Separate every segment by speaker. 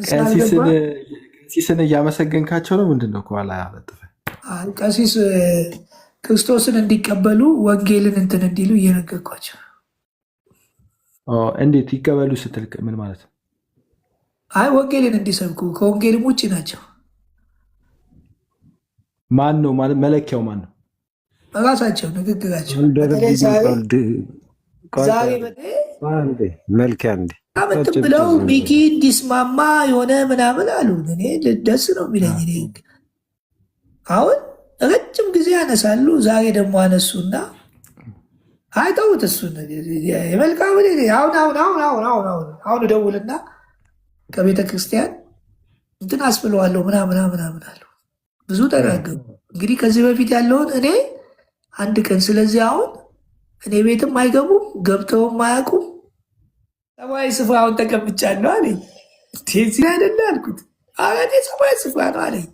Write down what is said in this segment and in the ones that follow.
Speaker 1: ቀሲስን እያመሰገንካቸው ነው? ምንድን ነው ከኋላ ያለጥፈ?
Speaker 2: ቀሲስ ክርስቶስን እንዲቀበሉ ወንጌልን እንትን እንዲሉ እየነገርኳቸው።
Speaker 1: እንዴት ይቀበሉ ስትል ምን ማለት ነው?
Speaker 2: አይ ወንጌልን እንዲሰብኩ ከወንጌልም ውጭ ናቸው።
Speaker 1: ማን ነው ማለት መለኪያው ማን ነው?
Speaker 2: ራሳቸው ንግግራቸው። ምንትን ብለው ሚኪ እንዲስማማ የሆነ ምናምን አሉ። እኔ ደስ ነው የሚለኝ። አሁን ረጅም ጊዜ ያነሳሉ። ዛሬ ደግሞ አነሱና አይተውት እሱን የመልካም አሁን እደውልና ከቤተ ክርስቲያን እንትን አስብለዋለሁ ምናምን አሉ። ብዙ ተናገሩ። እንግዲህ ከዚህ በፊት ያለውን እኔ አንድ ቀን ስለዚህ አሁን እኔ ቤትም አይገቡም ገብተውም አያውቁም። ሰማያዊ ስፍራውን ተቀምጫለሁ አለኝ። ቴዚህ አይደለ አልኩት። አረ ሰማያዊ ስፍራ ነው አለኝ።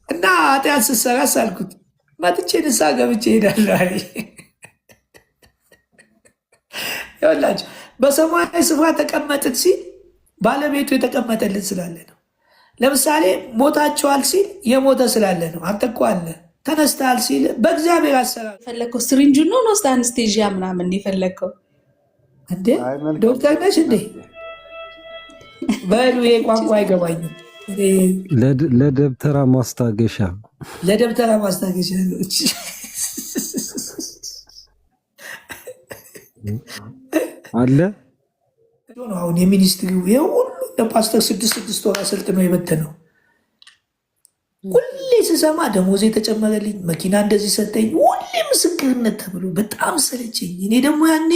Speaker 2: እና ኃጢአት ስትሰራስ አልኩት። መጥቼ ንስሐ ገብቼ እሄዳለሁ አለኝ። ይኸውላችሁ በሰማያዊ ስፍራ ተቀመጥን ሲል ባለቤቱ የተቀመጠልን ስላለ ነው። ለምሳሌ ሞታችኋል ሲል የሞተ ስላለ ነው። አንተ እኮ አለ ተነስተሃል ሲል በእግዚአብሔር አሰራር
Speaker 3: ፈለግከው። ስሪንጁ ነው ወስደ አንስቴዥያ ምናምን የፈለግከው
Speaker 2: እንዴ? ዶክተር ነሽ እንዴ? በሉ ይሄ ቋንቋ አይገባኝም።
Speaker 4: ለደብተራ ማስታገሻ አለ።
Speaker 2: አሁን የሚኒስትሪው ይሄ ሁሉ ለፓስተር 6 ወር አሰልጥኖ የበተነው ሁሌ ስሰማ ደሞዝ የተጨመረልኝ መኪና እንደዚህ ሰጠኝ፣ ሁሌ ምስክርነት ተብሎ በጣም ሰለቸኝ። እኔ ደግሞ ያኔ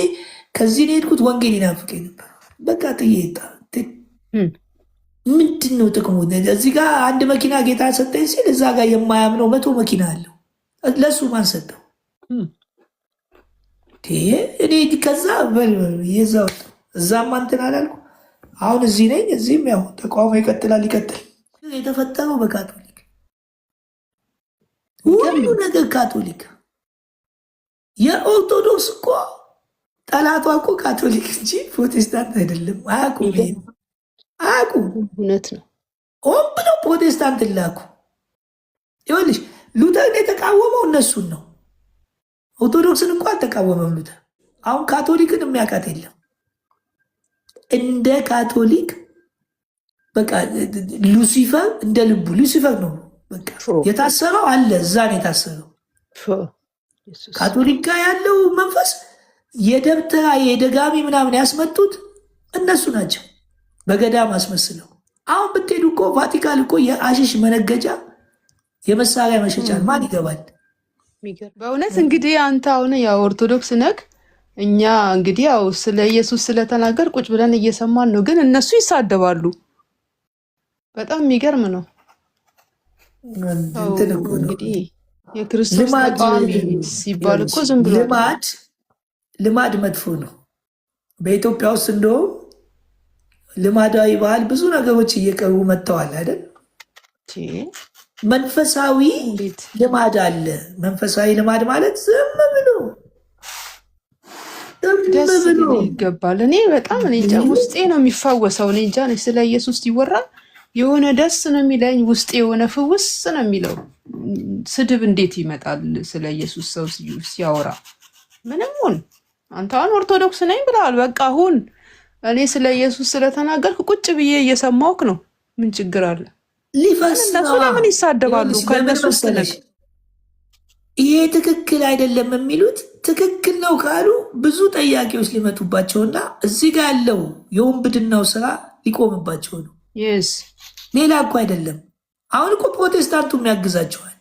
Speaker 2: ከዚህ ነው የሄድኩት። ወንጌል ይናፍቀኝ ነበር። በቃ ጥዬ ምንድን ነው ጥቅሙ? እዚህ ጋር አንድ መኪና ጌታ ሰጠኝ ሲል እዛ ጋር የማያምነው 100 መኪና አለው። ለእሱ ማን ሰጠው? እኔ ከዛ የዛ እዛም እንትን አላልኩ። አሁን እዚህ ነኝ። እዚህም ያው ተቃውሞ ይቀጥላል። የተፈጠረው በካቶሊክ ሁሉ ነገር ካቶሊክ። የኦርቶዶክስ እኮ ጠላቷ እኮ ካቶሊክ እንጂ ፕሮቴስታንት አይደለም። አያውቁም።
Speaker 5: እውነት ነው።
Speaker 2: ሆን ብለው ፕሮቴስታንት ላኩ። ይኸውልሽ ሉተርን የተቃወመው እነሱን ነው። ኦርቶዶክስን እንኳ አልተቃወመም ሉተር። አሁን ካቶሊክን የሚያውቃት የለም። እንደ ካቶሊክ በቃ ሉሲፈር እንደ ልቡ ሉሲፈር ነው። በቃ የታሰረው አለ እዛ ነው የታሰረው። ካቶሊክ ጋር ያለው መንፈስ የደብተራ የደጋሚ ምናምን ያስመጡት እነሱ ናቸው፣ በገዳም አስመስለው። አሁን ብትሄዱ እኮ ቫቲካን እኮ የአሽሽ መነገጃ የመሳሪያ መሸጫ ማን ይገባል?
Speaker 5: በእውነት እንግዲህ አንተ አሁን ያው ኦርቶዶክስ ነክ፣ እኛ እንግዲህ ያው ስለ ኢየሱስ ስለተናገር ቁጭ ብለን እየሰማን ነው። ግን እነሱ ይሳደባሉ። በጣም የሚገርም ነው። እንግዲህ የክርስቶስ ተቃዋሚ ሲባል እኮ ዝም ብሎ
Speaker 2: ልማድ መጥፎ ነው። በኢትዮጵያ ውስጥ እንደውም ልማዳዊ ባህል ብዙ ነገሮች እየቀሩ መጥተዋል አይደል? መንፈሳዊ ልማድ አለ። መንፈሳዊ ልማድ ማለት ዝም ብሎ
Speaker 5: ደስ ይገባል። እኔ በጣም እንጃ ውስጤ ነው የሚፋወሰው። እኔ እንጃ ስለ ኢየሱስ ሲወራ የሆነ ደስ ነው የሚለኝ ውስጤ፣ የሆነ ፍውስ ነው የሚለው። ስድብ እንዴት ይመጣል? ስለ ኢየሱስ ሰው ሲያወራ ምንም ሁን አንተ አሁን ኦርቶዶክስ ነኝ ብለሃል። በቃ አሁን እኔ ስለ ኢየሱስ ስለተናገርክ ቁጭ ብዬ እየሰማሁህ ነው። ምን ችግር አለ? እነሱ ለምን ይሳደባሉ? ከእነሱ ውስጥ
Speaker 2: ይሄ ትክክል አይደለም የሚሉት ትክክል ነው ካሉ ብዙ ጥያቄዎች ሊመጡባቸውና እዚህ ጋር ያለው የወንብድናው ስራ ሊቆምባቸው ነው። ሌላ እኮ አይደለም። አሁን እኮ ፕሮቴስታንቱ የሚያግዛቸዋል።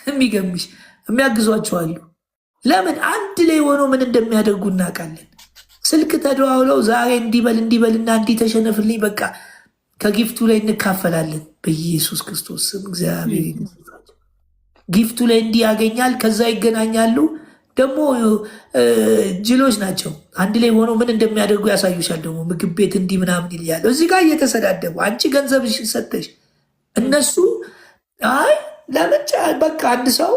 Speaker 2: የሚገምሽ የሚያግዟቸዋሉ። ለምን አንድ ላይ ሆኖ ምን እንደሚያደርጉ እናውቃለን። ስልክ ተደዋውለው ዛሬ እንዲበልና እንዲተሸነፍልኝ በቃ ከጊፍቱ ላይ እንካፈላለን። በኢየሱስ ክርስቶስ ስም እግዚአብሔር ጊፍቱ ላይ እንዲህ ያገኛል። ከዛ ይገናኛሉ። ደግሞ ጅሎች ናቸው። አንድ ላይ ሆኖ ምን እንደሚያደርጉ ያሳዩሻል። ደግሞ ምግብ ቤት እንዲህ ምናምን ይልያለሁ። እዚህ ጋር እየተሰዳደቡ አንቺ ገንዘብሽን ሰጠሽ፣ እነሱ አይ ለምን በቃ አንድ ሰው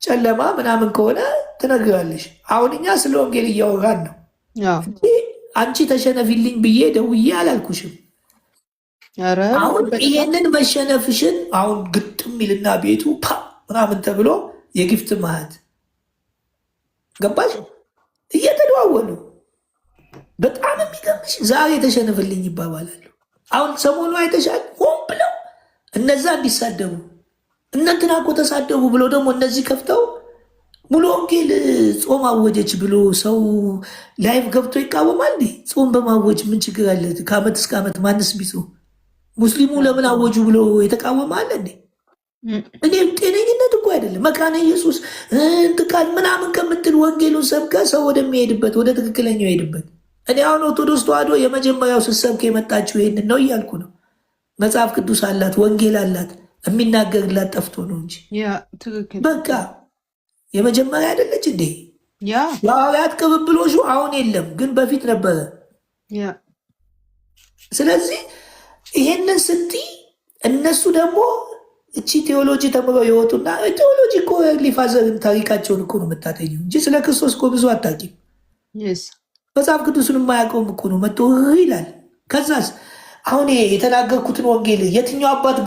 Speaker 2: ጨለማ ምናምን ከሆነ ትነግራለሽ። አሁን እኛ ስለ ወንጌል እያወራን ነው። አንቺ ተሸነፊልኝ ብዬ ደውዬ አላልኩሽም።
Speaker 5: ኧረ
Speaker 2: አሁን
Speaker 5: በጣም
Speaker 2: ይሄንን መሸነፍሽን አሁን ግጥም ይልና ቤቱ ፓ ምናምን ተብሎ የጊፍት ማህት ገባሽ እየተደዋወሉ በጣም የሚገርምሽ ዛሬ ተሸነፍልኝ ይባባላሉ። አሁን ሰሞኑ አይተሻል። ሆን ብለው እነዛ እንዲሳደቡ እነንትና እኮ ተሳደቡ ብሎ ደግሞ እነዚህ ከፍተው ሙሉ ወንጌል ጾም አወጀች ብሎ ሰው ላይቭ ገብቶ ይቃወማል። ጾም በማወጅ ምን ችግር አለ? ከዓመት እስከ ዓመት ማንስ ቢጾም ሙስሊሙ ለምን አወጁ ብሎ የተቃወመ አለ እንዴ? እኔ ጤነኝነት እኮ አይደለም። መካነ ኢየሱስ እንትቃል ምናምን ከምትል ወንጌሉን ሰብከ ሰው ወደሚሄድበት ወደ ትክክለኛው ሄድበት። እኔ አሁን ኦርቶዶክስ ተዋሕዶ የመጀመሪያው ስትሰብክ የመጣችው ይሄንን ነው እያልኩ ነው። መጽሐፍ ቅዱስ አላት፣ ወንጌል አላት፣ የሚናገርላት ጠፍቶ ነው እንጂ በቃ የመጀመሪያ አይደለች እንዴ? የሐዋርያት ቅብብሎሹ አሁን የለም፣ ግን በፊት ነበረ። ስለዚህ ይሄንን ስትይ እነሱ ደግሞ እቺ ቴዎሎጂ ተምረው የወጡና ቴዎሎጂ እኮ ሊፋዘርን ታሪካቸውን እኮ ነው የምታተኙ እንጂ ስለ ክርስቶስ እኮ ብዙ አታውቂም። መጽሐፍ ቅዱስን የማያውቀውም እኮ ነው መጥቶ ይላል። ከዛስ አሁን የተናገርኩትን ወንጌል የትኛው አባት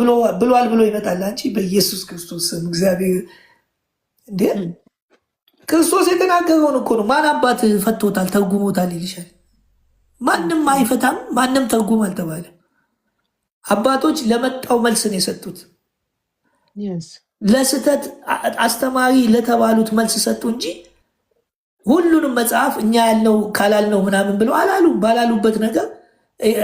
Speaker 2: ብሏል ብሎ ይመጣል። አንቺ በኢየሱስ ክርስቶስ ስም እግዚአብሔር እንዴ ክርስቶስ የተናገረውን እኮ ነው። ማን አባት ፈቶታል ተርጉሞታል ይልሻል። ማንም አይፈታም፣ ማንም ተርጉም አልተባለም። አባቶች ለመጣው መልስ ነው የሰጡት። ለስህተት አስተማሪ ለተባሉት መልስ ሰጡ እንጂ ሁሉንም መጽሐፍ እኛ ያልነው ካላልነው ምናምን ብለው አላሉ። ባላሉበት ነገር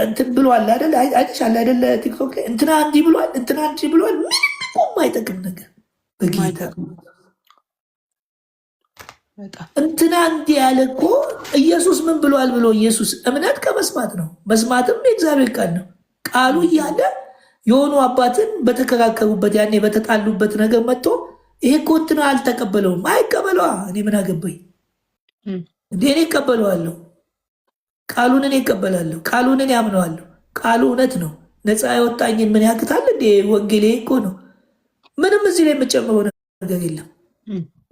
Speaker 2: እንትን ብሏል አይደል? አይተሻል አይደለ? ቲክቶክ ላይ እንትና እንዲህ ብሏል፣ እንትና እንዲህ ብሏል። ምንም የማይጠቅም ነገር በጌታ እንትና እንዲህ ያለ እኮ ኢየሱስ ምን ብሏል ብሎ ኢየሱስ እምነት ከመስማት ነው፣ መስማትም የእግዚአብሔር ቃል ነው። ቃሉ እያለ የሆኑ አባትን በተከራከሩበት ያኔ በተጣሉበት ነገር መጥቶ ይሄ እኮ እንትና አልተቀበለውም። አይቀበለዋ፣ እኔ ምን አገባኝ እንዴ? እኔ እቀበለዋለሁ። ቃሉን እኔ እቀበላለሁ። ቃሉን እኔ አምነዋለሁ። ቃሉ እውነት ነው። ነፃ ያወጣኝን ምን ያክታል እንዴ? ወንጌሌ እኮ ነው። ምንም እዚህ ላይ የምጨምረው ነገር የለም።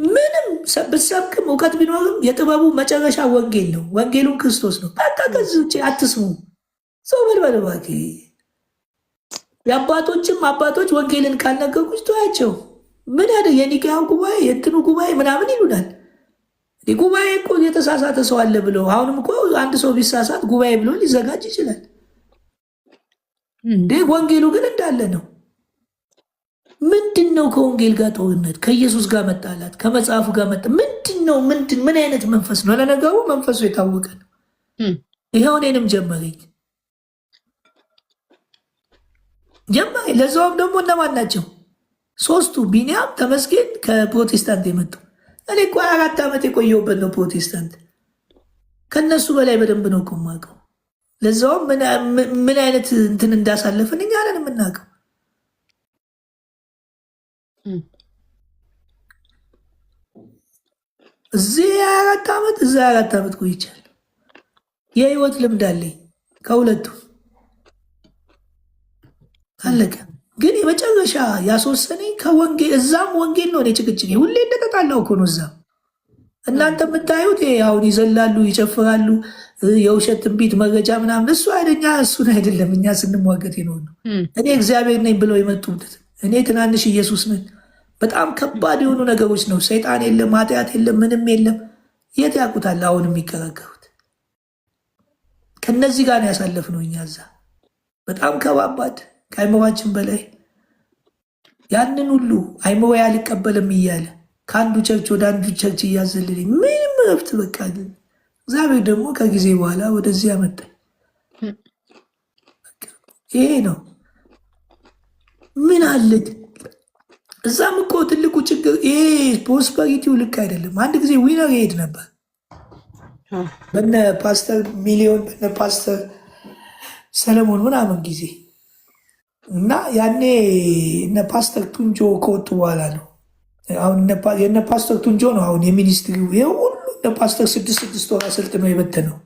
Speaker 2: ምንም ብትሰብክም እውቀት ቢኖርም የጥበቡ መጨረሻ ወንጌል ነው። ወንጌሉን ክርስቶስ ነው። በቃ ከዚህ ውጭ አትስሙ። ሰው በልበል እባክህ። የአባቶችም አባቶች ወንጌልን ካልነገርኩሽ ተዋቸው። ምን ያደ የኒቅያው ጉባኤ የእንትኑ ጉባኤ ምናምን ይሉናል። ጉባኤ እኮ የተሳሳተ ሰው አለ ብለው አሁንም እኮ አንድ ሰው ቢሳሳት ጉባኤ ብሎ ሊዘጋጅ ይችላል እንዴ? ወንጌሉ ግን እንዳለ ነው። ምንድን ነው ከወንጌል ጋር ጦርነት? ከኢየሱስ ጋር መጣላት? ከመጽሐፉ ጋር መጣ? ምንድን ነው? ምን አይነት መንፈስ ነው? ለነገሩ መንፈሱ የታወቀ ነው። ይኸው እኔንም ጀመረኝ። ለዛውም ደግሞ እነማን ናቸው? ሶስቱ ቢኒያም፣ ተመስገን ከፕሮቴስታንት የመጡ እኔ እኮ 4 ዓመት የቆየሁበት ነው ፕሮቴስታንት። ከነሱ በላይ በደንብ ነው እኮ የማውቀው። ለዛውም ምን አይነት እንትን እንዳሳለፍን እኛ ነን የምናውቀው። እዚህ 4 ዓመት እዛ 4 ዓመት ቆይቻለሁ። የህይወት ልምድ አለኝ ከሁለቱ አለቀ። ግን የመጨረሻ ያስወሰነኝ ከወንጌል እዛም ወንጌል ነው። እኔ ጭቅጭቅ ሁሌ እንደተጣላሁ እኮ ነው። እዛም እናንተ የምታዩት አሁን ይዘላሉ፣ ይጨፍራሉ፣ የውሸት ትንቢት መረጃ ምናምን እሱ አይደኛ እሱን አይደለም እኛ ስንሟገት ነው። እኔ እግዚአብሔር ነኝ ብለው የመጡበት እኔ ትናንሽ ኢየሱስ ነኝ። በጣም ከባድ የሆኑ ነገሮች ነው። ሰይጣን የለም፣ ኃጢአት የለም፣ ምንም የለም። የት ያውቁታል? አሁን የሚከራከሩት ከነዚህ ጋር ያሳለፍነው እኛ እዛ በጣም ከባባድ ከአይምሯችን በላይ ያንን ሁሉ አይምሮ አልቀበልም እያለ ከአንዱ ቸርች ወደ አንዱ ቸርች እያዘልልኝ ምንም ረፍት በቃ። እግዚአብሔር ደግሞ ከጊዜ በኋላ ወደዚህ ያመጣኝ ይሄ ነው። ምን አለት እዛም እኮ ትልቁ ችግር ይሄ ፕሮስፐሪቲው ልክ አይደለም። አንድ ጊዜ ዊነር ይሄድ ነበር በነ ፓስተር ሚሊዮን በነ ፓስተር ሰለሞን ምናምን ጊዜ እና ያኔ እነ ፓስተር ቱንጆ ከወጡ በኋላ ነው። አሁን የነ ፓስተር ቱንጆ ነው አሁን የሚኒስትሪው ይሄ ሁሉ እነ ፓስተር 6 ወር አሰልጥነው የበተነው።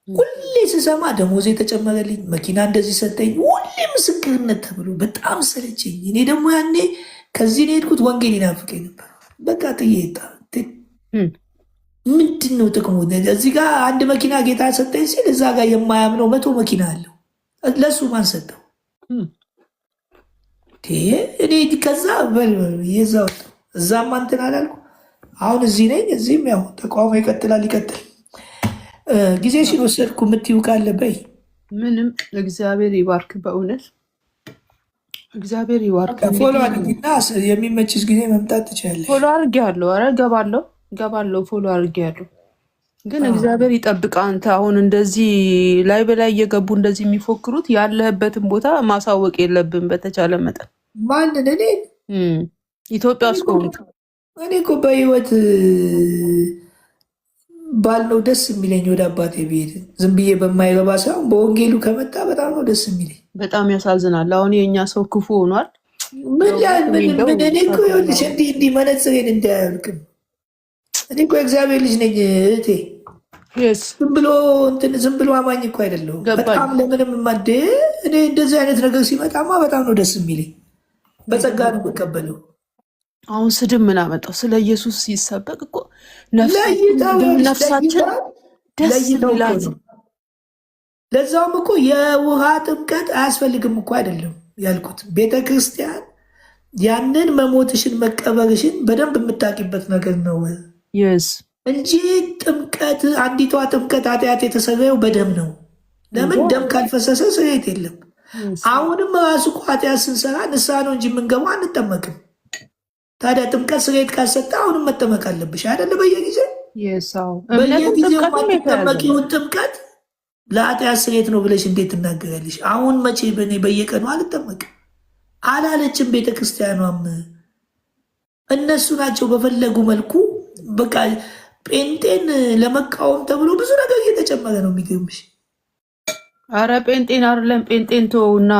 Speaker 2: ሁሌ ስሰማ ደሞዝ የተጨመረልኝ መኪና እንደዚህ ሰጠኝ፣ ሁሌ ምስክርነት ተብሎ በጣም ሰለቸኝ። እኔ ደግሞ ያኔ ከዚህ ነው የሄድኩት። ወንጌል ይናፍቀኝ ነበር። በቃ ጥዬ ምንድን ነው ጥቅሙ? እዚህ ጋር አንድ መኪና ጌታ ሰጠኝ ሲል እዛ ጋር የማያምነው 100 መኪና አለው። ለሱ ማን ሰጠው? እኔ ከዛ የዛው እዛም እንትን አላልኩ። አሁን እዚህ ነኝ። እዚህም ያው ተቃውሞ ይቀጥላል። ጊዜሽን ወሰድኩ የምትይው ካለ በይ።
Speaker 5: ምንም እግዚአብሔር ይባርክ። በእውነት እግዚአብሔር ይባርክ።
Speaker 2: ፎሎ አድርጊና የሚመችሽ ጊዜ መምጣት ትችላለሽ።
Speaker 5: ፎሎ አድርጌያለሁ። ኧረ ገባለሁ። ፎሎ አድርጌያለሁ። ግን እግዚአብሔር ይጠብቅ። አንተ አሁን እንደዚህ ላይ በላይ እየገቡ እንደዚህ የሚፎክሩት ያለህበትን ቦታ ማሳወቅ የለብን በተቻለ መጠን።
Speaker 2: ማንን? እኔ
Speaker 5: ኢትዮጵያ ውስጥ ከሆንክ
Speaker 2: እኔ እኮ በህይወት ባልነው ደስ የሚለኝ ወደ አባቴ ብሄድ ዝም ብዬ በማይረባ ሳይሆን በወንጌሉ ከመጣ በጣም ነው ደስ የሚለኝ።
Speaker 5: በጣም ያሳዝናል። አሁን የእኛ ሰው ክፉ ሆኗል።
Speaker 2: ምን እኔ እኮ ይኸውልሽ እንዲህ መነጽሬን እንዳያልቅም እኔ እኮ የእግዚአብሔር ልጅ ነኝ እህቴ። ዝም ብሎ አማኝ እኮ አይደለሁም። በጣም ለምንም ማደ እኔ እንደዚህ አይነት ነገር ሲመጣማ በጣም ነው ደስ የሚለኝ። በጸጋ ነው የምቀበለው።
Speaker 5: አሁን ስድብ ምን አመጣው? ስለ ኢየሱስ ሲሰበክ እኮ ነፍሳችን ደስ ይላል።
Speaker 2: ለዛውም እኮ የውሃ ጥምቀት አያስፈልግም እኮ አይደለም ያልኩት። ቤተ ክርስቲያን ያንን መሞትሽን መቀበርሽን በደንብ የምታውቂበት ነገር ነው እንጂ ጥምቀት፣ አንዲቷ ጥምቀት ኃጢአት የተሰረየው በደም ነው። ለምን? ደም ካልፈሰሰ ስርየት የለም። አሁንም ራሱ እኮ ኃጢአት ስንሰራ ንስሐ ነው እንጂ የምንገባው አንጠመቅም። ታዲያ ጥምቀት ስርየት ካልሰጠ አሁንም መጠመቅ አለብሽ አይደለ? በየጊዜው ማትጠመቂውን ጥምቀት ለኃጢአት ስርየት ነው ብለሽ እንዴት ትናገራለሽ? አሁን መቼ በየቀኑ አልጠመቅም አላለችም ቤተክርስቲያኗም። እነሱ ናቸው በፈለጉ መልኩ በቃ ጴንጤን ለመቃወም ተብሎ ብዙ ነገር እየተጨመረ ነው። የሚገርምሽ
Speaker 5: አረ ጴንጤን አይደለም ጴንጤን ተውና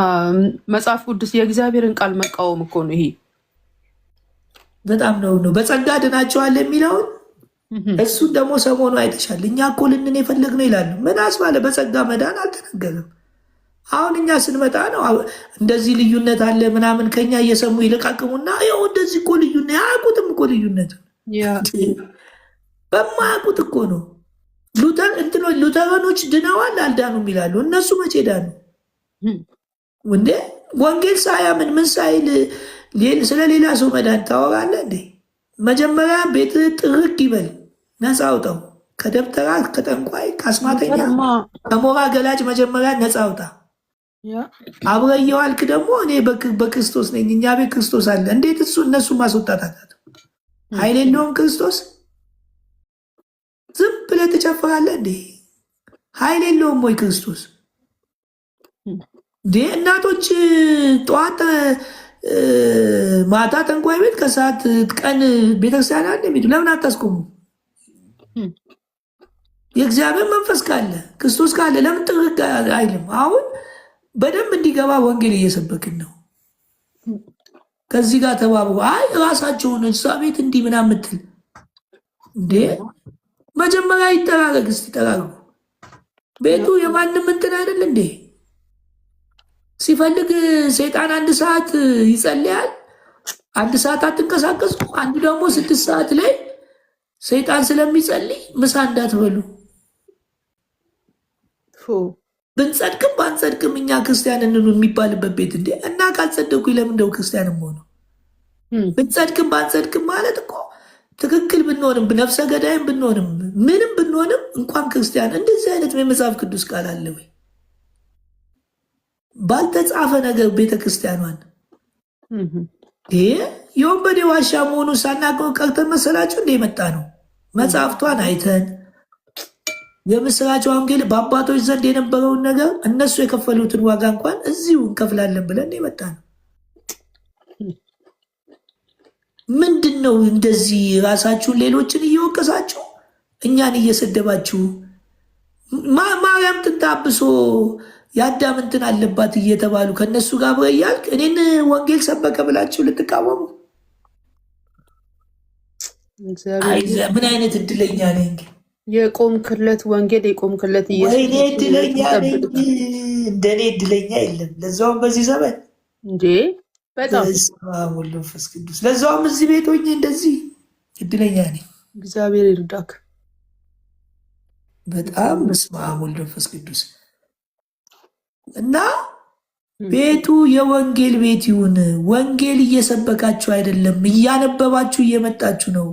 Speaker 5: መጽሐፍ ቅዱስ የእግዚአብሔርን ቃል መቃወም እኮ ነው ይሄ።
Speaker 2: በጣም ነው በጸጋ ድናቸዋል የሚለውን እሱን ደግሞ ሰሞኑ አይተሻል። እኛ እኮ ልንን የፈለግነው ይላሉ። ምን አስባለ? በጸጋ መዳን አልተነገረም። አሁን እኛ ስንመጣ ነው እንደዚህ ልዩነት አለ ምናምን ከኛ እየሰሙ ይለቃቅሙና ያው እንደዚህ እኮ ልዩነት አያውቁትም እኮ ልዩነት በማያውቁት እኮ ነው። ሉተራኖች ድነዋል አልዳኑም ይላሉ። እነሱ መቼ ዳኑ እንዴ? ወንጌል ሳያምን ምን ሳይል ስለ ሌላ ሰው መዳን ታወራለህ እንዴ? መጀመሪያ ቤት ጥርቅ ይበል፣ ነፃ አውጣው ከደብተራ ከጠንቋይ ከአስማተኛ ከሞራ ገላጭ መጀመሪያ ነፃ አውጣ። አብረየው አልክ ደግሞ እኔ በክርስቶስ ነኝ፣ እኛ ቤት ክርስቶስ አለ። እንዴት እነሱ ማስወጣት አቃተው? ኃይል የለውም ክርስቶስ። ዝም ብለህ ትጨፍራለህ እንዴ? ኃይል የለውም ወይ ክርስቶስ? እንዴ እናቶች ጠዋት ማታ ጠንቋይ ቤት ከሰዓት ቀን ቤተክርስቲያን አለ የሚሉ ለምን አታስቆሙ? የእግዚአብሔር መንፈስ ካለ ክርስቶስ ካለ ለምን ጥርቅ አይልም? አሁን በደንብ እንዲገባ ወንጌል እየሰበክን ነው። ከዚህ ጋር ተባብሮ አይ ራሳቸውን እዛ ቤት እንዲህ ምናምን የምትል እንዴ መጀመሪያ ይጠራረግ። እስቲ ጠራርጉ። ቤቱ የማንም እንትን አይደል እንዴ? ሲፈልግ ሰይጣን 1 ሰዓት ይጸልያል፣ 1 ሰዓት አትንቀሳቀሱ። አንዱ ደግሞ 6 ሰዓት ላይ ሰይጣን ስለሚጸልይ ምሳ እንዳትበሉ። ብንጸድቅም ባንጸድቅም እኛ ክርስቲያን እንኑ የሚባልበት ቤት እንዴ? እና ካልጸደኩ ለምንደው ክርስቲያንም ሆነ? ብንጸድቅም ባንጸድቅም ማለት እኮ ትክክል ብንሆንም ነፍሰ ገዳይም ብንሆንም ምንም ብንሆንም እንኳን ክርስቲያን እንደዚህ አይነት የመጽሐፍ ቅዱስ ቃል አለ ወይ? ባልተጻፈ ነገር ቤተክርስቲያኗን የወንበዴ ዋሻ መሆኑ ሳናውቀው ቀርተን መሰላችሁ እንደ የመጣ ነው። መጽሐፍቷን አይተን የምስራች ወንጌል በአባቶች ዘንድ የነበረውን ነገር እነሱ የከፈሉትን ዋጋ እንኳን እዚሁ እንከፍላለን ብለን የመጣ ነው። ምንድን ነው እንደዚህ ራሳችሁን ሌሎችን እየወቀሳችሁ እኛን እየሰደባችሁ? ማርያም ትንታብሶ የአዳም እንትን አለባት እየተባሉ ከእነሱ ጋር አብረህ እያልክ እኔን ወንጌል ሰበከ ብላችሁ ልትቃወሙ? ምን አይነት እድለኛ ነኝ!
Speaker 5: የቆምክለት ወንጌል የቆምክለት
Speaker 2: ወይኔ እድለኛ ነኝ። እንደኔ እድለኛ የለም። ለዛውም በዚህ ዘመን
Speaker 5: እንዴ በጣም
Speaker 2: ወልድ መንፈስ ቅዱስ። ለዛውም እዚህ ቤት ሆኜ እንደዚህ እድለኛ ነኝ።
Speaker 5: እግዚአብሔር ይርዳክ
Speaker 2: በጣም። በስመ አብ ወልድ መንፈስ ቅዱስ። እና ቤቱ የወንጌል ቤት ይሁን። ወንጌል እየሰበካችሁ አይደለም፣ እያነበባችሁ እየመጣችሁ ነው።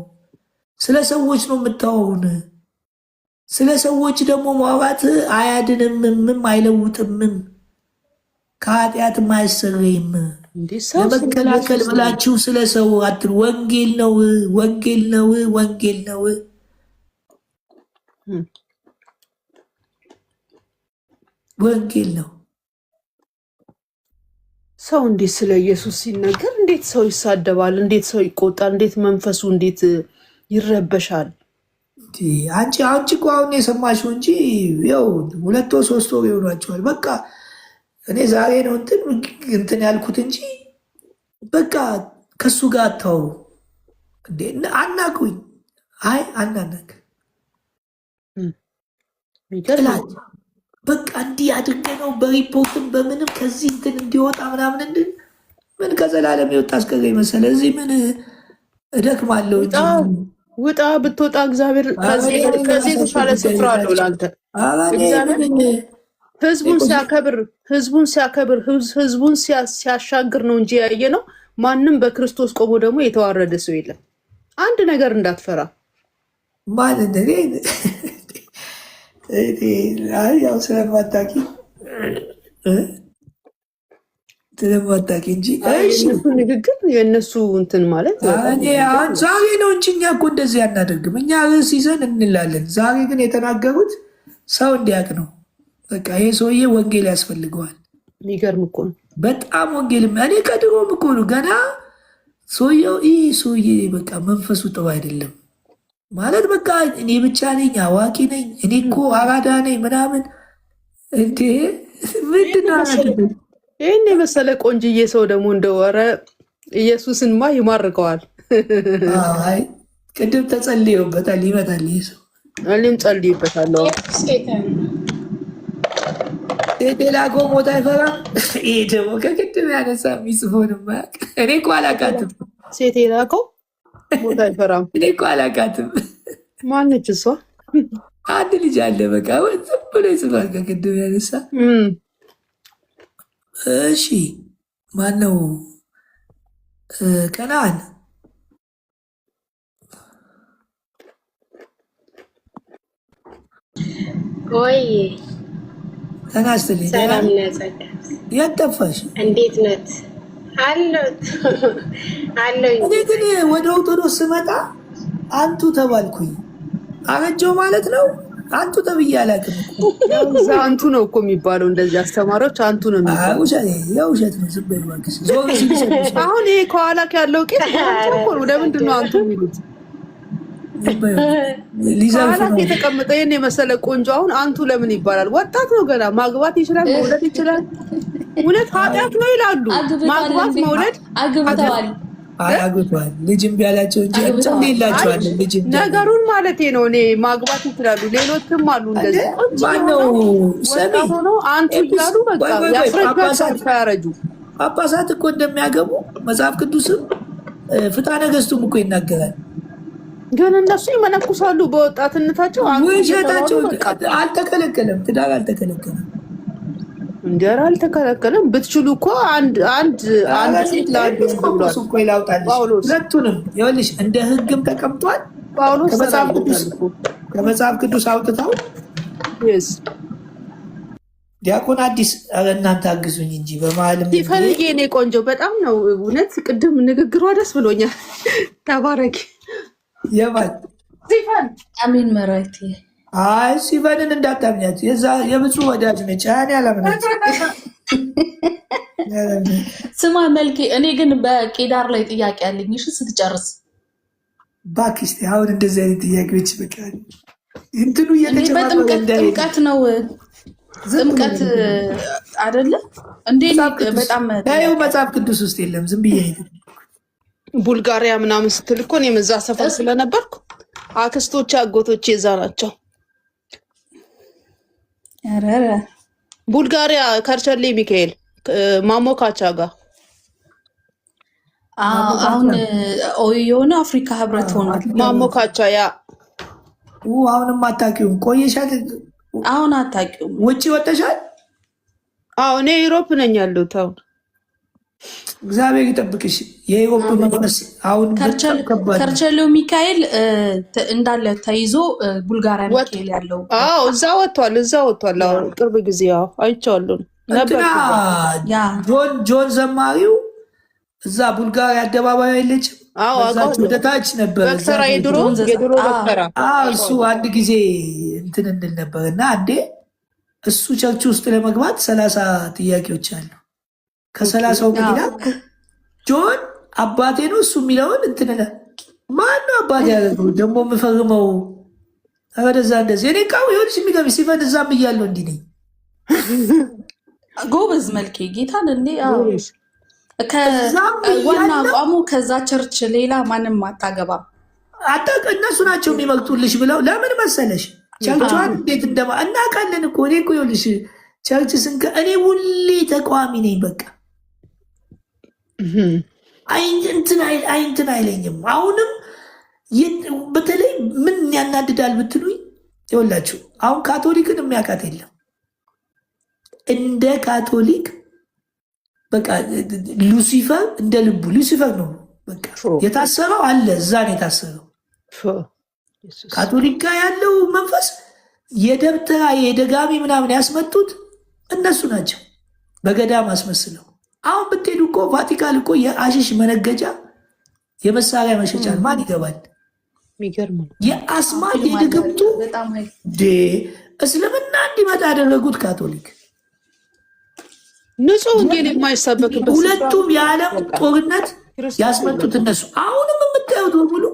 Speaker 2: ስለ ሰዎች ነው የምታወሩን። ስለ ሰዎች ደግሞ ማውራት አያድንምም፣ አይለውጥምም፣ ከኃጢአትም አያሰረይም። ለመከላከል ብላችሁ ስለ ሰው አትሉ። ወንጌል ነው፣ ወንጌል ነው፣ ወንጌል ነው፣ ወንጌል ነው።
Speaker 5: ሰው እንዴት ስለ ኢየሱስ ሲነገር እንዴት ሰው ይሳደባል? እንዴት ሰው ይቆጣል? እንዴት መንፈሱ እንዴት ይረበሻል?
Speaker 2: አንቺ እኮ አሁን የሰማሽው እንጂ ያው 2 ወር 3 ወር ይሆናቸዋል። በቃ እኔ ዛሬ ነው እንትን ያልኩት እንጂ በቃ ከሱ ጋር አታውሩ እንዴ። አናቁኝ። አይ አናናቅ ጥላት በቃ እንዲህ አድርገ ነው በሪፖርትም በምንም ከዚህ እንትን እንዲወጣ ምናምን እንድን ምን ከዘላለም የወጣ አስቀረኝ መሰለ። እዚህ ምን እደክማለሁ እንጂ
Speaker 5: ውጣ ብትወጣ እግዚአብሔር ከዚህ የተሻለ ስፍራ አለው ለአንተ። ህዝቡን ሲያከብር ህዝቡን ሲያሻግር ነው እንጂ ያየ ነው። ማንም በክርስቶስ ቆሞ ደግሞ የተዋረደ ሰው የለም። አንድ ነገር እንዳትፈራ
Speaker 2: ማለት ያው ስለማታውቂ እንጂ
Speaker 5: እነሱ ንግግር የእነሱ እንትን ማለት
Speaker 2: ዛሬ ነው እንጂ እኛ እኮ እንደዚህ አናደርግም። እኛ ርዕስ ይዘን እንላለን። ዛሬ ግን የተናገሩት ሰው እንዲያውቅ ነው። በቃ ይሄ ሰውዬ ወንጌል ያስፈልገዋል።
Speaker 5: የሚገርም እኮ ነው
Speaker 2: በጣም ወንጌል። እኔ ከድሮም እኮ ነው ገና ሰውዬው ይህ ሰውዬ በቃ መንፈሱ ጥሩ አይደለም ማለት በቃ እኔ ብቻ ነኝ አዋቂ ነኝ እኔ እኮ አራዳ ነኝ ምናምን እንዴ ምንድን ነው?
Speaker 5: ይህን የመሰለ ቆንጅዬ ሰው ደግሞ እንደወረ ኢየሱስንማ ይማርከዋል።
Speaker 2: አይ ቅድም ተጸልዮበታል፣ ይመጣል ይህ ሰው።
Speaker 5: እኔም ጸልይበታለሁ።
Speaker 2: ቴላጎ ሞት አይፈራም። ይሄ ደግሞ ከቅድም ያነሳ የሚጽፎንማ እኔ እኮ አላውቃትም።
Speaker 5: ሴት ላከው ሞት አይፈራም።
Speaker 2: እኔ እኮ አላውቃትም።
Speaker 5: ማነች እሷ?
Speaker 2: አንድ ልጅ አለ በቃ ዝም ብሎ ይጽፋል ከቅድም ያነሳ። እሺ ማነው? ከነአን
Speaker 6: ወይ
Speaker 2: ተናስተልኝ።
Speaker 6: ሰላም ነጸጋ፣
Speaker 2: የት ጠፋሽ?
Speaker 6: እንዴት ነት? አለሁት አለሁኝ።
Speaker 2: እኔ ግን ወደ ኦርቶዶክስ ስመጣ አንቱ ተባልኩኝ። አረጀው ማለት ነው። አንቱ ተብዬ አላውቅም።
Speaker 5: እዛ አንቱ ነው እኮ የሚባለው። እንደዚህ አስተማሪዎች አንቱ ነው የሚባለው።
Speaker 2: የውሸት ነው። ዝም በይ እባክሽ።
Speaker 5: አሁን ይሄ ከኋላ ያለው ቄስ ለምንድን ነው አንቱ የሚሉት? ሊዘርፍ የተቀመጠ ይህን የመሰለ ቆንጆ አሁን አንቱ ለምን ይባላል? ወጣት ነው ገና፣ ማግባት ይችላል፣ መውለድ ይችላል። እውነት ኃጢአት ነው ይላሉ። ማግባት መውለድ
Speaker 2: አግብተዋል፣ ልጅም ቢያላቸው እንጂ ሌላቸዋል። ልጅ
Speaker 5: ነገሩን ማለቴ ነው። እኔ ማግባት ይችላሉ፣ ሌሎችም አሉ። እንደዚህ
Speaker 2: ማነው
Speaker 5: ሆኖ አንቱ እያሉ በቃ ያስረጃቸው ሳያረጁ
Speaker 2: ጳጳሳት እኮ እንደሚያገቡ መጽሐፍ ቅዱስም ፍትሐ ነገሥቱም እኮ ይናገራል።
Speaker 5: ግን እነሱ ይመነኩሳሉ በወጣትነታቸው።
Speaker 2: ውሸታቸው። አልተከለከለም፣ ትዳር አልተከለከለም፣
Speaker 5: እንጀራ አልተከለከለም። ብትችሉ እኮ አንድ ሴት ለአንድ ብሏል ጳውሎስ።
Speaker 2: ሁለቱንም ይኸውልሽ እንደ ሕግም ተቀምጧል።
Speaker 5: ጳውሎስ
Speaker 2: ከመጽሐፍ ቅዱስ አውጥተው ዲያቆን አዲስ እናንተ አግዙኝ እንጂ በመሀልም
Speaker 5: ሲፈልጌ እኔ ቆንጆ በጣም ነው እውነት። ቅድም ንግግሯ ደስ ብሎኛል። ተባረኪ።
Speaker 2: የማን
Speaker 3: ሲፈን አሚን መራይቲ
Speaker 2: አይ ሲፈንን እንዳታምኛት፣ የብፁዕ ወዳጅ ነች። እኔ አላምናት።
Speaker 3: ስማ መልኬ፣ እኔ ግን በቄዳር ላይ ጥያቄ አለኝ። እሺ ስትጨርስ
Speaker 2: እባክሽ። አሁን እንደዚህ አይነት ጥያቄዎች በቃ እንትኑ
Speaker 3: ጥምቀት ነው ጥምቀት አይደለ እንዴ? በጣም
Speaker 2: ታዩ መጽሐፍ ቅዱስ ውስጥ የለም። ዝም ብዬ
Speaker 5: ቡልጋሪያ ምናምን ስትል እኮ እኔም እዛ ሰፈር ስለነበርኩ አክስቶቼ አጎቶቼ እዛ ናቸው። ቡልጋሪያ ከርቸሌ ሚካኤል ማሞካቻ ጋር
Speaker 3: አሁን የሆነ አፍሪካ ህብረት ሆኗል።
Speaker 5: ማሞካቻ ያ
Speaker 2: አሁንም አታውቂውም? ቆየሻል?
Speaker 3: አሁን አታውቂውም?
Speaker 2: ውጭ ወጥተሻል?
Speaker 5: አዎ እኔ ዩሮፕ ነኝ ያለሁት አሁን።
Speaker 2: እግዚአብሔር ይጠብቅሽ። የኢሮፕ መንፈስ አሁን በጣም ከባድ ነው።
Speaker 3: ከርቸሌው ሚካኤል እንዳለ ተይዞ ቡልጋሪያ ሚካኤል ያለው
Speaker 5: አዎ እዛ ወጥቷል። አዎ ቅርብ ጊዜ አይቼዋለሁ ነበር።
Speaker 2: ጆን ዘማሪው እዛ ቡልጋሪያ አደባባይ የለችም?
Speaker 5: አዎ
Speaker 2: ወደ ታች ነበር
Speaker 5: በክተራ የድሮ በክተራ
Speaker 2: እሱ አንድ ጊዜ እንትን እንል ነበር እና አንዴ እሱ ቸርች ውስጥ ለመግባት 30 ጥያቄዎች አሉ። ከ30ው መኪና ጆን አባቴ ነው እሱ የሚለውን እንትን ማነው አባቴ ያደርገው ደግሞ የምፈርመው ወደዛ እንደዚህ እኔ ቃው ይሆንሽ የሚገቢ ሲፈን እዛም እያለሁ እንዲህ ነኝ።
Speaker 3: ጎበዝ መልኬ ጌታን እንዴ ዋና አቋሙ ከዛ ቸርች ሌላ ማንም አታገባም
Speaker 2: እነሱ ናቸው የሚመርጡልሽ ብለው ለምን መሰለሽ ቸርቿን እንዴት እንደማ እናውቃለን እኮ እኔ እኮ ይኸውልሽ ቸርች ስንከ እኔ ሁሌ ተቃዋሚ ነኝ። በቃ እንትን አይለኝም። አሁንም በተለይ ምን ያናድዳል ብትሉኝ ይኸውላችሁ አሁን ካቶሊክን የሚያውቃት የለም እንደ ካቶሊክ በቃ ሉሲፈር እንደ ልቡ ሉሲፈር ነው በቃ የታሰረው አለ እዛ ነው የታሰረው። ካቶሊክ ጋር ያለው መንፈስ የደብተራ የደጋሚ ምናምን ያስመጡት እነሱ ናቸው በገዳም አስመስለው። አሁን ብትሄዱ እኮ ቫቲካን እኮ የአሽሽ መነገጃ የመሳሪያ መሸጫ ማን ይገባል? የአስማት የድግምቱ እስልምና እንዲመጣ ያደረጉት ካቶሊክ
Speaker 5: ንጹህ ወንጌል የማይሰበክበት
Speaker 2: ሁለቱም የዓለም ጦርነት ያስመጡት እነሱ። አሁንም የምታዩት በሙሉ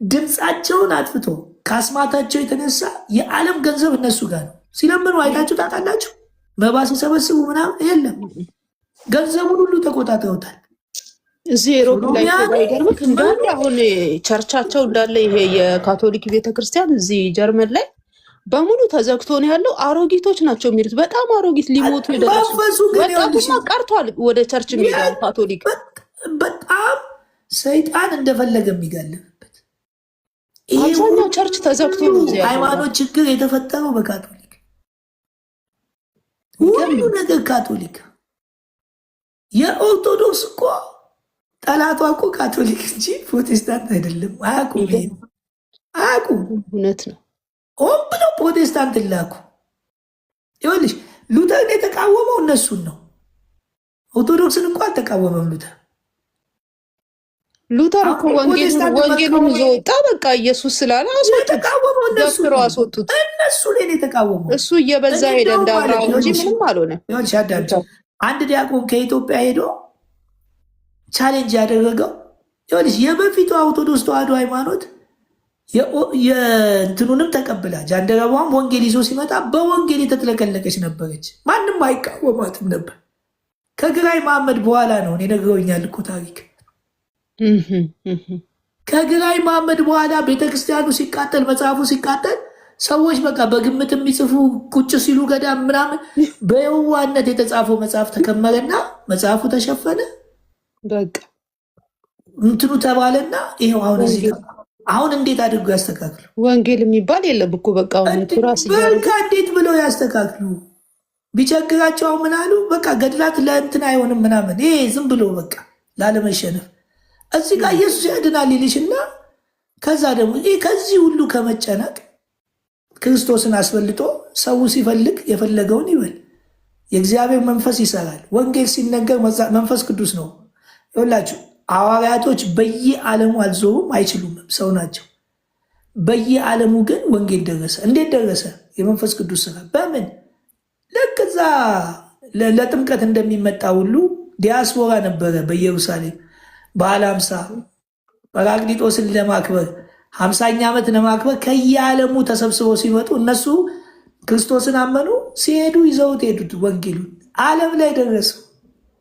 Speaker 2: ድምፃቸውን አጥፍቶ ከአስማታቸው የተነሳ የዓለም ገንዘብ እነሱ ጋር ነው። ሲለምኑ አይታችሁ ታውቃላችሁ? መባ ሲሰበስቡ ምናምን የለም፣ ገንዘቡን ሁሉ ተቆጣጥረውታል።
Speaker 5: እዚህ ኤሮፕ ላይ ይገርምክ እንዳለ አሁን ቸርቻቸው እንዳለ ይሄ የካቶሊክ ቤተክርስቲያን እዚህ ጀርመን ላይ በሙሉ ተዘግቶ ነው ያለው። አሮጊቶች ናቸው የሚሉት፣ በጣም አሮጊት ሊሞቱ የደረሱ ወጣቱማ ቀርቷል። ወደ ቸርች የሚሄደው ካቶሊክ
Speaker 2: በጣም ሰይጣን እንደፈለገ የሚጋለብበት
Speaker 5: አብዛኛው ቸርች ተዘግቶ ነው።
Speaker 2: ሃይማኖት ችግር የተፈጠረው በካቶሊክ ሁሉ ነገር ካቶሊክ። የኦርቶዶክስ እኮ ጠላቷ እኮ ካቶሊክ እንጂ ፕሮቴስታንት አይደለም። አያውቁም።
Speaker 5: እውነት ነው።
Speaker 2: ሆን ብለው ፕሮቴስታንት ላኩ። ይኸውልሽ ሉተርን የተቃወመው እነሱን ነው። ኦርቶዶክስን እንኳ አልተቃወመም። ሉተር
Speaker 5: እኮ ወንጌሉን ይዞ ወጣ። በቃ ኢየሱስ ስላለ
Speaker 2: ተቃወመው።
Speaker 5: አስወጡት።
Speaker 2: እነሱ ሌን የተቃወመው
Speaker 5: እሱ እየበዛ ሄደ እንዳብራው እንጂ ምንም አልሆነ።
Speaker 2: አንድ ዲያቆን ከኢትዮጵያ ሄዶ ቻሌንጅ ያደረገው ይኸውልሽ የበፊቱ ኦርቶዶክስ ተዋሕዶ ሃይማኖት የእንትኑንም ተቀብላ ጃንደረባዋም ወንጌል ይዞ ሲመጣ በወንጌል የተጥለቀለቀች ነበረች። ማንም አይቃወማትም ነበር። ከግራኝ መሐመድ በኋላ ነው ነግረውኛል እኮ ታሪክ። ከግራኝ መሐመድ በኋላ ቤተክርስቲያኑ ሲቃጠል፣ መጽሐፉ ሲቃጠል ሰዎች በቃ በግምት የሚጽፉ ቁጭ ሲሉ ገዳም ምናምን በየዋነት የተጻፈው መጽሐፍ ተከመረና መጽሐፉ ተሸፈነ። በቃ እንትኑ ተባለና ይኸው አሁን እዚህ አሁን እንዴት አድርጎ ያስተካክሉ?
Speaker 5: ወንጌል የሚባል የለም እኮ በቃ
Speaker 2: እንዴት ብለው ያስተካክሉ? ቢቸግራቸው ምን አሉ? በቃ ገድላት ለእንትን አይሆንም ምናምን ይሄ ዝም ብሎ በቃ ላለመሸነፍ እዚህ ጋር ኢየሱስ ያድናል ይልሽና ከዛ ደግሞ ከዚህ ሁሉ ከመጨነቅ ክርስቶስን አስበልጦ ሰው ሲፈልግ የፈለገውን ይበል። የእግዚአብሔር መንፈስ ይሰራል። ወንጌል ሲነገር መንፈስ ቅዱስ ነው። ይኸውላችሁ ሐዋርያቶች በየዓለሙ አልዞሩም፣ አይችሉም፣ ሰው ናቸው። በየዓለሙ ግን ወንጌል ደረሰ። እንዴት ደረሰ? የመንፈስ ቅዱስ ስራ። በምን ልክ እዛ ለጥምቀት እንደሚመጣ ሁሉ ዲያስፖራ ነበረ በኢየሩሳሌም በዓለ ሃምሳ ጰራቅሊጦስን ለማክበር 50ኛ ዓመት ለማክበር ከየዓለሙ ተሰብስበው ሲመጡ እነሱ ክርስቶስን አመኑ። ሲሄዱ ይዘውት ሄዱት ወንጌሉን ዓለም ላይ ደረሰው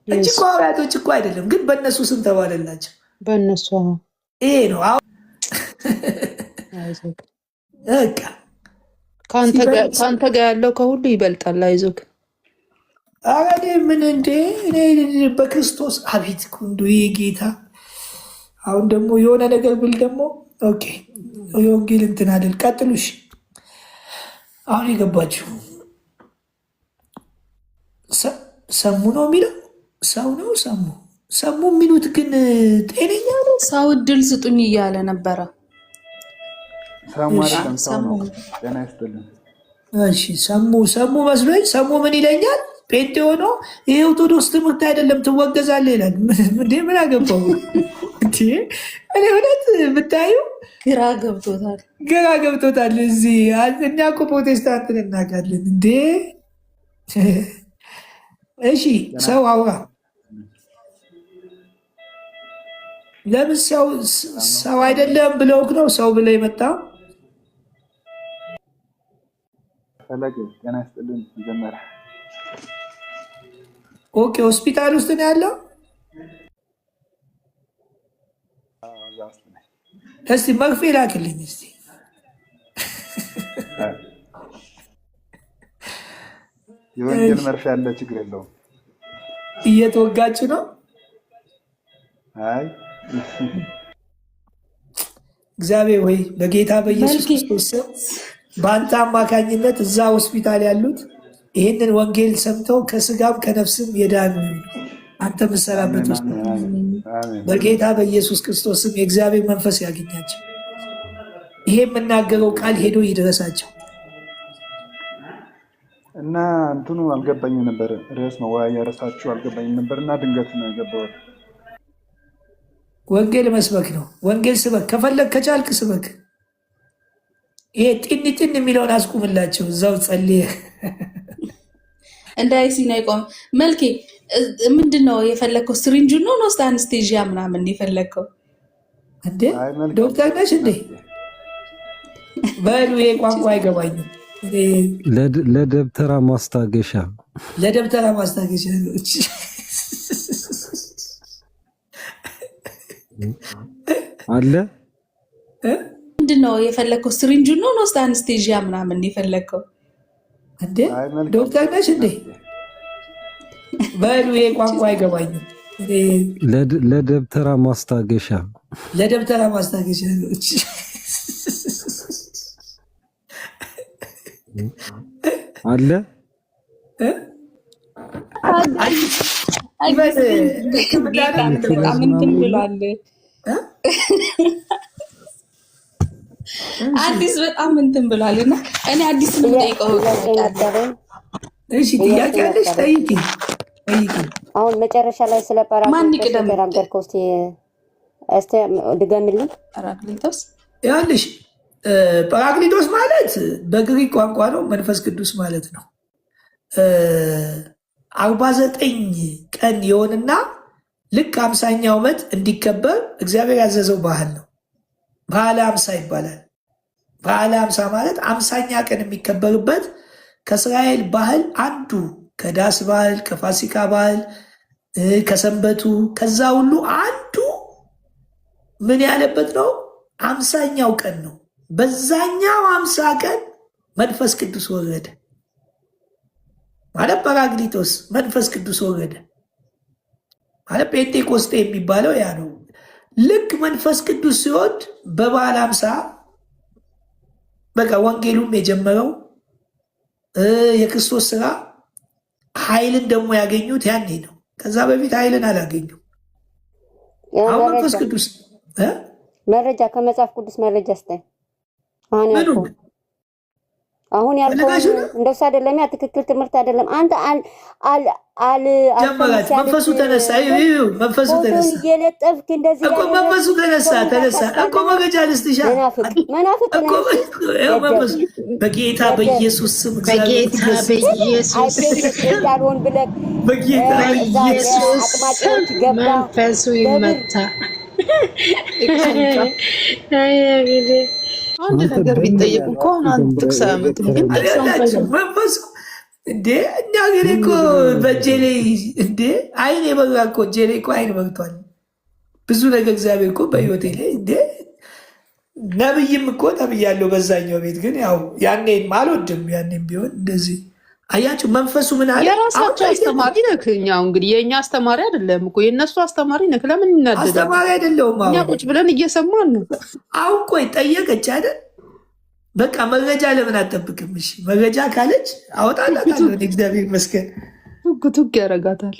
Speaker 2: እንጂ እኮ ሐዋርያቶች እኮ አይደለም። ግን በእነሱ ስም ተባለላቸው።
Speaker 5: በእነሱ
Speaker 2: ይሄ ነው አሁን በቃ
Speaker 5: ከአንተ ጋር ያለው ከሁሉ ይበልጣል። አይዞህ።
Speaker 2: ኧረ እኔ ምን እንዴ እኔ በክርስቶስ አቤት ኩንዱ ይሄ ጌታ። አሁን ደግሞ የሆነ ነገር ብል ደግሞ ኦኬ የወንጌል እንትን አይደል። ቀጥሉሽ። አሁን የገባችሁ ሰሙ ነው የሚለው ሰው ነው ሰሙ ሰሙ የሚሉት ግን ጤነኛ ነው።
Speaker 3: ሰው እድል ስጡኝ እያለ ነበረ።
Speaker 2: እሺ ሰሙ መስሎኝ። ሰሙ ምን ይለኛል? ጴንጤ ሆኖ ይሄ ኦርቶዶክስ ትምህርት አይደለም ትወገዛለህ ይላል። እንዴ ምን አገባው? እኔ እውነት ብታዩ
Speaker 3: ግራ ገብቶታል።
Speaker 2: እዚህ እኛ እኮ ፕሮቴስታንትን እናውቃለን እንዴ። እሺ ሰው አውራ። ለምን ሰው አይደለም ብለውክ ነው ሰው ብለው የመጣ? ኦኬ ሆስፒታል ውስጥ ነው ያለው። እስቲ መርፌ ላክልኝ እስቲ።
Speaker 7: የወንጌል መርፌ ያለ ችግር የለውም።
Speaker 2: እየተወጋች ነው።
Speaker 7: አይ
Speaker 2: እግዚአብሔር ወይ በጌታ በኢየሱስ ክርስቶስ በአንተ አማካኝነት እዛ ሆስፒታል ያሉት ይህንን ወንጌል ሰምተው ከስጋም ከነፍስም የዳኑ አንተ ምሰራበት ውስጥ በጌታ በኢየሱስ ክርስቶስም የእግዚአብሔር መንፈስ ያገኛቸው። ይሄ የምናገረው ቃል ሄዶ ይድረሳቸው
Speaker 7: እና እንትኑ አልገባኝም ነበር። ርዕስ መወያያ ርዕሳችሁ አልገባኝም ነበር እና ድንገት ነው የገባሁት።
Speaker 2: ወንጌል መስበክ ነው። ወንጌል ስበክ፣ ከፈለግ ከቻልክ ስበክ። ይሄ ጢን የሚለውን አስቁምላቸው እዛው ጸልየ
Speaker 3: እንዳይሲና ይቆም። መልኬ ምንድን ነው የፈለግከው? ስሪንጁ ነው ውስጥ አንስቴዥያ ምናምን የፈለግከው
Speaker 2: እንዴ? ዶክተር ነሽ እንዴ? በሉ ይሄ ቋንቋ አይገባኝም።
Speaker 4: ለደብተራ ማስታገሻ አለ።
Speaker 3: ምንድን ነው የፈለግከው? ስሪንጁ ነው ውስጥ አንስቴዥያ ምናምን የፈለግከው
Speaker 2: እንዴ? ዶክተር ነሽ እንዴ? በሉ ይሄ ቋንቋ አይገባኝም።
Speaker 4: ለደብተራ ማስታገሻ አለ።
Speaker 3: አዲስ በጣም እንትን ብሏል እና እኔ አዲስ ነው የምጠይቀው።
Speaker 2: እሺ ጥያቄ አለሽ? ጠይቂ።
Speaker 8: አሁን መጨረሻ ላይ ስለ ጳራቅሊጦስ ተናገርከው። እስቲ ድገምልኝ።
Speaker 3: ጳራቅሊጦስ
Speaker 2: ያልሽ ጳራቅሊጦስ ማለት በግሪክ ቋንቋ ነው፣ መንፈስ ቅዱስ ማለት ነው። 49 ቀን የሆንና ልክ 50ኛው ዓመት እንዲከበር እግዚአብሔር ያዘዘው ባህል ነው። በዓለ 50 ይባላል። በዓለ 50 ማለት 50ኛ ቀን የሚከበርበት ከእስራኤል ባህል አንዱ፣ ከዳስ ባህል፣ ከፋሲካ ባህል፣ ከሰንበቱ ከዛ ሁሉ አንዱ ምን ያለበት ነው? 50ኛው ቀን ነው። በዛኛው 50 ቀን መንፈስ ቅዱስ ወረደ ማለት ጳራቅሊጦስ መንፈስ ቅዱስ ወረደ ማለት ጴንጤቆስጤ የሚባለው ያ ነው። ልክ መንፈስ ቅዱስ ሲወድ በበዓለ 50 በቃ ወንጌሉም የጀመረው የክርስቶስ ስራ ኃይልን ደግሞ ያገኙት ያኔ ነው። ከዛ በፊት ኃይልን አላገኙም። አሁን መንፈስ ቅዱስ
Speaker 8: መረጃ ከመጽሐፍ ቅዱስ መረጃ ስታይ አሁን ያልከው እንደሱ አይደለም። ያ ትክክል ትምህርት አይደለም። አንተ
Speaker 2: ጀመራት መንፈሱ ተነሳ። መንፈሱ ተነሳ
Speaker 8: እየለጠፍክ እንደዚህ
Speaker 2: እኮ መንፈሱ ተነሳ እኮ መረጃ ልስጥሻ።
Speaker 8: መናፍቅ
Speaker 2: መንፈሱ በጌታ በኢየሱስ ስም
Speaker 6: በጌታ በኢየሱስ
Speaker 8: ያልሆን ብለህ
Speaker 2: በጌታ በኢየሱስ
Speaker 6: መንፈሱ ይመታ።
Speaker 5: አንድ ነገር ቢጠየቁ ከሆነ ጥቅስ አያመጡም። ግን
Speaker 2: መንፈሱ እንዴ እኛ ግን እኮ በእጄ ላይ እንዴ አይን የበራ እኮ እጄ ላይ እኮ አይን በርቷል። ብዙ ነገር እግዚአብሔር እኮ በህይወቴ ላይ እንዴ ነብይም እኮ ተብያለሁ በዛኛው ቤት። ግን ያው ያኔም አልወድም። ያኔም ቢሆን እንደዚህ አያችሁ መንፈሱ ምን አለ?
Speaker 5: የራሳቸው አስተማሪ ነህ። እኛው እንግዲህ የእኛ አስተማሪ አይደለም እኮ የእነሱ አስተማሪ ነህ። ለምን እናደዳለን?
Speaker 2: አስተማሪ አይደለሁም።
Speaker 5: እኛ ቁጭ ብለን እየሰማን ነው።
Speaker 2: አሁን ቆይ ጠየቀች አይደል? በቃ መረጃ ለምን አጠብቅም? እሺ መረጃ ካለች አወጣላታለሁ። እግዚአብሔር ይመስገን።
Speaker 5: ቱግ ቱግ ያረጋታል።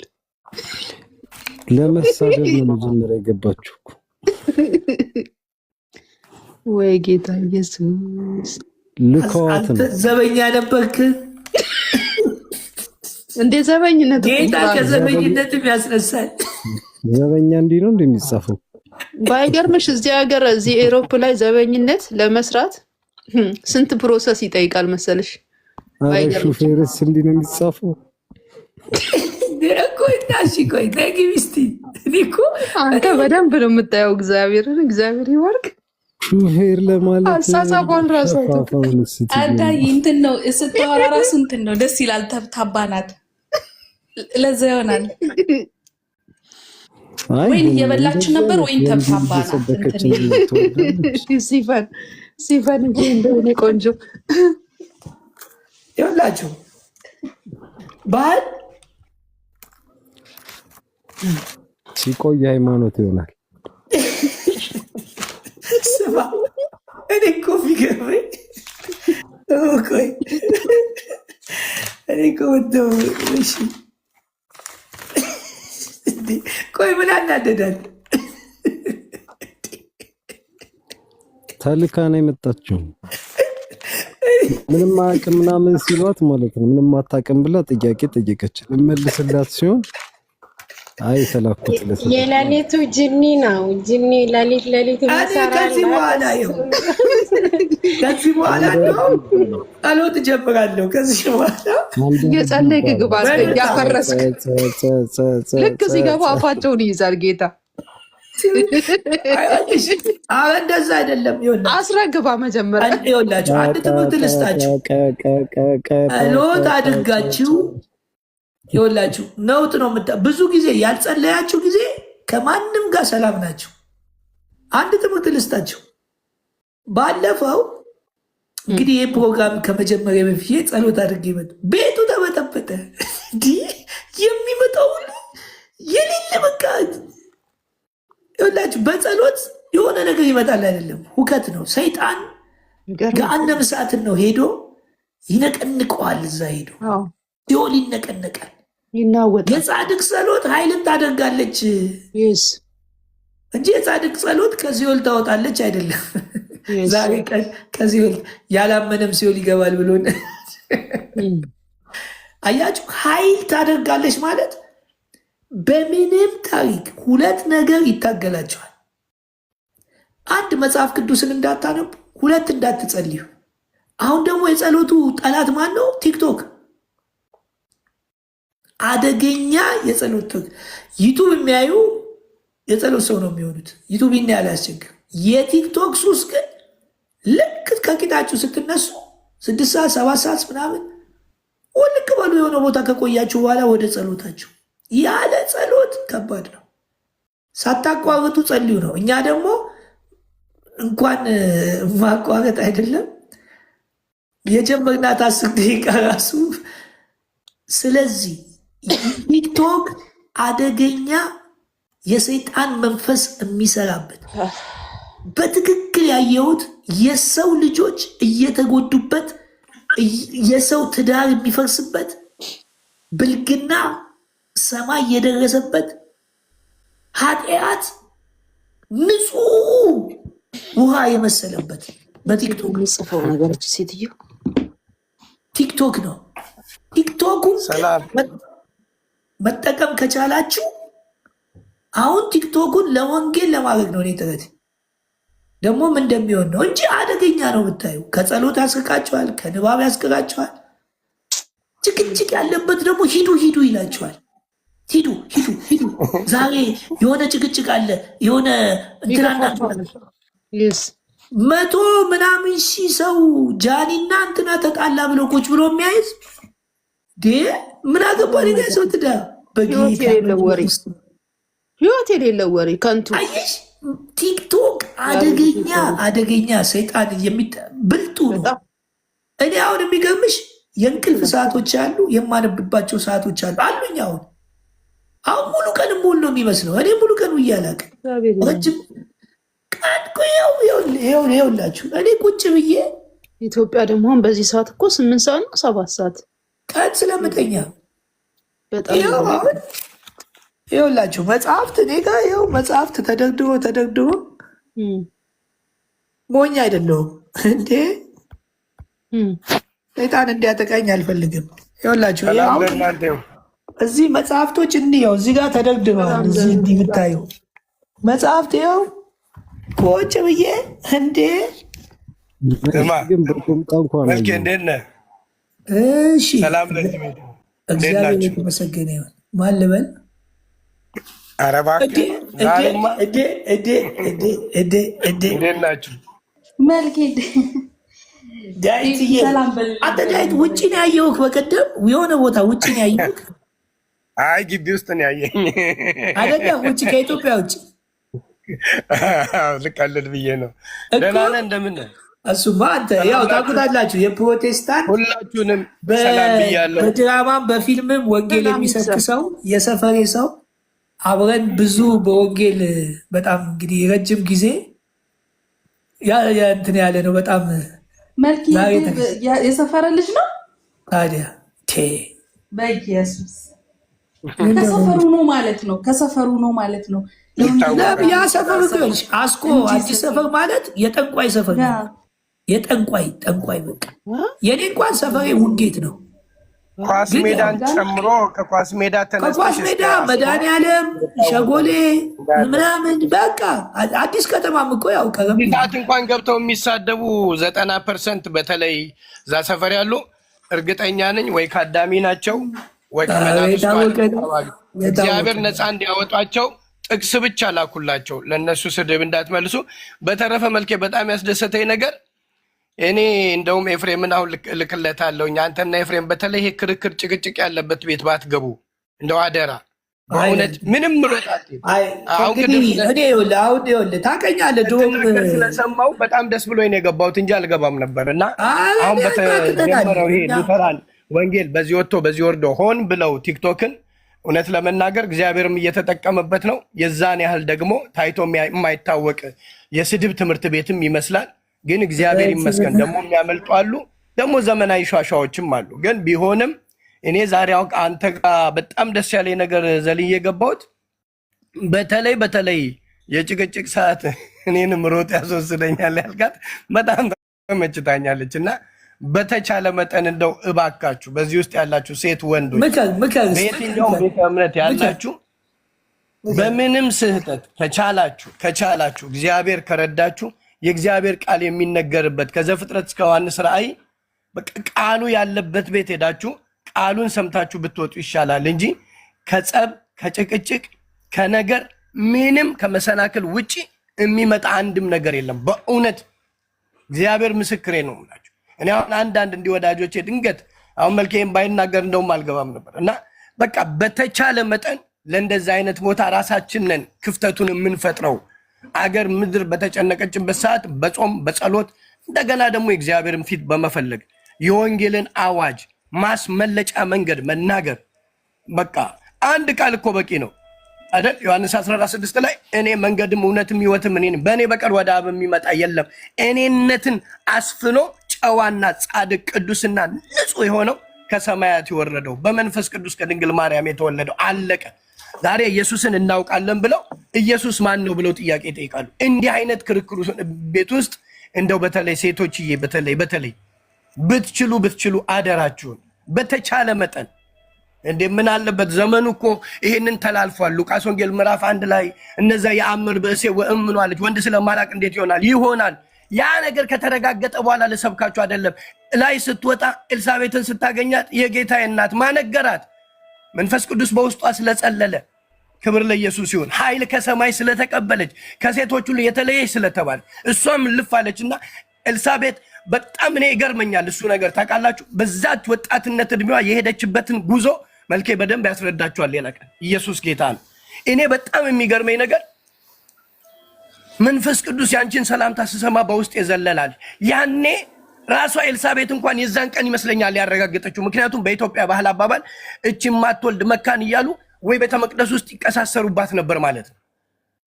Speaker 4: ለመሳደብ ነው መጀመሪያ የገባችሁ እኮ።
Speaker 5: ወይ ጌታ ኢየሱስ
Speaker 4: ልከዋት ነው።
Speaker 2: ዘበኛ ነበርክ
Speaker 5: እንዴ? ዘበኝነት
Speaker 2: ጌታ ከዘበኝነትም ያስነሳል።
Speaker 4: ዘበኛ እንዲህ ነው እንደሚጻፈው።
Speaker 5: ባይገርምሽ እዚህ ሀገር እዚህ ኤሮፕ ላይ ዘበኝነት ለመስራት ስንት ፕሮሰስ ይጠይቃል መሰለሽ?
Speaker 4: ሹፌርስ እንዲህ ነው የሚጻፈው።
Speaker 5: አንተ በደንብ ነው የምታየው። እግዚአብሔር ይወርቅ።
Speaker 4: ሹፌር ለማለት
Speaker 5: አሳሳቧን ራሱ
Speaker 3: አዳይ እንትን ነው ስትወራ ራሱ እንትን ነው ደስ ይላል። ተብታባናት ለዛ ይሆናል። ወይን እየበላችሁ ነበር ወይን ተብታባናት
Speaker 5: ሲፈን እንደሆነ ቆንጆ
Speaker 2: ይኸውላችሁ ባህል
Speaker 4: ሲቆይ ሃይማኖት ይሆናል።
Speaker 2: ስማ እኔ እኮ ቢገርመኝ ቆይ ምን አናደዳል?
Speaker 4: ተልካ ነው የመጣችው። ምንም አቅም ምናምን ሲሏት ማለት ነው። ምንም አታውቅም ብላ ጥያቄ ጠየቀች። ልመልስላት ሲሆን አይ ተላኩት
Speaker 6: የሌሊቱ ጅኒ ነው። ጅኒ ሌሊት ይሰራል።
Speaker 2: ከዚህ በኋላ ነው ጸሎት ጀምራለሁ። ከዚህ በኋላ
Speaker 5: የጸለይክ ግባ ያፈረስክ ልክ ሲገባ አፋቸውን ይይዛል ጌታ።
Speaker 2: አረ እንደዛ አይደለም። ይኸውልህ
Speaker 5: አስረግባ መጀመሪያ
Speaker 2: ይኸውላችሁ አንድ ትምህርት ልስጣችሁ። ጸሎት አድርጋችሁ ይኸውላችሁ ነውጥ ነው ብዙ ጊዜ ያልጸለያችሁ ጊዜ ከማንም ጋር ሰላም ናችሁ። አንድ ትምህርት ልስጣችሁ። ባለፈው እንግዲህ ይህ ፕሮግራም ከመጀመሪያ በፊት ጸሎት አድርጌ መጡ። ቤቱ ተበጠበጠ። የሚመጣው ሁሉ የሌለ በቃ ይኸውላችሁ በጸሎት የሆነ ነገር ይመጣል አይደለም፣ ሁከት ነው። ሰይጣን ገሃነመ እሳትን ነው ሄዶ ይነቀንቀዋል። እዛ ሄዶ ሲኦል ይነቀነቃል። የጻድቅ ጸሎት ኃይልን ታደርጋለች እንጂ የጻድቅ ጸሎት ከሲኦል ታወጣለች አይደለም። ዛሬ ቀን ከሲኦል ያላመነም ሲኦል ይገባል ብሎ አያችሁ። ኃይል ታደርጋለች ማለት በምንም ታሪክ ሁለት ነገር ይታገላቸዋል። አንድ መጽሐፍ ቅዱስን እንዳታነቡ፣ ሁለት እንዳትጸልዩ። አሁን ደግሞ የጸሎቱ ጠላት ማን ነው? ቲክቶክ አደገኛ የጸሎት ዩቱብ የሚያዩ የጸሎት ሰው ነው የሚሆኑት። ዩቱብ ይና ያላስቸግር። የቲክቶክ ሱስ ግን ልክ ከቂጣችሁ ስትነሱ 6 ሰዓት 7 ሰዓት ምናምን ውልቅ በሉ። የሆነ ቦታ ከቆያችሁ በኋላ ወደ ጸሎታችሁ። ያለ ጸሎት ከባድ ነው። ሳታቋርጡ ጸልዩ ነው። እኛ ደግሞ እንኳን ማቋረጥ አይደለም የጀመርናት 10 ደቂቃ ራሱ። ስለዚህ ቲክቶክ አደገኛ የሰይጣን መንፈስ የሚሰራበት በትክክል ያየሁት የሰው ልጆች እየተጎዱበት የሰው ትዳር የሚፈርስበት ብልግና ሰማይ የደረሰበት ኃጢአት ንጹህ ውሃ የመሰለበት በቲክቶክ
Speaker 6: ጽፈው ነገሮች ሴትዮ
Speaker 2: ቲክቶክ ነው። ቲክቶኩ መጠቀም ከቻላችሁ አሁን ቲክቶኩን ለወንጌል ለማድረግ ነው። እኔ ጥረት ደግሞም እንደሚሆን ነው እንጂ አደገኛ ነው ብታዩ። ከጸሎት ያስርቃቸዋል፣ ከንባብ ያስቅራቸዋል። ጭቅጭቅ ያለበት ደግሞ ሂዱ ይላቸዋል። ሂዱ ዛሬ የሆነ ጭቅጭቅ አለ የሆነ እንትናና 100 ምናምን ሺህ ሰው ጃኒና እንትና ተጣላ ብሎ ቁጭ ብሎ የሚያይዝ ምን አገባን? ሰው ትዳር
Speaker 5: ህይወት የሌለው ወሬ ከንቱ።
Speaker 2: አየሽ ቲክቶክ አደገኛ ሰይጣን ብልጡ ነው። እኔ አሁን የሚገርምሽ የእንቅልፍ ሰዓቶች አሉ፣ የማነብባቸው ሰዓቶች አሉኝ። አሁን ሙሉ ቀን ሙሉ ነው የሚመስለው። እኔ ሙሉ ቀን ውያላቅ ረጅም ቀን ይኸውላችሁ እኔ ቁጭ ብዬ
Speaker 5: ኢትዮጵያ ደግሞ አሁን በዚህ ሰዓት እኮ 8 ሰዓት ነው 7 ሰዓት
Speaker 2: ቀን ስለምተኛ
Speaker 5: በጣም
Speaker 2: ይኸውላችሁ መጽሐፍት እኔ ጋር ይኸው መጽሐፍት ተደርድሮ ሞኝ አይደለሁም እንዴ ሰይጣን እንዲያጠቃኝ አልፈልግም። ይኸውላችሁ እዚህ መጽሐፍቶች እንየው እዚህ ጋር ተደርድረዋል። እዚህ እንዲህ ብታዩ መጽሐፍት ይኸው ቁጭ ብዬ እንዴ እሺ እግዚአብሔር የተመሰገነ ይሁን። ማን ልበል? ዳዊትዬ አንተ ዳዊት ውጭ ነው ያየሁህ። በቀደም የሆነ ቦታ ውጭ ነው ያየሁህ።
Speaker 9: አይ ግቢ ውስጥ ነው ያየኝ
Speaker 2: አይደለም፣ ውጭ ከኢትዮጵያ ውጭ።
Speaker 9: ልቀልድ ብዬ ነው። ደህና ነህ? እንደምን ነህ?
Speaker 2: እሱማ አንተ ያው ታውቁታላችሁ የፕሮቴስታንት
Speaker 9: ሁላችሁንም ሰላም ብያለሁ።
Speaker 2: በድራማም በፊልምም ወንጌል የሚሰብክ ሰው የሰፈሬ ሰው አብረን ብዙ በወንጌል በጣም እንግዲህ ረጅም ጊዜ እንትን ያለ ነው። በጣም
Speaker 3: መልክ የሰፈረ ልጅ ነው።
Speaker 2: ታዲያ
Speaker 3: በኢየሱስ ከሰፈሩ ነው ማለት ነው። ከሰፈሩ ነው ማለት ነው።
Speaker 2: ያ ሰፈር አስኮ አዲስ ሰፈር ማለት የጠንቋይ ሰፈር ነው። የጠንቋይ በቃ የኔ እንኳን ሰፈሬ ውንጌት ነው።
Speaker 9: ኳስ ሜዳን ጨምሮ ከኳስ ሜዳ
Speaker 2: ከኳስ ሜዳ መድኃኒዓለም ሸጎሌ ምናምን በቃ አዲስ ከተማም እኮ ያው
Speaker 9: ከረምታት እንኳን ገብተው የሚሳደቡ 90% በተለይ እዛ ሰፈር ያሉ እርግጠኛ ነኝ ወይ ካዳሚ ናቸው ወይ እግዚአብሔር ነፃ እንዲያወጧቸው ጥቅስ ብቻ ላኩላቸው። ለእነሱ ስድብ እንዳትመልሱ። በተረፈ መልኬ በጣም ያስደሰተኝ ነገር እኔ እንደውም ኤፍሬምን አሁን ልክለታለሁኝ። አንተና ኤፍሬም በተለይ ይሄ ክርክር ጭቅጭቅ ያለበት ቤት ባትገቡ እንደው አደራ። በእውነት ምንም ሮጣት
Speaker 2: ታውቀኛለህ።
Speaker 9: ስለሰማሁ በጣም ደስ ብሎኝ ነው የገባሁት እንጂ አልገባም ነበር። እና አሁን በተጀመረው ይሄ ሉተራን ወንጌል በዚህ ወጥቶ በዚህ ወርዶ ሆን ብለው ቲክቶክን እውነት ለመናገር እግዚአብሔርም እየተጠቀመበት ነው። የዛን ያህል ደግሞ ታይቶ የማይታወቅ የስድብ ትምህርት ቤትም ይመስላል። ግን እግዚአብሔር ይመስገን ደግሞ የሚያመልጡ አሉ፣ ደግሞ ዘመናዊ ሿሿዎችም አሉ። ግን ቢሆንም እኔ ዛሬ አንተ ጋር በጣም ደስ ያለ ነገር ዘልዬ የገባሁት በተለይ የጭቅጭቅ ሰዓት እኔንም ሮጥ ያስወስደኛል ያልካት በጣም ተመችታኛለች። እና በተቻለ መጠን እንደው እባካችሁ በዚህ ውስጥ ያላችሁ ሴት ወንዶች፣ በየትኛውም ቤተ እምነት ያላችሁ በምንም ስህተት ከቻላችሁ እግዚአብሔር ከረዳችሁ የእግዚአብሔር ቃል የሚነገርበት ከዘፍጥረት እስከ ዮሐንስ ራእይ ቃሉ ያለበት ቤት ሄዳችሁ ቃሉን ሰምታችሁ ብትወጡ ይሻላል እንጂ ከጸብ ከጭቅጭቅ ከነገር ምንም ከመሰናክል ውጪ የሚመጣ አንድም ነገር የለም። በእውነት እግዚአብሔር ምስክሬ ነው የምላችሁ። እኔ አሁን አንዳንድ እንዲህ ወዳጆቼ ድንገት አሁን መልኬም ባይናገር እንደውም አልገባም ነበር እና በቃ በተቻለ መጠን ለእንደዚህ አይነት ቦታ ራሳችንን ክፍተቱን የምንፈጥረው አገር ምድር በተጨነቀችበት ሰዓት በጾም በጸሎት እንደገና ደግሞ የእግዚአብሔርን ፊት በመፈለግ የወንጌልን አዋጅ ማስመለጫ መንገድ መናገር በቃ አንድ ቃል እኮ በቂ ነው አይደል? ዮሐንስ 14:6 ላይ እኔ መንገድም እውነትም ሕይወትም እኔ ነኝ፣ በእኔ በቀር ወደ አብ የሚመጣ የለም። እኔነትን አስፍኖ ጨዋና ጻድቅ ቅዱስና ንጹሕ የሆነው ከሰማያት የወረደው በመንፈስ ቅዱስ ከድንግል ማርያም የተወለደው አለቀ። ዛሬ ኢየሱስን እናውቃለን ብለው ኢየሱስ ማን ነው ብለው ጥያቄ ይጠይቃሉ። እንዲህ አይነት ክርክሩ ቤት ውስጥ እንደው በተለይ ሴቶችዬ በተለይ ብትችሉ አደራችሁን በተቻለ መጠን እንደ ምን አለበት ዘመኑ እኮ ይሄንን ተላልፏል። ሉቃስ ወንጌል ምዕራፍ 1 ላይ እነዛ የአምር በእሴ ወእምኑ አለች ወንድ ስለማላቅ እንዴት ይሆናል። ያ ነገር ከተረጋገጠ በኋላ ለሰብካችሁ አይደለም። ላይ ስትወጣ ኤልሳቤጥን ስታገኛት የጌታዬ እናት ማነገራት መንፈስ ቅዱስ በውስጧ ስለጸለለ ክብር ለኢየሱስ ይሁን። ኃይል ከሰማይ ስለተቀበለች ከሴቶች ሁሉ የተለየች ስለተባለ እሷም ልፍ አለችና ኤልሳቤጥ በጣም እኔ ይገርመኛል እሱ ነገር ታውቃላችሁ። በዛች ወጣትነት እድሜዋ የሄደችበትን ጉዞ መልኬ በደንብ ያስረዳችኋል ሌላ ቀን። ኢየሱስ ጌታ ነው። እኔ በጣም የሚገርመኝ ነገር መንፈስ ቅዱስ ያንቺን ሰላምታ ስሰማ በውስጥ የዘለላል። ያኔ ራሷ ኤልሳቤጥ እንኳን የዛን ቀን ይመስለኛል ያረጋገጠችው። ምክንያቱም በኢትዮጵያ ባህል አባባል እቺ ማትወልድ መካን እያሉ ወይ ቤተ መቅደስ ውስጥ ይቀሳሰሩባት ነበር ማለት ነው።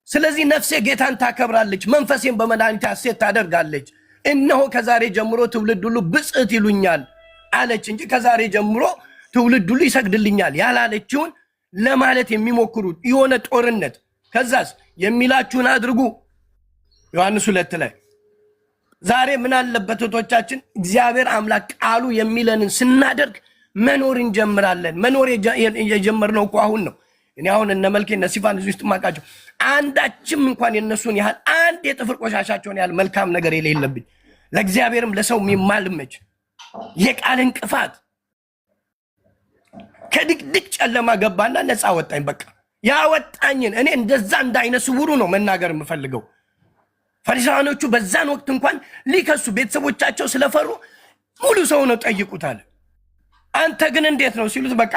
Speaker 9: ስለዚህ ነፍሴ ጌታን ታከብራለች፣ መንፈሴን በመድኃኒቴ ሐሴት ታደርጋለች። እነሆ ከዛሬ ጀምሮ ትውልድ ሁሉ ብጽዕት ይሉኛል አለች እንጂ ከዛሬ ጀምሮ ትውልድ ሁሉ ይሰግድልኛል ያላለችውን ለማለት የሚሞክሩት የሆነ ጦርነት። ከዛስ የሚላችሁን አድርጉ ዮሐንስ 2 ላይ። ዛሬ ምን አለበት እህቶቻችን እግዚአብሔር አምላክ ቃሉ የሚለንን ስናደርግ መኖር እንጀምራለን። መኖር የጀመርነው እኮ አሁን ነው። እኔ አሁን እነ መልኬ እነ ሲፋን እዚህ ውስጥ ማቃቸው አንዳችም እንኳን የነሱን ያህል አንድ የጥፍር ቆሻሻቸውን ያህል መልካም ነገር የሌለብኝ ለእግዚአብሔርም ለሰው የሚማልመች የቃል እንቅፋት ከድቅድቅ ጨለማ ገባና ነፃ ወጣኝ። በቃ ያወጣኝን እኔ እንደዛ እንዳይነ ስውሩ ነው መናገር የምፈልገው። ፈሪሳውያኖቹ በዛን ወቅት እንኳን ሊከሱ ቤተሰቦቻቸው ስለፈሩ ሙሉ ሰው ነው ጠይቁታል። አንተ ግን እንዴት ነው ሲሉት በቃ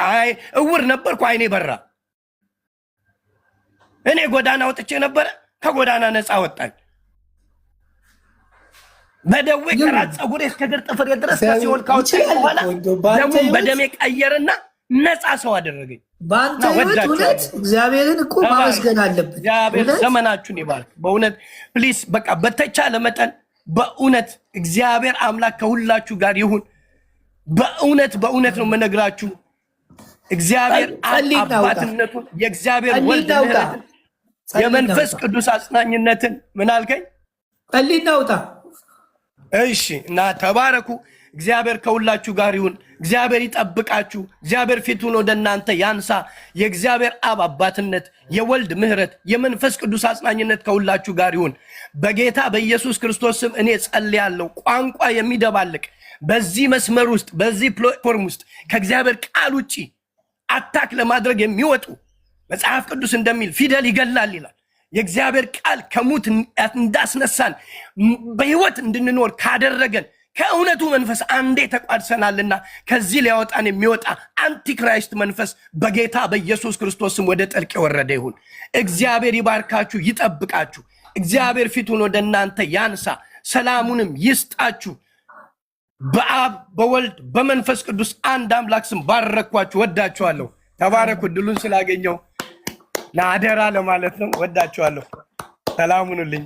Speaker 9: እውር ነበርኩ አይኔ በራ፣ እኔ ጎዳና ወጥቼ ነበረ ከጎዳና ነፃ ወጣኝ። በደዌ ከራስ ፀጉሬ እስከ እግር ጥፍሬ ድረስ ከሲኦል ካወጣኝ በኋላ ደሙን በደሜ ቀየርና ነፃ ሰው አደረገኝ።
Speaker 2: በአንተ እውነት እግዚአብሔርን እኮ ማመስገን አለብን።
Speaker 9: እግዚአብሔር ዘመናችሁን ይባርክ። በእውነት ፕሊስ በቃ በተቻለ መጠን በእውነት እግዚአብሔር አምላክ ከሁላችሁ ጋር ይሁን። በእውነት ነው የምነግራችሁ። እግዚአብሔር አባትነቱን የእግዚአብሔር ወልድ ምሕረትን የመንፈስ ቅዱስ አጽናኝነትን ምን አልከኝ?
Speaker 2: ቀሊናውጣ
Speaker 9: እሺ። እና ተባረኩ። እግዚአብሔር ከሁላችሁ ጋር ይሁን። እግዚአብሔር ይጠብቃችሁ። እግዚአብሔር ፊቱን ወደ እናንተ ያንሳ። የእግዚአብሔር አብ አባትነት፣ የወልድ ምሕረት፣ የመንፈስ ቅዱስ አጽናኝነት ከሁላችሁ ጋር ይሁን። በጌታ በኢየሱስ ክርስቶስ ስም እኔ ጸልያለሁ። ቋንቋ የሚደባልቅ በዚህ መስመር ውስጥ በዚህ ፕላትፎርም ውስጥ ከእግዚአብሔር ቃል ውጪ አታክ ለማድረግ የሚወጡ መጽሐፍ ቅዱስ እንደሚል ፊደል ይገላል ይላል። የእግዚአብሔር ቃል ከሙት እንዳስነሳን በሕይወት እንድንኖር ካደረገን ከእውነቱ መንፈስ አንዴ ተቋድሰናልና ከዚህ ሊያወጣን የሚወጣ አንቲክራይስት መንፈስ በጌታ በኢየሱስ ክርስቶስም ወደ ጥልቅ የወረደ ይሁን። እግዚአብሔር ይባርካችሁ፣ ይጠብቃችሁ። እግዚአብሔር ፊቱን ወደ እናንተ ያንሳ፣ ሰላሙንም ይስጣችሁ። በአብ በወልድ በመንፈስ ቅዱስ አንድ አምላክ ስም ባረኳችሁ። ወዳችኋለሁ። ተባረኩ። ድሉን ስላገኘው ለአደራ ለማለት ነው። ወዳችኋለሁ። ሰላሙንልኝ።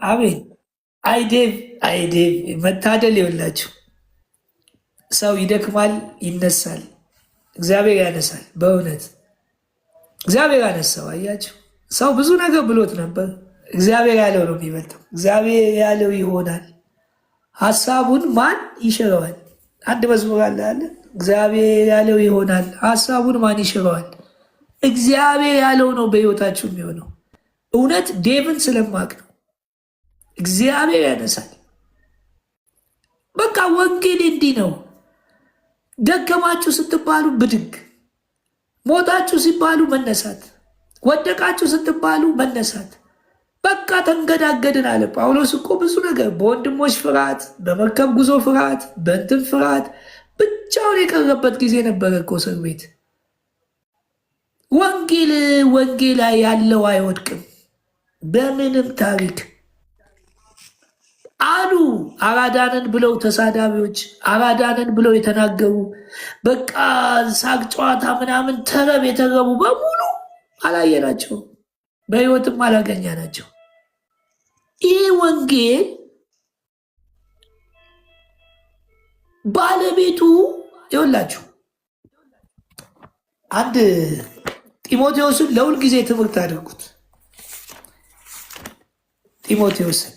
Speaker 2: አሜን። አይዴቭ መታደል ይወላችሁ። ሰው ይደክማል፣ ይነሳል፣ እግዚአብሔር ያነሳል። በእውነት እግዚአብሔር ያነሳው። አያችሁ፣ ሰው ብዙ ነገር ብሎት ነበር። እግዚአብሔር ያለው ነው የሚበልጠው። እግዚአብሔር ያለው ይሆናል። ሀሳቡን ማን ይሽረዋል? አንድ መዝሙር አለ። እግዚአብሔር ያለው ይሆናል፣ ሀሳቡን ማን ይሽረዋል? እግዚአብሔር ያለው ነው በህይወታችሁ የሚሆነው። እውነት ዴቭን ስለማቅ ነው። እግዚአብሔር ያነሳል። በቃ ወንጌል እንዲህ ነው። ደከማችሁ ስትባሉ ብድግ፣ ሞታችሁ ሲባሉ መነሳት፣ ወደቃችሁ ስትባሉ መነሳት። በቃ ተንገዳገድን አለ ጳውሎስ እኮ ብዙ ነገር በወንድሞች ፍርሃት፣ በመርከብ ጉዞ ፍርሃት፣ በእንትን ፍርሃት ብቻውን የቀረበት ጊዜ ነበረ እኮ እስር ቤት። ወንጌል ያለው አይወድቅም በምንም ታሪክ አሉ። አራዳንን ብለው ተሳዳቢዎች፣ አራዳንን ብለው የተናገሩ በቃ ሳቅ ጨዋታ ምናምን ተረብ የተረቡ በሙሉ አላየናቸው፣ በህይወትም አላገኘናቸው። ይህ ወንጌል ባለቤቱ ይወላችሁ አንድ ጢሞቴዎስን ለሁል ጊዜ ትምህርት አድርጉት። ጢሞቴዎስን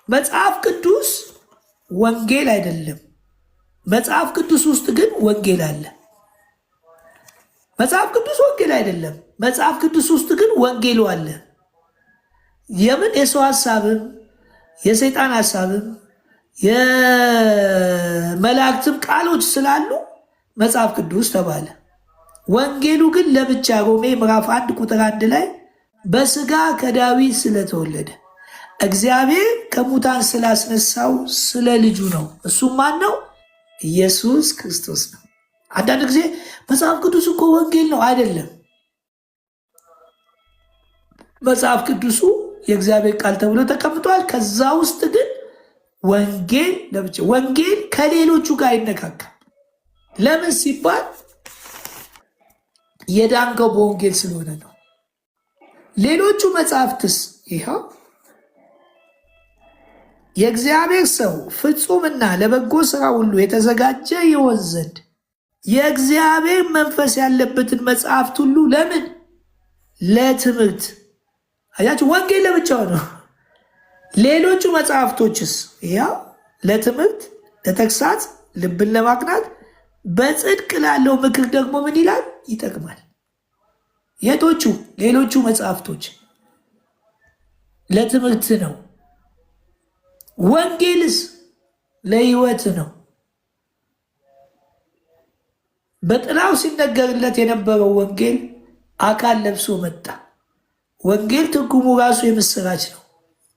Speaker 2: መጽሐፍ ቅዱስ ወንጌል አይደለም። መጽሐፍ ቅዱስ ውስጥ ግን ወንጌል አለ። መጽሐፍ ቅዱስ ወንጌል አይደለም። መጽሐፍ ቅዱስ ውስጥ ግን ወንጌሉ አለ። የምን የሰው ሀሳብም የሰይጣን ሀሳብም የመላእክትም ቃሎች ስላሉ መጽሐፍ ቅዱስ ተባለ። ወንጌሉ ግን ለብቻ ሮሜ ምዕራፍ 1 ቁጥር 1 ላይ በስጋ ከዳዊት ስለተወለደ እግዚአብሔር ከሙታን ስላስነሳው ስለ ልጁ ነው። እሱም ማን ነው? ኢየሱስ ክርስቶስ ነው። አንዳንድ ጊዜ መጽሐፍ ቅዱስ እኮ ወንጌል ነው አይደለም። መጽሐፍ ቅዱሱ የእግዚአብሔር ቃል ተብሎ ተቀምጧል። ከዛ ውስጥ ግን ወንጌል ለብቻ፣ ወንጌል ከሌሎቹ ጋር አይነካከም። ለምን ሲባል የዳንከው በወንጌል ስለሆነ ነው። ሌሎቹ መጽሐፍትስ ይኸው የእግዚአብሔር ሰው ፍጹምና ለበጎ ሥራ ሁሉ የተዘጋጀ ይሆን ዘንድ የእግዚአብሔር መንፈስ ያለበትን መጽሐፍት ሁሉ ለምን? ለትምህርት። አያችሁ፣ ወንጌል ለብቻው ነው። ሌሎቹ መጽሐፍቶችስ ያው ለትምህርት፣ ለተግሳጽ፣ ልብን ለማቅናት፣ በጽድቅ ላለው ምክር ደግሞ ምን ይላል? ይጠቅማል። የቶቹ? ሌሎቹ መጽሐፍቶች ለትምህርት ነው። ወንጌልስ ለሕይወት ነው። በጥላው ሲነገርለት የነበረው ወንጌል አካል ለብሶ መጣ። ወንጌል ትርጉሙ ራሱ የምስራች ነው።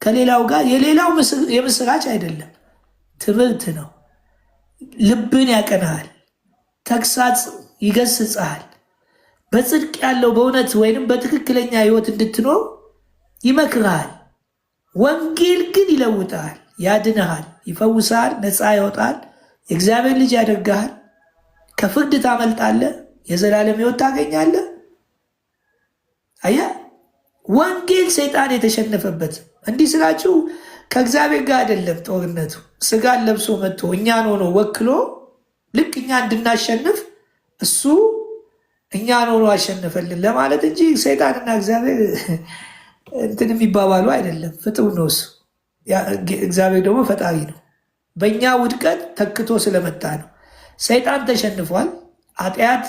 Speaker 2: ከሌላው ጋር የሌላው የምስራች አይደለም፣ ትምህርት ነው። ልብን ያቀናሃል፣ ተግሳጽ ይገስጽሃል፣ በጽድቅ ያለው በእውነት ወይንም በትክክለኛ ሕይወት እንድትኖር ይመክርሃል። ወንጌል ግን ይለውጣል፣ ያድንሃል፣ ይፈውሳል፣ ነፃ ያወጣል፣ የእግዚአብሔር ልጅ ያደርግሃል፣ ከፍርድ ታመልጣለህ፣ የዘላለም ሕይወት ታገኛለህ። አየህ፣ ወንጌል ሰይጣን የተሸነፈበት። እንዲህ ስላችሁ ከእግዚአብሔር ጋር አይደለም ጦርነቱ። ስጋን ለብሶ መጥቶ እኛን ሆኖ ወክሎ ልክ እኛ እንድናሸንፍ እሱ እኛን ሆኖ አሸነፈልን ለማለት እንጂ ሰይጣንና እግዚአብሔር እንትን የሚባባሉ አይደለም። ፍጡር ነው እሱ። እግዚአብሔር ደግሞ ፈጣሪ ነው። በእኛ ውድቀት ተክቶ ስለመጣ ነው። ሰይጣን ተሸንፏል። ኃጢአት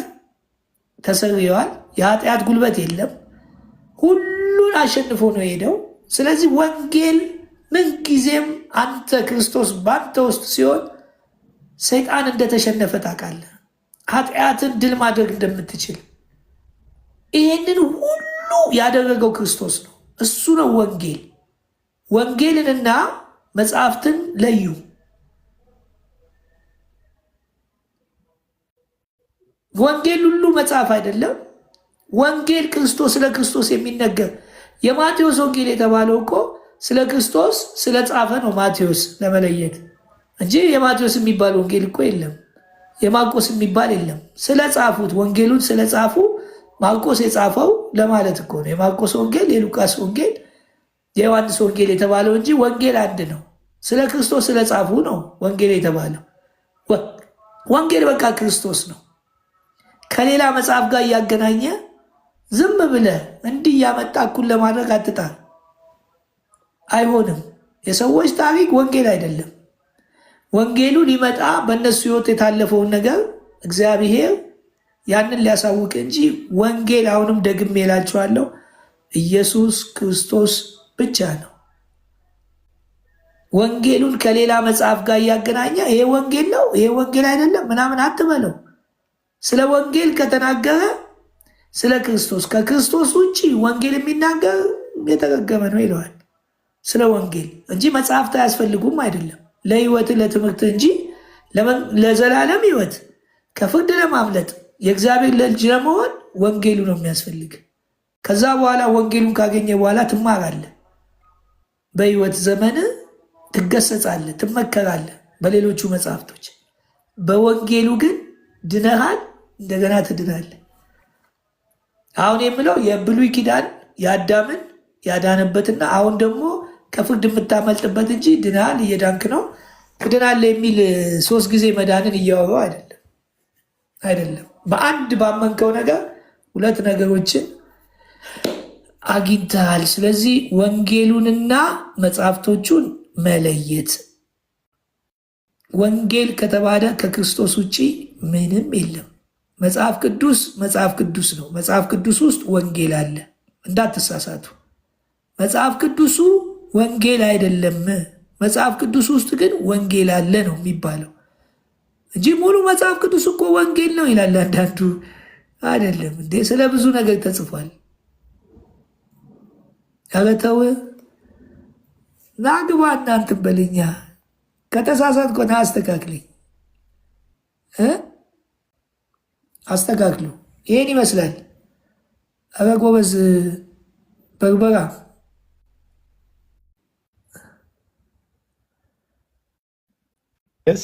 Speaker 2: ተሰርየዋል። የኃጢአት ጉልበት የለም። ሁሉን አሸንፎ ነው የሄደው። ስለዚህ ወንጌል ምንጊዜም አንተ ክርስቶስ በአንተ ውስጥ ሲሆን ሰይጣን እንደተሸነፈ ታውቃለህ። ኃጢአትን ድል ማድረግ እንደምትችል ይህንን ሁሉ ያደረገው ክርስቶስ ነው። እሱ ነው ወንጌል። ወንጌልንና መጽሐፍትን ለዩ። ወንጌል ሁሉ መጽሐፍ አይደለም። ወንጌል ክርስቶስ ስለ ክርስቶስ የሚነገር የማቴዎስ ወንጌል የተባለው እኮ ስለ ክርስቶስ ስለ ጻፈ ነው። ማቴዎስ ለመለየት እንጂ የማቴዎስ የሚባል ወንጌል እኮ የለም። የማርቆስ የሚባል የለም። ስለ ጻፉት ወንጌሉን ስለ ጻፉ ማርቆስ የጻፈው ለማለት እኮ ነው። የማርቆስ ወንጌል፣ የሉቃስ ወንጌል፣ የዮሐንስ ወንጌል የተባለው እንጂ ወንጌል አንድ ነው። ስለ ክርስቶስ ስለ ጻፉ ነው ወንጌል የተባለው። ወንጌል በቃ ክርስቶስ ነው። ከሌላ መጽሐፍ ጋር እያገናኘ ዝም ብለህ እንዲህ እያመጣ እኩል ለማድረግ አትጣር። አይሆንም። የሰዎች ታሪክ ወንጌል አይደለም። ወንጌሉ ሊመጣ በእነሱ ሕይወት የታለፈውን ነገር እግዚአብሔር ያንን ሊያሳውቅ እንጂ ወንጌል አሁንም ደግሜ እላችኋለሁ ኢየሱስ ክርስቶስ ብቻ ነው። ወንጌሉን ከሌላ መጽሐፍ ጋር እያገናኘ ይሄ ወንጌል ነው ይሄ ወንጌል አይደለም ምናምን አትበለው። ስለ ወንጌል ከተናገረ ስለ ክርስቶስ፣ ከክርስቶስ ውጭ ወንጌል የሚናገር የተረገመ ነው ይለዋል። ስለ ወንጌል እንጂ መጽሐፍት አያስፈልጉም አይደለም። ለህይወት ለትምህርት እንጂ ለዘላለም ህይወት ከፍርድ ለማምለጥ የእግዚአብሔር ልጅ ለመሆን ወንጌሉ ነው የሚያስፈልግ። ከዛ በኋላ ወንጌሉን ካገኘ በኋላ ትማራለህ፣ በህይወት ዘመን ትገሰጻለህ፣ ትመከራለህ በሌሎቹ መጽሐፍቶች። በወንጌሉ ግን ድነሃል፣ እንደገና ትድናለህ። አሁን የምለው የብሉይ ኪዳን የአዳምን ያዳነበትና አሁን ደግሞ ከፍርድ የምታመልጥበት እንጂ ድናል እየዳንክ ነው ትድናል የሚል 3 ጊዜ መዳንን እያወራው አይደለም። በአንድ ባመንከው ነገር 2 ነገሮችን አግኝተሃል። ስለዚህ ወንጌሉንና መጽሐፍቶቹን መለየት። ወንጌል ከተባለ ከክርስቶስ ውጭ ምንም የለም። መጽሐፍ ቅዱስ ነው። መጽሐፍ ቅዱስ ውስጥ ወንጌል አለ፣ እንዳትሳሳቱ። መጽሐፍ ቅዱሱ ወንጌል አይደለም። መጽሐፍ ቅዱስ ውስጥ ግን ወንጌል አለ ነው የሚባለው እንጂ ሙሉ መጽሐፍ ቅዱስ እኮ ወንጌል ነው ይላል አንዳንዱ። አይደለም እንዴ! ስለ ብዙ ነገር ተጽፏል። ኧረ ተው ናግባ እናንትን በልኛ ከተሳሳት ኮነ አስተካክልኝ አስተካክሉ። ይሄን ይመስላል። ኧረ ጎበዝ በርበራ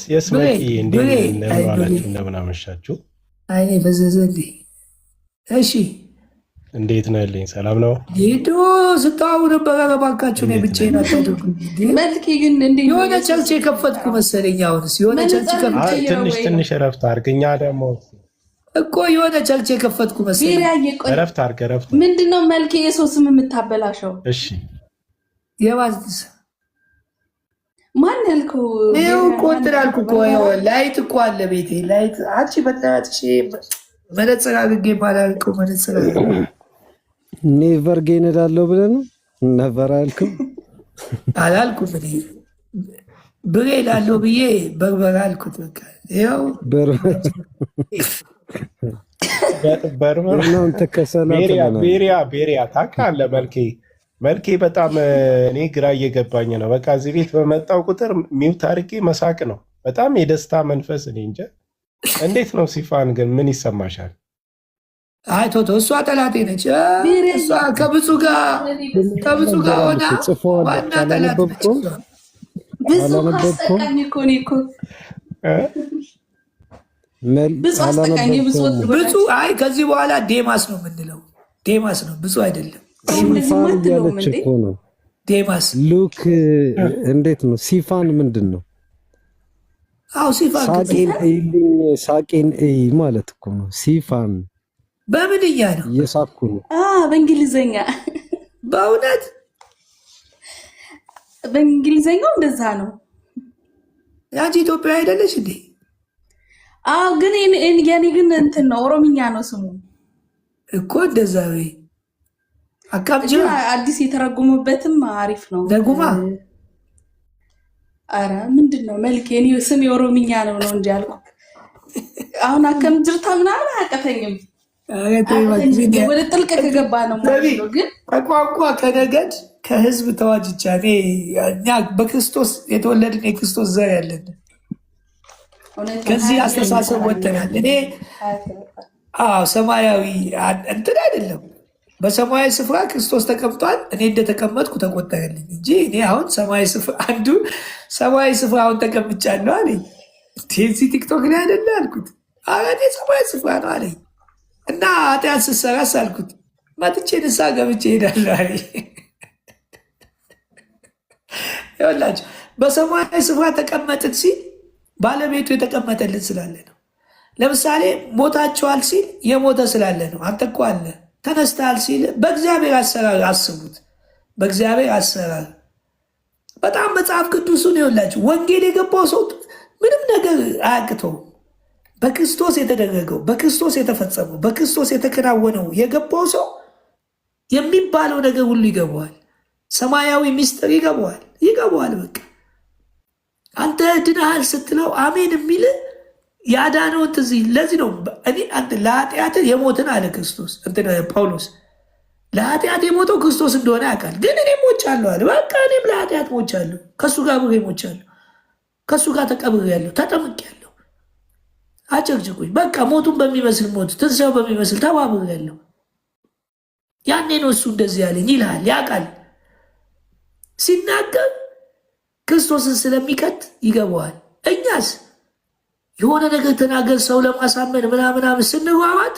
Speaker 10: የስ መቂ እንደምን አመሻችሁ?
Speaker 2: አይኔ ፈዘዘ እንዴ? እሺ
Speaker 10: እንዴት ነህ ልኝ? ሰላም ነው።
Speaker 2: ሄዶ ስታው ነበረ። እባካችሁ ነው ብቻዬን አታድርጉ።
Speaker 3: መልኬ ግን እንዴት
Speaker 2: የሆነ ቸርች የከፈትኩ መሰለኝ። አሁንስ የሆነ ቸርች
Speaker 10: ትንሽ እረፍት አድርግ። እኛ ደግሞ
Speaker 2: እኮ የሆነ ቸርች የከፈትኩ መሰለኝ።
Speaker 10: እረፍት አድርግ።
Speaker 3: ምንድነው መልኬ የሰው ስም የምታበላሸው?
Speaker 10: እሺ
Speaker 2: የባዝስ
Speaker 3: ማን ያልከው?
Speaker 2: ይኸው እኮ እንትን አልኩ እኮ ላይት እኮ አለ ቤቴ ላይት። አንቺ በእናትሽ መነጽር አድርጌ ባላልከው መነጽር
Speaker 4: ኔቨር ጌን እላለሁ ብለህ ነው? ነቨር አልኩም
Speaker 2: አላልኩም። እኔ ብሬ እላለሁ ብዬ በርበራ አልኩት። በቃ ይኸው
Speaker 10: ቤሪያ ታውቃለህ መልኬ በጣም እኔ ግራ እየገባኝ ነው። በቃ እዚህ ቤት በመጣው ቁጥር ሚውት አድርጌ መሳቅ ነው። በጣም የደስታ መንፈስ። እኔ እንጃ እንዴት ነው። ሲፋን ግን ምን ይሰማሻል?
Speaker 2: አይ ቶቶ እሷ ጠላቴ ነች። እሷ ከብዙ ጋር ሆና ዋና ጠላት ነች።
Speaker 3: ብዙ አስጠቃኝ እኮ እኔ እኮ ብዙ አስጠቃኝ ብዙ።
Speaker 2: አይ ከዚህ በኋላ ዴማስ ነው የምንለው። ዴማስ ነው ብዙ አይደለም።
Speaker 4: ሲፋን እያለች እኮ ነው።
Speaker 2: ዴማስ
Speaker 4: ሉክ እንዴት ነው? ሲፋን ምንድን ነው?
Speaker 2: አዎ ሲፋን
Speaker 4: ሳቄን እይ ማለት እኮ ነው። ሲፋን
Speaker 2: በምንኛ ነው?
Speaker 4: እየሳኩ ነው።
Speaker 3: በእንግሊዘኛ
Speaker 2: በእውነት
Speaker 3: በእንግሊዘኛው እንደዛ ነው።
Speaker 2: ያንቺ ኢትዮጵያ አይደለሽ እንዴ?
Speaker 3: አዎ ግን የኔ ግን እንትን ነው፣ ኦሮምኛ ነው ስሙ
Speaker 2: እኮ እንደዛ ወይ አካብጂ
Speaker 3: አዲስ የተረጎመበትም አሪፍ ነው።
Speaker 2: ደጉማ
Speaker 3: አረ ምንድነው መልክ የኔ ስም የኦሮምኛ ነው እንጂ አልኩ። አሁን አከም ጅርታ ምናምን አያቀተኝም። ወደ ጥልቅ ከገባ ነው ማለት ነው። ግን
Speaker 2: ከቋንቋ ከነገድ ከህዝብ ተዋጅቻ እኛ በክርስቶስ የተወለድን የክርስቶስ ዘር ያለን ከዚህ አስተሳሰብ ወጥተናል። እኔ ሰማያዊ እንትን አይደለም። በሰማያዊ ስፍራ ክርስቶስ ተቀምጧል። እኔ እንደተቀመጥኩ ተቆጠረልኝ እንጂ እኔ አሁን ሰማያዊ ስፍራ አሁን ተቀምጫለሁ አለኝ። እዚህ ቲክቶክ ላይ አይደለ አልኩት። እኔ ሰማያዊ ስፍራ ነው አለኝ። እና ኃጢአት ስትሰራስ አልኩት መጥቼ ንስሐ ገብቼ እሄዳለሁ አለኝ። ይኸውላችሁ በሰማያዊ ስፍራ ተቀመጥን ሲል ባለቤቱ የተቀመጠልን ስላለ ነው። ለምሳሌ ሞታችኋል ሲል የሞተ ስላለ ነው። አንተ እኮ አለ። ተነስተሃል ሲል በእግዚአብሔር አሰራር አስቡት። በእግዚአብሔር አሰራር በጣም መጽሐፍ ቅዱሱን ይኸውላችሁ ወንጌል የገባው ሰው ምንም ነገር አያቅተውም። በክርስቶስ የተደረገው በክርስቶስ የተፈጸመው በክርስቶስ የተከናወነው የገባው ሰው የሚባለው ነገር ሁሉ ይገባዋል። ሰማያዊ ምስጢር ይገባዋል። በቃ አንተ ድነሃል ስትለው አሜን የሚል ያዳነውን ትዝ ለዚህ ነው እኔ ለኃጢአት የሞትን አለ ክርስቶስ ጳውሎስ ለኃጢአት የሞተው ክርስቶስ እንደሆነ ያውቃል። ግን እኔ ሞቻለሁ አለ። በቃ እኔም ለኃጢአት ሞቻለሁ፣ ከእሱ ጋር ብሬ ሞቻለሁ፣ ከእሱ ጋር ተቀብሬያለሁ፣ ተጠምቄያለሁ። አጨቅጭቁኝ በቃ ሞቱን በሚመስል ሞት ትንሣኤው በሚመስል ተባብሬያለሁ። ያኔ ነው እሱ እንደዚህ ያለኝ ይልሃል። ያውቃል። ሲናገር ክርስቶስን ስለሚከት ይገባዋል። እኛስ የሆነ ነገር ተናገር ሰው ለማሳመን ምናምን ስንግባባት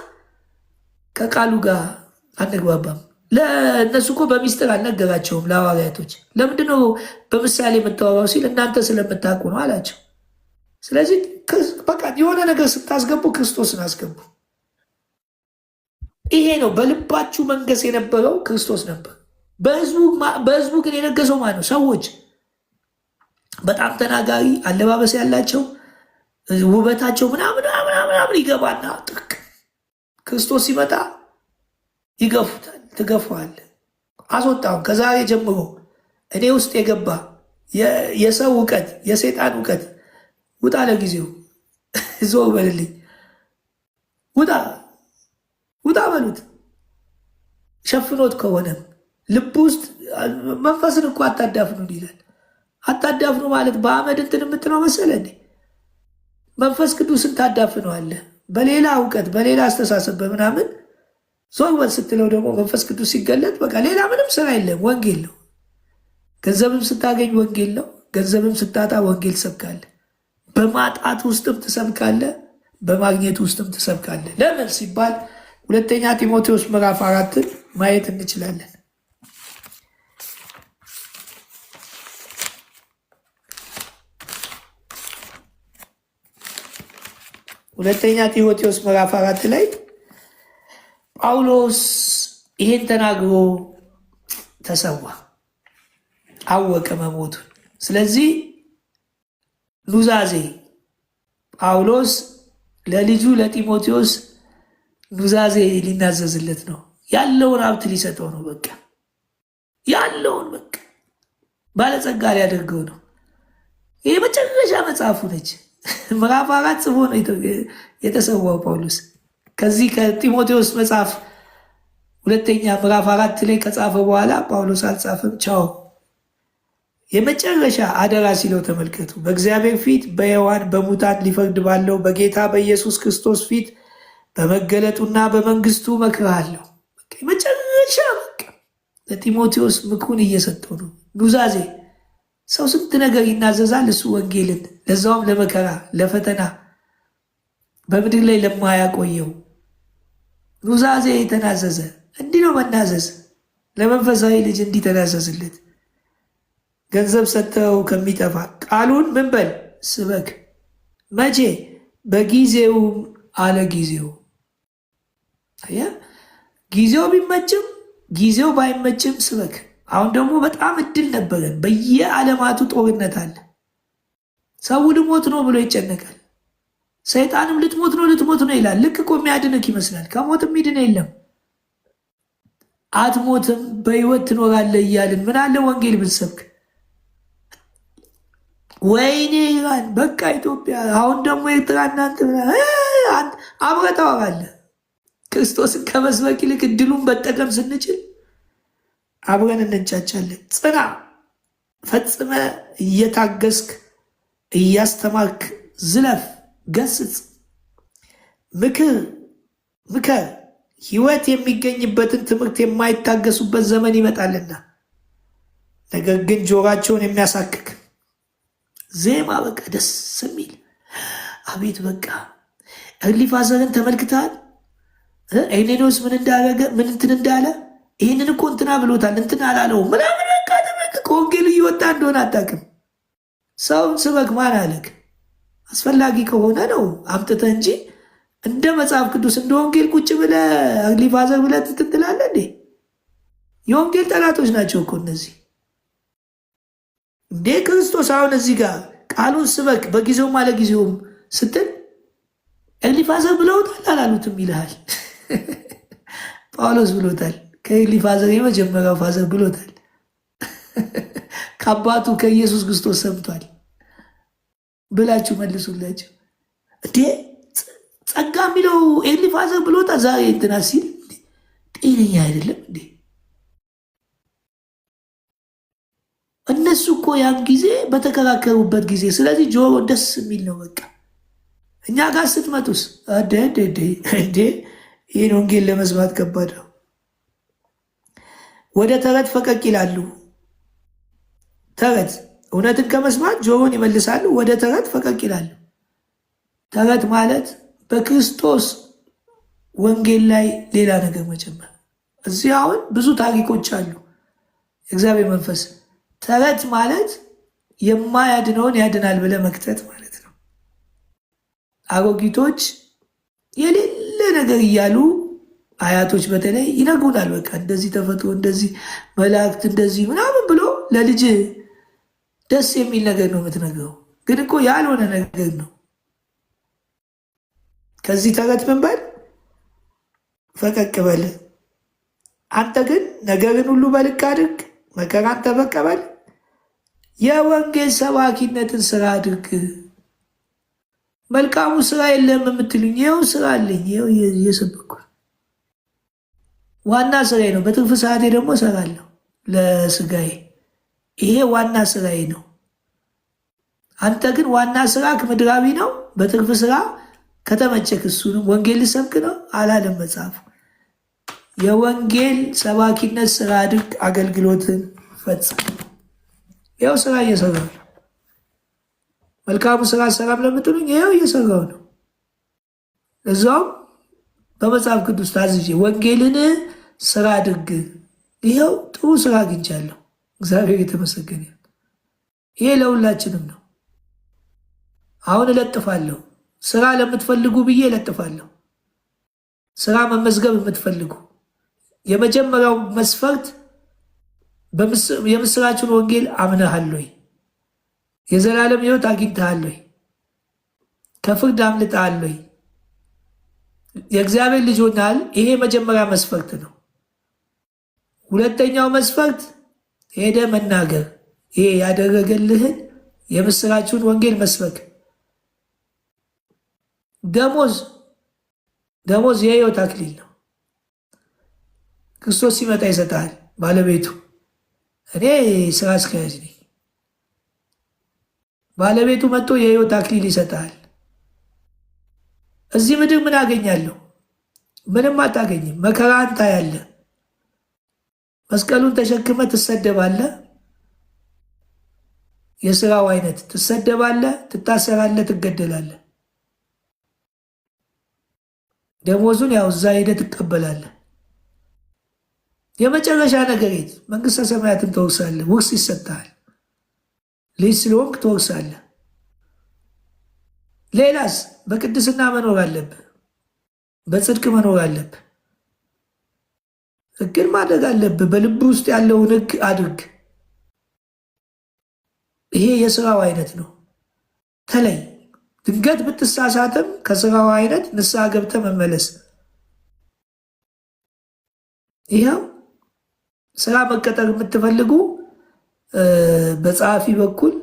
Speaker 2: ከቃሉ ጋር አንግባባም። ለእነሱ እኮ በሚስጥር አልነገራቸውም ለሐዋርያቶች። ለምንድነው በምሳሌ የምታወራው ሲል እናንተ ስለምታውቁ ነው አላቸው። ስለዚህ በቃ የሆነ ነገር ስታስገቡ ክርስቶስን አስገቡ። ይሄ ነው በልባችሁ መንገስ የነበረው ክርስቶስ ነበር። በህዝቡ ግን የነገሰው ማን ነው? ሰዎች በጣም ተናጋሪ አለባበስ ያላቸው ውበታቸው ምናምን ይገባና ጥቅ ክርስቶስ ሲመጣ ይገፉታል። ትገፋዋለህ። አስወጣሁም። ከዛሬ ጀምሮ እኔ ውስጥ የገባ የሰው እውቀት የሰይጣን እውቀት ውጣ፣ ለጊዜው ዞር በልልኝ፣ ውጣ በሉት። ሸፍኖት ከሆነም ልብ ውስጥ መንፈስን እኮ አታዳፍኑን ይላል። አታዳፍኑ ማለት በአመድ እንትን የምትለው መሰለ እንዴ? መንፈስ ቅዱስን ታዳፍነዋለህ በሌላ እውቀት በሌላ አስተሳሰብ በምናምን ዞር በል ስትለው ደግሞ መንፈስ ቅዱስ ሲገለጥ በቃ ሌላ ምንም ስራ የለም። ወንጌል ነው። ገንዘብም ስታገኝ ወንጌል ነው። ገንዘብም ስታጣ ወንጌል ትሰብካለህ። በማጣት ውስጥም ትሰብካለህ፣ በማግኘት ውስጥም ትሰብካለህ። ለምን ሲባል ሁለተኛ ጢሞቴዎስ ምዕራፍ 4 ማየት እንችላለን። ሁለተኛ ጢሞቴዎስ ምዕራፍ 4 ላይ ጳውሎስ ይሄን ተናግሮ ተሰዋ፣ አወቀ መሞቱን። ስለዚህ ኑዛዜ ጳውሎስ ለልጁ ለጢሞቴዎስ ኑዛዜ ሊናዘዝለት ነው። ያለውን ሀብት ሊሰጠው ነው። በቃ ያለውን በቃ ባለጸጋ ሊያደርገው ነው። ይሄ መጨረሻ መጽሐፉ ነች። ምዕራፍ 4 ጽፎ ነው የተሰዋው ጳውሎስ። ከዚህ ከጢሞቴዎስ መጽሐፍ ሁለተኛ ምዕራፍ 4 ላይ ከጻፈ በኋላ ጳውሎስ አልጻፈም፣ ቻው። የመጨረሻ አደራ ሲለው ተመልከቱ። በእግዚአብሔር ፊት በሕያዋን በሙታን ሊፈርድ ባለው በጌታ በኢየሱስ ክርስቶስ ፊት በመገለጡና በመንግስቱ እመክርሃለሁ። የመጨረሻ በቃ ለጢሞቴዎስ ምክሩን እየሰጠው ነው። ኑዛዜ ሰው ስንት ነገር ይናዘዛል። እሱ ወንጌልን ለዛውም ለመከራ ለፈተና በምድር ላይ ለማያቆየው ኑዛዜ የተናዘዘ። እንዲህ ነው መናዘዝ። ለመንፈሳዊ ልጅ እንዲህ ተናዘዝለት። ገንዘብ ሰጥተው ከሚጠፋ ቃሉን ምን በል ስበክ። መቼ? በጊዜውም አለ ጊዜው። ጊዜው ቢመችም ጊዜው ባይመችም ስበክ። አሁን ደግሞ በጣም እድል ነበረን። በየዓለማቱ ጦርነት አለ። ሰው ልሞት ነው ብሎ ይጨነቃል። ሰይጣንም ልትሞት ነው ይላል። ልክ እኮ የሚያድንክ ይመስላል። ከሞት የሚድን የለም። አትሞትም በህይወት ትኖራለህ እያልን ምን አለ ወንጌል ብንሰብክ። ወይኔ ኢራን በቃ ኢትዮጵያ፣ አሁን ደግሞ ኤርትራ፣ እናንተ አብረህ ታወራለህ። ክርስቶስን ከመስበክ ይልቅ እድሉን በጠቀም ስንችል አብረን እንንጫጫለን። ጽና፣ ፈጽመ እየታገስክ እያስተማርክ ዝለፍ፣ ገስጽ፣ ምከር። ህይወት የሚገኝበትን ትምህርት የማይታገሱበት ዘመን ይመጣልና። ነገር ግን ጆሯቸውን የሚያሳክክ ዜማ በቃ ደስ የሚል አቤት በቃ ኤርሊፋዘርን ተመልክተሃል? ኤሌኖስ ምን እንዳረገ ምን እንትን እንዳለ ይህንን እኮ እንትና ብሎታል እንትን አላለው ምናምን በቃ ተመልክ። ወንጌል እየወጣ እንደሆነ አታውቅም። ሰውን ስበክ ማን አለክ? አስፈላጊ ከሆነ ነው አምጥተህ እንጂ እንደ መጽሐፍ ቅዱስ እንደ ወንጌል ቁጭ ብለህ ኤርሊፋዘር ብለህ እንትን ትላለህ እንዴ? የወንጌል ጠላቶች ናቸው እኮ እነዚህ። እንዴ ክርስቶስ አሁን እዚህ ጋር ቃሉን ስበክ በጊዜውም አለ ጊዜውም ስትል ኤርሊፋዘር ብለውታል አላሉትም ይልሃል። ጳውሎስ ብሎታል። ከኤርሊፋዘር የመጀመሪያው ፋዘር ብሎታል። ከአባቱ ከኢየሱስ ክርስቶስ ሰምቷል ብላችሁ መልሱላቸው። እንዴ ጸጋ የሚለው ኤርሊፋዘር ብሎታል ዛሬ እንትና ሲል ጤነኛ አይደለም እንዴ? እነሱ እኮ ያን ጊዜ በተከራከሩበት ጊዜ። ስለዚህ ጆሮ ደስ የሚል ነው በቃ። እኛ ጋር ስትመጡስ እንዴ ይህን ወንጌል ለመስማት ከባድ ነው። ወደ ተረት ፈቀቅ ይላሉ። ተረት እውነትን ከመስማት ጆሮን ይመልሳሉ። ወደ ተረት ፈቀቅ ይላሉ። ተረት ማለት በክርስቶስ ወንጌል ላይ ሌላ ነገር መጨመር። እዚህ አሁን ብዙ ታሪኮች አሉ። የእግዚአብሔር መንፈስ ተረት ማለት የማያድነውን ያድናል ብለህ መክተት ማለት ነው። አሮጊቶች የሌለ ነገር እያሉ አያቶች በተለይ ይነግሩናል። በቃ እንደዚህ ተፈጥሮ እንደዚህ መላእክት እንደዚህ ምናምን ብሎ ለልጅ ደስ የሚል ነገር ነው የምትነግረው፣ ግን እኮ ያልሆነ ነገር ነው። ከዚህ ተረት ምን በል ፈቀቅ በል። አንተ ግን ነገርን ሁሉ በልክ አድርግ፣ መከራን ተበቀበል፣ የወንጌል ሰባኪነትን ስራ አድርግ። መልካሙ ስራ የለም የምትሉኝ፣ ይኸው ስራ አለኝ፣ ይኸው እየሰበኩ ዋና ስራዬ ነው። በትርፍ ሰዓቴ ደግሞ እሰራለሁ ለስጋዬ። ይሄ ዋና ስራዬ ነው። አንተ ግን ዋና ስራ ምድራዊ ነው። በትርፍ ስራ ከተመቸክ እሱንም ወንጌል ልሰብክ ነው አላለም መጽሐፉ። የወንጌል ሰባኪነት ስራ አድርግ፣ አገልግሎትን ፈጽም። ያው ስራ እየሰራው ነው። መልካሙ ስራ ሰራም ለምትሉኝ ይኸው እየሰራው ነው። እዛውም በመጽሐፍ ቅዱስ ታዝዤ ወንጌልን ስራ አድርግ። ይኸው ጥሩ ስራ አግኝቻለሁ። እግዚአብሔር የተመሰገነ። ይሄ ለሁላችንም ነው። አሁን እለጥፋለሁ። ስራ ለምትፈልጉ ብዬ እለጥፋለሁ። ስራ መመዝገብ የምትፈልጉ የመጀመሪያው መስፈርት የምስራችን ወንጌል አምነሃል ወይ? የዘላለም ሕይወት አግኝተሃል ወይ? ከፍርድ አምልጠሃል ወይ? የእግዚአብሔር ልጅ ሆነሃል። ይሄ መጀመሪያ መስፈርት ነው። ሁለተኛው መስፈርት ሄደ መናገር፣ ይሄ ያደረገልህን የምስራችን ወንጌል መስበክ። ደሞዝ የሕይወት አክሊል ነው። ክርስቶስ ሲመጣ ይሰጣል ባለቤቱ። እኔ ስራ አስኪያጅ ነኝ። ባለቤቱ መጥቶ የሕይወት አክሊል ይሰጣል። እዚህ ምድር ምን አገኛለሁ? ምንም አታገኝም። መከራ አንታ ያለ መስቀሉን ተሸክመ ትሰደባለ። የስራው አይነት ትሰደባለ፣ ትታሰራለ፣ ትገደላለ። ደሞዙን ያው እዛ ሄደ ትቀበላለ። የመጨረሻ ነገር የት? መንግስተ ሰማያትን ትወርሳለ። ውርስ ይሰጥሃል። ልጅ ስለሆንክ ትወርሳለ። ሌላስ? በቅድስና መኖር አለብህ። በጽድቅ መኖር አለብህ። ሕግን ማድረግ አለብህ። በልብ ውስጥ ያለውን ሕግ አድርግ። ይሄ የስራው አይነት ነው። ተለይ። ድንገት ብትሳሳትም ከስራው አይነት ንስሐ ገብተህ መመለስ። ይኸው ስራ መቀጠር የምትፈልጉ በጸሐፊ በኩል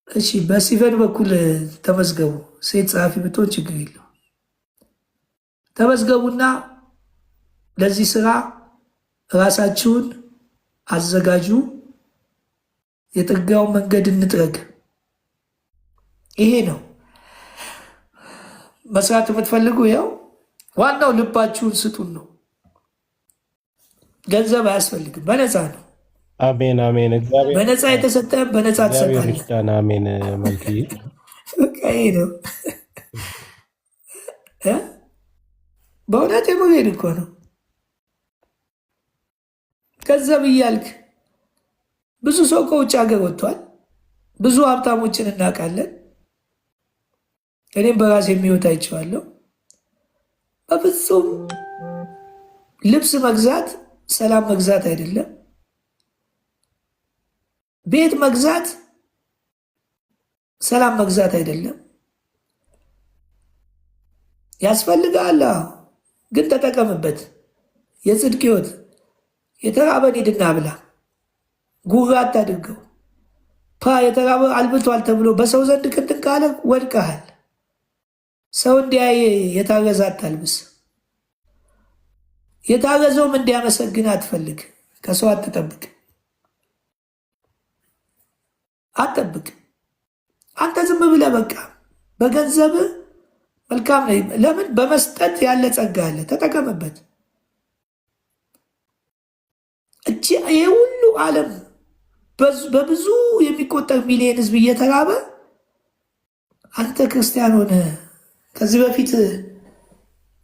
Speaker 2: እሺ፣ በሲቨን በኩል ተመዝገቡ። ሴት ጸሐፊ ብትሆን ችግር የለው። ተመዝገቡና ለዚህ ስራ ራሳችሁን አዘጋጁ። የጥርጊያውን መንገድ እንጥረግ። ይሄ ነው መስራት የምትፈልጉ። ያው ዋናው ልባችሁን ስጡን ነው። ገንዘብ አያስፈልግም፣ በነፃ ነው።
Speaker 10: አሜን አሜን።
Speaker 2: በነፃ የተሰጠን በነፃ ትሰጣለህ።
Speaker 10: አሜን። መልክዬ
Speaker 2: ይሄ ነው በእውነት የመሄድ እኮ ነው። ገንዘብ እያልክ ብዙ ሰው ከውጭ ሀገር ወጥቷል። ብዙ ሀብታሞችን እናውቃለን። እኔም በራሴ የሚወት አይቼዋለሁ። በፍጹም ልብስ መግዛት ሰላም መግዛት አይደለም። ቤት መግዛት ሰላም መግዛት አይደለም። ያስፈልጋል፣ ግን ተጠቀምበት። የጽድቅ ሕይወት የተራበን ሂድና ብላ፣ ጉራ አታድርገው። የተራበ አልብቷል ተብሎ በሰው ዘንድ ቅንጥን ካለ ወድቀሃል። ሰው እንዲያይ የታረዘ አታልብስ። የታረዘውም እንዲያመሰግን አትፈልግ። ከሰው አትጠብቅ። አንተ ዝም ብለህ በቃ በገንዘብ መልካም ነው። ለምን? በመስጠት ያለ ጸጋ አለ፣ ተጠቀምበት። ይሄ ሁሉ ዓለም በብዙ የሚቆጠር ሚሊዮን ህዝብ እየተራበ አንተ ክርስቲያን ሆነ። ከዚህ በፊት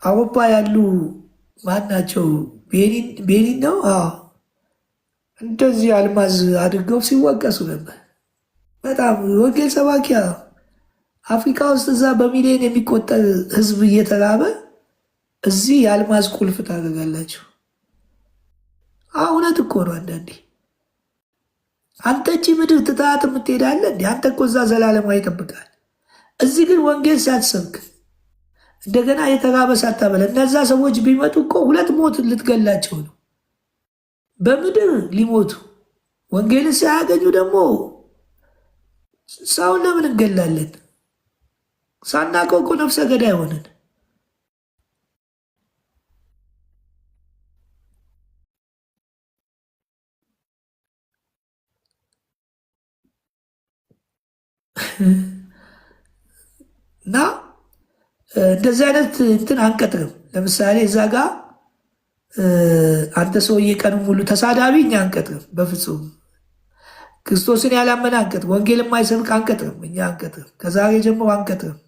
Speaker 2: አውሮፓ ያሉ ማናቸው ቤኒን ነው እንደዚህ አልማዝ አድርገው ሲወቀሱ ነበር። በጣም ወንጌል ሰባኪያ አፍሪካ ውስጥ እዛ በሚሊዮን የሚቆጠር ህዝብ እየተራበ እዚህ የአልማዝ ቁልፍ ታደርጋላችሁ። እውነት እኮ ነው። አንዳንዴ አንተ እቺ ምድር ትታት የምትሄዳለህ እንዲ አንተ እኮ እዛ ዘላለማዊ ይጠብቃል። እዚህ ግን ወንጌል ሳትሰብክ እንደገና የተራበ ሳታበለ እነዛ ሰዎች ቢመጡ እኮ ሁለት ሞት ልትገላቸው ነው። በምድር ሊሞቱ ወንጌልን ሳያገኙ ደግሞ ሰውን ለምን እንገላለን? ሳናውቀው እኮ ነፍሰ ገዳይ ሆነን። እና እንደዚህ አይነት እንትን አንቀጥርም። ለምሳሌ እዛ ጋ አንተ ሰውዬ ቀኑ ሙሉ ተሳዳቢ፣ እኛ አንቀጥርም በፍጹም። ክርስቶስን ያላመነ አንቀጥርም። ወንጌል የማይሰብክ አንቀጥርም፣ እኛ አንቀጥርም። ከዛሬ ጀምሮ አንቀጥርም።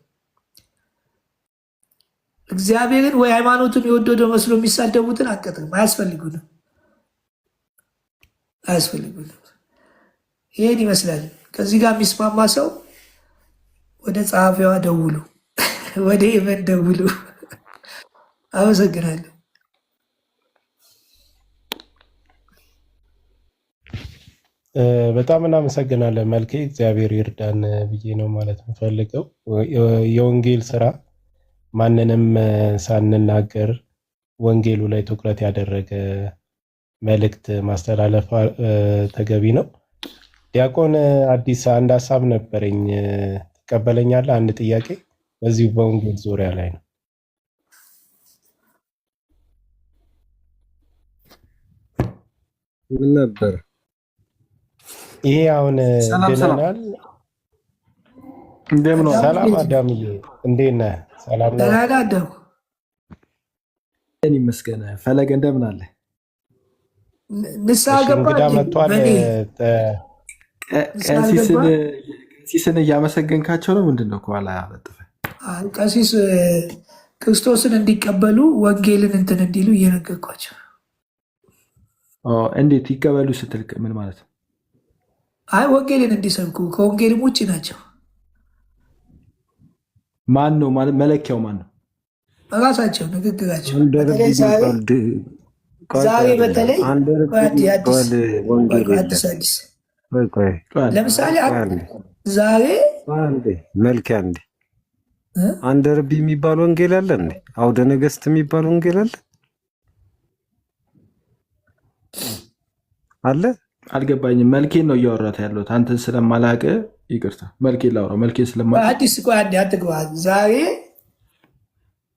Speaker 2: እግዚአብሔርን ወይ ሃይማኖቱን የወደደው መስሎ የሚሳደቡትን አንቀጥርም። አያስፈልጉንም። ይህን ይመስላል። ከዚህ ጋር የሚስማማ ሰው ወደ ጸሐፊዋ ደውሉ፣ ወደ ኢቨን ደውሉ። አመሰግናለሁ።
Speaker 10: በጣም እናመሰግናለን መልኬ። እግዚአብሔር ይርዳን ብዬ ነው ማለት የምፈልገው። የወንጌል ስራ ማንንም ሳንናገር ወንጌሉ ላይ ትኩረት ያደረገ መልእክት ማስተላለፍ ተገቢ ነው። ዲያቆን አዲስ አንድ ሀሳብ ነበረኝ፣ ትቀበለኛለህ? አንድ ጥያቄ በዚሁ በወንጌል ዙሪያ ላይ ነው።
Speaker 4: ምን ነበር
Speaker 10: ይሄ? አሁን ድነናል። ሰላም አዳምዬ፣ እንዴት ነህ? ሰላም ነው
Speaker 1: ይመስገን። ፈለገ እንደምን አለ?
Speaker 2: ንስሐ ገባ።
Speaker 10: እንግዳ መጥቷል።
Speaker 1: ቀሲስን እያመሰገንካቸው ነው? ምንድን ነው ከኋላ ያለጥፈ?
Speaker 2: ቀሲስ ክርስቶስን እንዲቀበሉ ወንጌልን እንትን እንዲሉ እየነገርኳቸው።
Speaker 1: እንዴት ይቀበሉ ስትል ምን ማለት ነው?
Speaker 2: አይ ወንጌልን እንዲሰብኩ፣ ከወንጌልም ውጭ ናቸው።
Speaker 1: ማን ነው ማለት? መለኪያው ማን ነው?
Speaker 2: ራሳቸው ንግግራቸው። ዛሬ በተለይ አዲስ ለምሳሌ ዛሬ
Speaker 4: መልክ አንድ ረቢ የሚባል ወንጌል አለ እንዴ? አውደ ነገስት የሚባል ወንጌል አለ አለ?
Speaker 1: አልገባኝም። መልኬን ነው እያወራት ያለሁት አንተን ስለማላቅ ይቅርታ። መልኬን ላውራው። መልኬን ስለማላቅ
Speaker 2: አዲስ ቆይ አንዴ አትግባ። ዛሬ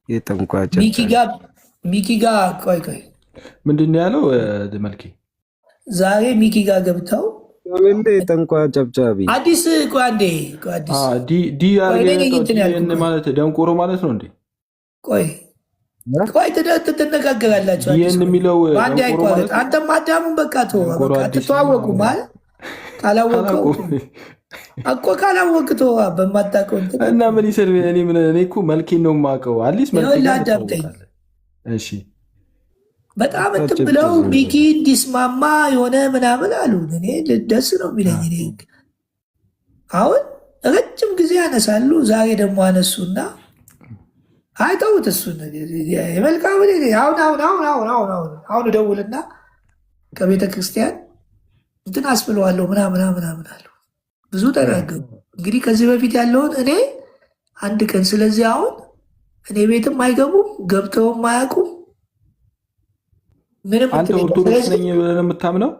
Speaker 4: የጠንቋጭ
Speaker 2: ሚኪ ጋ ቆይ
Speaker 1: ምንድን ነው ያለው? መልኬ
Speaker 2: ዛሬ ሚኪ ጋ ገብተው
Speaker 4: እንደ ጠንቋ ጨብጫቢ
Speaker 2: አዲስ ቆይ አንዴ
Speaker 1: ማለት ደንቆሮ ማለት ነው እንዴ?
Speaker 2: ቆይ ትነጋገራላችሁ።
Speaker 1: ይህን የሚለው
Speaker 2: በአንድ አይቋረጥ። አንተም አዳሙን በቃ ትተዋወቁ ማለት ካላወቀው እኮ ካላወቅ ተዋ በማታውቀው
Speaker 1: እና ምን ይሰር። እኔ እኮ መልኬን ነው የማውቀው። አዲስ
Speaker 2: አዳምጠኝ
Speaker 1: እሺ።
Speaker 2: በጣም እንትን ብለው ሚኪ እንዲስማማ የሆነ ምናምን አሉ። እኔ ደስ ነው የሚለኝ። እኔ አሁን ረጅም ጊዜ ያነሳሉ። ዛሬ ደግሞ አነሱና አይተውት እሱን የመልካም አሁን እደውልና ከቤተ ክርስቲያን እንትን አስብለዋለሁ ምናምን አሉ። ብዙ ተናገሩ። እንግዲህ ከዚህ በፊት ያለውን እኔ አንድ ቀን ስለዚህ አሁን እኔ ቤትም አይገቡም ገብተውም አያውቁም። ምንም
Speaker 1: አንተ ኦርቶዶክስ ነኝ ብለህ ነው የምታምነው?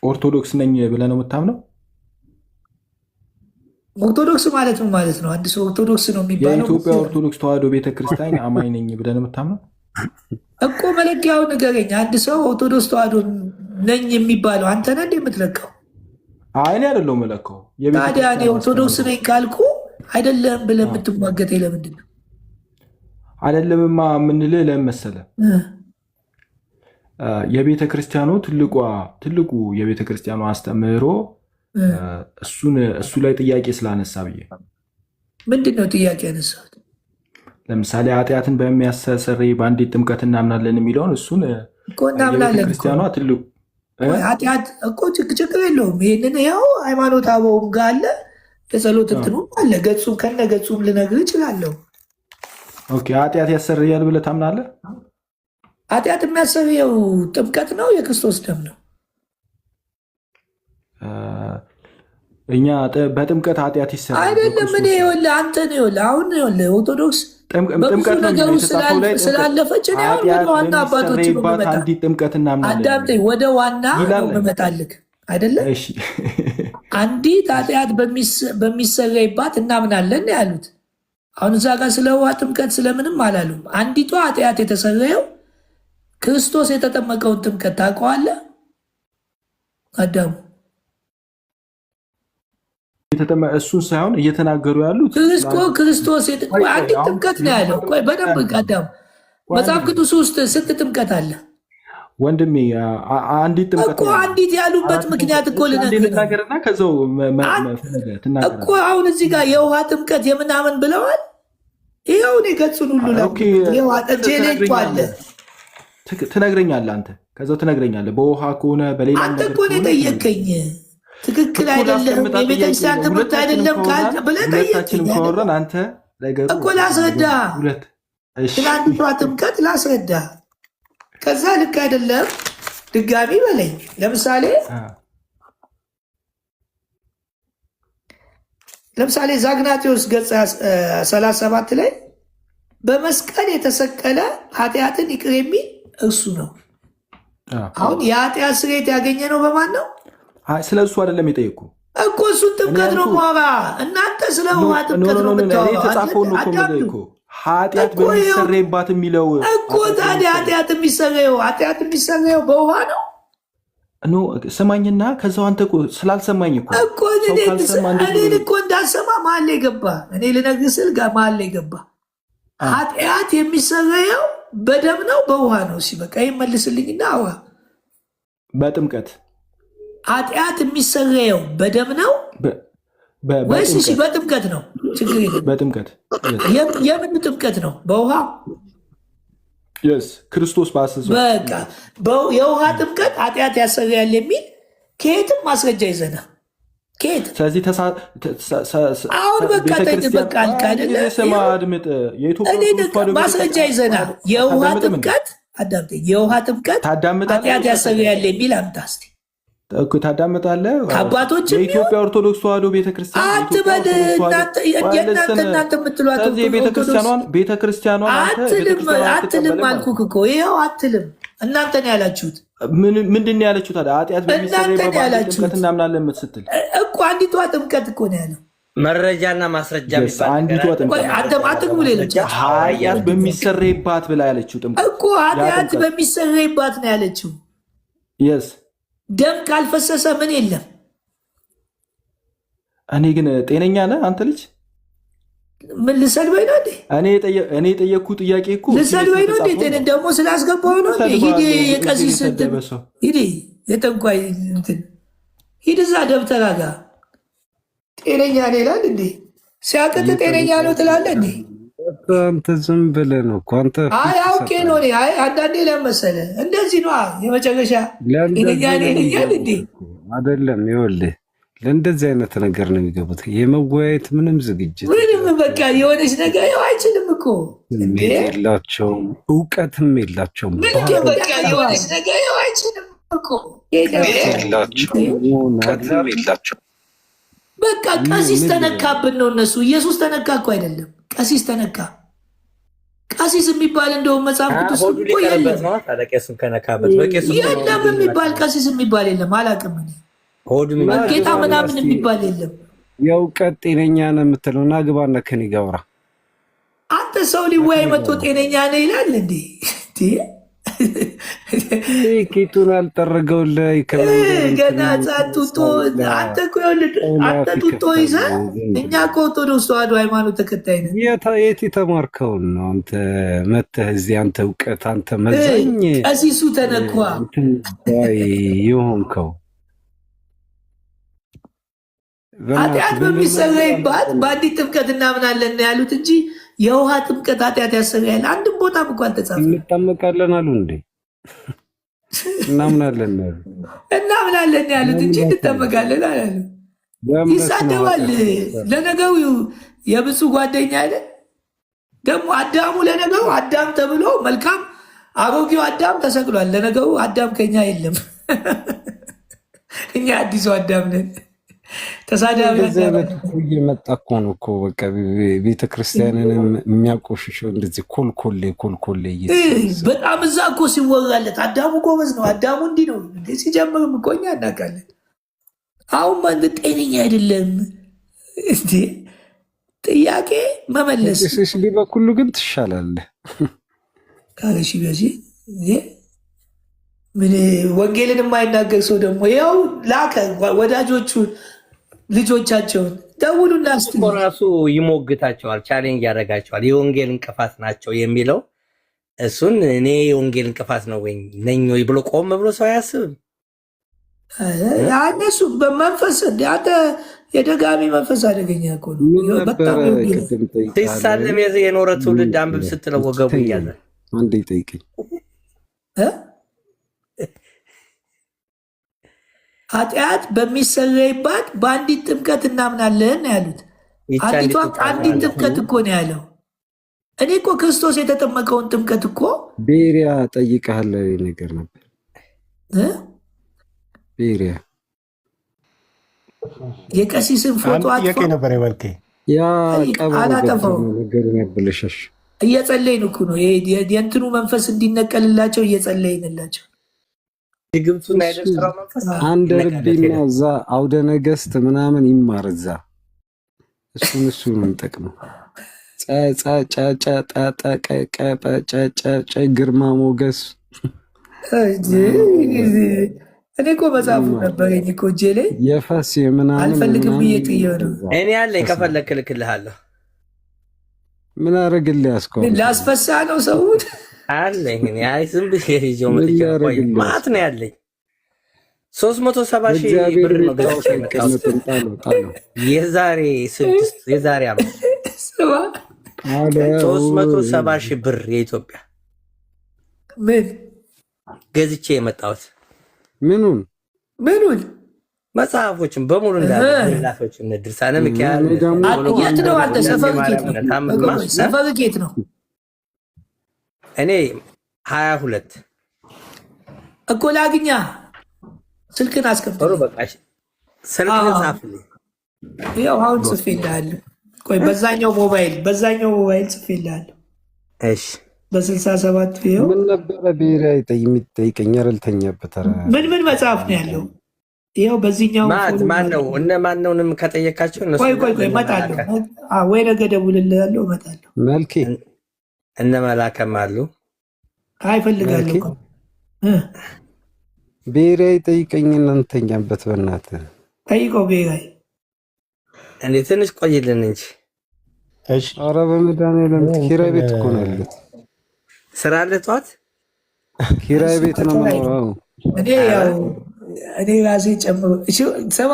Speaker 1: ኦርቶዶክስ ነኝ ብለህ ነው የምታምነው?
Speaker 2: ኦርቶዶክስ ማለት ምን ማለት ነው? አንድ ሰው ኦርቶዶክስ ነው የሚባለው
Speaker 1: የኢትዮጵያ ኦርቶዶክስ ተዋሕዶ ቤተክርስቲያን አማኝ ነኝ ብለህ ነው የምታምነው
Speaker 2: እኮ። መለኪያውን ንገረኝ። አንድ ሰው ኦርቶዶክስ ተዋሕዶ ነኝ የሚባለው አንተ ነህ እንደ የምትለካው?
Speaker 1: እኔ አይደለሁም መለካው።
Speaker 2: ታዲያ እኔ ኦርቶዶክስ ነኝ ካልኩ አይደለም ብለህ የምትሟገተኝ ለምንድን ነው?
Speaker 1: አይደለምማ የምንልህ ለምን መሰለህ? የቤተ ክርስቲያኑ ትልቁ የቤተ ክርስቲያኑ አስተምህሮ እሱ ላይ ጥያቄ ስላነሳ ብዬ።
Speaker 2: ምንድን ነው ጥያቄ ያነሳት?
Speaker 1: ለምሳሌ ኃጢአትን በሚያስተሰርይ በአንዲት ጥምቀት እናምናለን የሚለውን እሱን
Speaker 2: እናምናለን።
Speaker 1: ክርስቲያኗ ትልቁ
Speaker 2: ኃጢአት እኮ ችግር የለውም። ይህንን ያው ሃይማኖት አበውም ጋር አለ፣ የጸሎት እንትኑ አለ። ገጹም ከነ ገጹም ልነግርህ እችላለሁ።
Speaker 1: ኃጢአት ያሰርያል ብለህ ታምናለህ?
Speaker 2: ኃጢአት የሚያሰርየው ጥምቀት ነው፣ የክርስቶስ ደም ነው።
Speaker 1: እኛ በጥምቀት ኃጢአት ይሰራል
Speaker 2: አይደለም። እኔ ይኸውልህ አንተ ነው ይኸውልህ አሁን ይኸውልህ ኦርቶዶክስ በብዙ ነገሩ ስላለፈች እኔ አሁን ወደ ዋና አባቶች ነው የምመጣ። አዳምጠኝ፣ ወደ ዋና ነው የምመጣልህ አይደለም። አንዲት ኃጢአት በሚሰረይባት እናምናለን ያሉት። አሁን እዛ ጋር ስለ ውሃ ጥምቀት ስለምንም አላሉም። አንዲቷ ኃጢአት የተሰረየው ክርስቶስ የተጠመቀውን ጥምቀት ታውቀዋለህ አዳሙ?
Speaker 1: እሱን ሳይሆን እየተናገሩ ያሉት
Speaker 2: ክርስቶስ አንዲት ጥምቀት ነው ያለው። ቆይ በደንብ አዳሙ፣ መጽሐፍ ቅዱስ ውስጥ ስንት ጥምቀት አለ
Speaker 1: ወንድሜ? አንዲት ጥምቀት
Speaker 2: እኮ አንዲት ያሉበት ምክንያት እኮ
Speaker 1: ልነግርህና ከዛው
Speaker 2: እኮ አሁን እዚህ ጋር የውሃ ጥምቀት የምናምን ብለዋል። ይኸው እኔ ገጹን ሁሉ አለ
Speaker 1: ትነግረኛለህ አንተ ከዛው ትነግረኛለህ። በውሃ ከሆነ በሌላ
Speaker 2: አንተ እኮ ነው የጠየቀኝ። ትክክል አይደለም የቤተክርስቲያን ትምህርት አይደለም ብለህ ጠየቀኝ
Speaker 1: አንተ
Speaker 2: እኮ ላስረዳ። ትናንቷ ጥምቀት ላስረዳ። ከዛ ልክ አይደለም ድጋሚ በለኝ። ለምሳሌ ዛግናቴዎስ ገጽ 37 ላይ በመስቀል የተሰቀለ ኃጢአትን ይቅር የሚል እርሱ ነው። አሁን የኃጢአት ስርየት ያገኘ ነው በማን ነው?
Speaker 1: ስለ እሱ አይደለም የጠየኩ
Speaker 2: እኮ እሱን ጥምቀት ነው ማውራ። እናንተ ስለ ውሃ ጥምቀት ነው
Speaker 1: የተጻፈውን እኮ ኃጢአት በሚሰረይባት የሚለው
Speaker 2: እኮ። ታዲያ ኃጢአት የሚሰረየው በውሃ ነው።
Speaker 1: ስማኝና ከዛው አንተ ስላልሰማኝ እኮ
Speaker 2: እኔን እኮ እንዳልሰማ መሀል ላይ ገባ። እኔ ልነግርህ ስል መሀል ላይ ገባ። ኃጢአት የሚሰረየው በደም ነው በውሃ ነው? ሲበቃ ይመልስልኝና አውራ።
Speaker 1: በጥምቀት
Speaker 2: ኃጢአት የሚሰረየው በደም ነው ወይስ? እሺ በጥምቀት ነው፣ ችግር የለም።
Speaker 1: በጥምቀት
Speaker 2: የምን ጥምቀት ነው? በውሃ
Speaker 1: ክርስቶስ ባሰሰው
Speaker 2: በቃ የውሃ ጥምቀት ኃጢአት ያሰረያል የሚል ከየትም ማስረጃ ይዘና ከየት?
Speaker 1: ስለዚህ
Speaker 2: አሁን በቃ በቃ አልክ አይደለ? ማስረጃ ይዘና የውሃ ጥምቀት አዳምጠኝ። የውሃ ጥምቀት ኃጢአት ያሰረያል የሚል አምጣ እስኪ።
Speaker 1: ታዳምጣለህ?
Speaker 2: ከአባቶች
Speaker 1: የኢትዮጵያ ኦርቶዶክስ ተዋሕዶ ቤተክርስቲያን
Speaker 2: አትበል። እናንተ የምትሏት
Speaker 1: ቤተክርስቲያኗን
Speaker 2: አትልም አልኩህ እኮ። ይኸው አትልም። እናንተ ነው ያላችሁት።
Speaker 1: ምንድን ነው ያለችው ታዲያ? ኃጢአት በሚሰረይበት እናምናለን ስትል
Speaker 2: እኮ አንዲቷ ጥምቀት እኮ ነው ያለው።
Speaker 11: መረጃና ማስረጃ
Speaker 1: አንዲቷ ጥምቀት ኃጢአት በሚሰረይባት ብላ ያለችው ጥምቀት
Speaker 2: እኮ ኃጢአት በሚሰረይባት ነው ያለችው። ደም ካልፈሰሰ ምን የለም።
Speaker 1: እኔ ግን ጤነኛ ነህ አንተ ልጅ?
Speaker 2: ምን ልሰድበኝ ነው እንዴ?
Speaker 1: እኔ የጠየቅኩ ጥያቄ እኮ
Speaker 2: ልሰድበኝ ነው እንዴ? ደግሞ ስላስገባው ነው እንዴ? ሂድ የቀሲስ ሂድ፣ የጠንቋይ እንትን ሂድ፣ እዛ ደብተራ ጋር ጤነኛ ነው ይላል እንዴ? ሲያቅት ጤነኛ ነው ትላለህ እንዴ?
Speaker 4: አንተ ዝም ብለህ ነው እኮ አንተ።
Speaker 2: አይ አውቄ ነው እኔ። አይ አንዳንዴ ለመሰለ እንደዚህ ነው የመጨረሻ ጤነኛ ነኝ እንዴ?
Speaker 4: አይደለም። ይኸውልህ ለእንደዚህ አይነት ነገር ነው የሚገቡት። የመወያየት ምንም ዝግጅት
Speaker 2: ምንም በቃ የሆነች ነገር ያው አይችልም እኮ
Speaker 4: የላቸውም፣ እውቀትም የላቸውም።
Speaker 2: በቃ የሆነች ነገር ያው አይችልም እኮ
Speaker 4: የላቸው።
Speaker 2: በቃ ቀሲስ ተነካብን ነው እነሱ። ኢየሱስ ተነካ እኮ አይደለም፣ ቀሲስ ተነካ። ቀሲስ የሚባል እንደውም መጽሐፍ ቅዱስ እኮ የለም። የለም የሚባል ቀሲስ የሚባል የለም። አላውቅም እኔ ጌታ ምናምን የሚባል የለም።
Speaker 4: የእውቀት ጤነኛ ነው የምትለው እና ግባና ከኔ ጋር አውራ።
Speaker 2: አንተ ሰው ሊወያይ መጥቶ ጤነኛ ነው ይላል እንዴ?
Speaker 4: ኬቱን አልጠረገው ላይ
Speaker 2: ገና ጡጦ አንተ ጡጦ ይዘህ። እኛ እኮ ኦርቶዶክስ ተዋሕዶ ሃይማኖት ተከታይ ነን።
Speaker 4: የት የተማርከውን ነው አንተ መተህ እዚህ? አንተ እውቀት አንተ መዛኝ
Speaker 2: ቀሲሱ ተነኳ
Speaker 4: የሆንከው
Speaker 2: ኃጢአት በሚሰረይባት በአንዲት ጥምቀት እናምናለን ያሉት እንጂ የውሃ ጥምቀት ኃጢአት ያሰረያል አንድም ቦታም እንኳን ተጻፈ።
Speaker 4: እንጠመቃለን አሉ እንዴ? እናምናለን
Speaker 2: ያሉት እንጂ እንጠመቃለን አላሉ። ይሳደባል። ለነገሩ የብፁዕ ጓደኛ አይደል ደግሞ አዳሙ። ለነገሩ አዳም ተብሎ መልካም አሮጌው አዳም ተሰቅሏል። ለነገሩ አዳም ከኛ የለም፣ እኛ አዲሱ አዳም ነን። ተሳዳቢ
Speaker 4: እየመጣ እኮ ነው እኮ በቃ ቤተክርስቲያንን የሚያቆሽሸው እንደዚህ ኮልኮሌ
Speaker 2: በጣም እዛ እኮ ሲወራለት አዳሙ ጎበዝ ነው፣ አዳሙ እንዲህ ነው ሲጀምርም እኮ እኛ እናውቃለን። አሁን ማን ጤነኛ አይደለም እንዴ? ጥያቄ መመለስ
Speaker 4: በኩሉ ግን ትሻላለህ
Speaker 2: ካለሽ በዚህ ምን ወንጌልን የማይናገር ሰው ደግሞ ያው ላከ ወዳጆቹ ልጆቻቸውን ደውሉና
Speaker 11: ራሱ ይሞግታቸዋል፣ ቻሌንጅ ያደርጋቸዋል። የወንጌል እንቅፋት ናቸው የሚለው እሱን እኔ የወንጌል እንቅፋት ነው ወይ ነኝ ወይ ብሎ ቆም ብሎ ሰው አያስብም።
Speaker 2: እነሱ በመንፈስ አንተ የደጋሚ መንፈስ አደገኛ እኮ ነው። በጣም
Speaker 11: ሲሳለም የኖረ ትውልድ አንብብ ስትለው ወገቡ እያለ
Speaker 4: አንዴ ጠይቀኝ።
Speaker 2: ኃጢአት በሚሰረይባት በአንዲት ጥምቀት እናምናለን ያሉት። አንዲት ጥምቀት እኮ ነው ያለው። እኔ እኮ ክርስቶስ የተጠመቀውን ጥምቀት እኮ
Speaker 4: ቤሪያ ጠይቀሃለሁ ነገር ነበር። ቤሪያ
Speaker 2: የቀሲስን ፎቶ
Speaker 10: ጥያቄ ነበር የመልኬ
Speaker 4: ያ ቀበሮ ነገሩን ያበለሻሽ።
Speaker 2: እየጸለይን እኮ ነው የእንትኑ መንፈስ እንዲነቀልላቸው እየጸለይንላቸው።
Speaker 4: አንድ ርቢና እዛ አውደ ነገስት ምናምን ይማር እዛ እሱን እንጠቅመው። ግርማ ሞገስ
Speaker 2: እኔ እኮ መጽሐፉ ነበረኝ እኮ እጄ ላይ
Speaker 4: የፈስ የምናምን
Speaker 2: አልፈልግም ብዬ ጥዬው ነው።
Speaker 11: እኔ ያለኝ ከፈለክ እልክልሃለሁ።
Speaker 4: ምን አደረግልህ? ያስከው
Speaker 2: ላስፈሳ ነው ሰውን
Speaker 11: አለኝ። እኔ አይ ዝም ብዬ ይዤው መጥቼ ማት ነው ያለኝ 370,000 ብር ነው ገዝቼ የመጣሁት የዛሬ 5 370,000 ብር የኢትዮጵያ
Speaker 2: ምን
Speaker 11: ገዝቼ የመጣሁት
Speaker 2: ምኑን
Speaker 11: መጽሐፎችን በሙሉ እንዳላፎች እነ ድርሳነ ሚካኤል
Speaker 2: የት ነው አንተ? ሰፈር ጌት ነው።
Speaker 11: እኔ 22
Speaker 2: እኮ ላግኛ ስልክን አስቀምጥ።
Speaker 11: በቃ ስልክን ጻፍልኝ።
Speaker 2: ያው አሁን ጽፌልሃለሁ። ቆይ በዛኛው ሞባይል ጽፌልሃለሁ።
Speaker 11: እሺ
Speaker 2: በ67 ይኸው
Speaker 4: ምን ነበረ ብሔራዊ የሚጠይቀኝ ያልተኛበት
Speaker 2: ምን መጽሐፍ ነው ያለው? ይኸው በዚህኛው
Speaker 11: ማን ነው ማንነውንም ከጠየቃቸው እነሱ
Speaker 2: ቆይ እመጣለሁ። ወይ ነገ ደውልልሃለሁ እመጣለሁ።
Speaker 4: መልኬ
Speaker 11: እነ መላከም አሉ።
Speaker 2: አይፈልጋለሁ
Speaker 4: ብሔራዊ ጠይቀኝ እናንተኛበት በእናትህ
Speaker 2: ጠይቀው ብሔራዊ
Speaker 11: እንዴ ትንሽ ቆይልን እንጂ።
Speaker 4: እሺ ኧረ በመድኃኒዓለም ኪራይ ቤት እኮ ነው ያለሁት።
Speaker 11: ስራ አለ ጠዋት
Speaker 4: ኪራይ ቤት ነው የምኖረው።
Speaker 2: እኔ ራሴ ጨምሮ ሰባ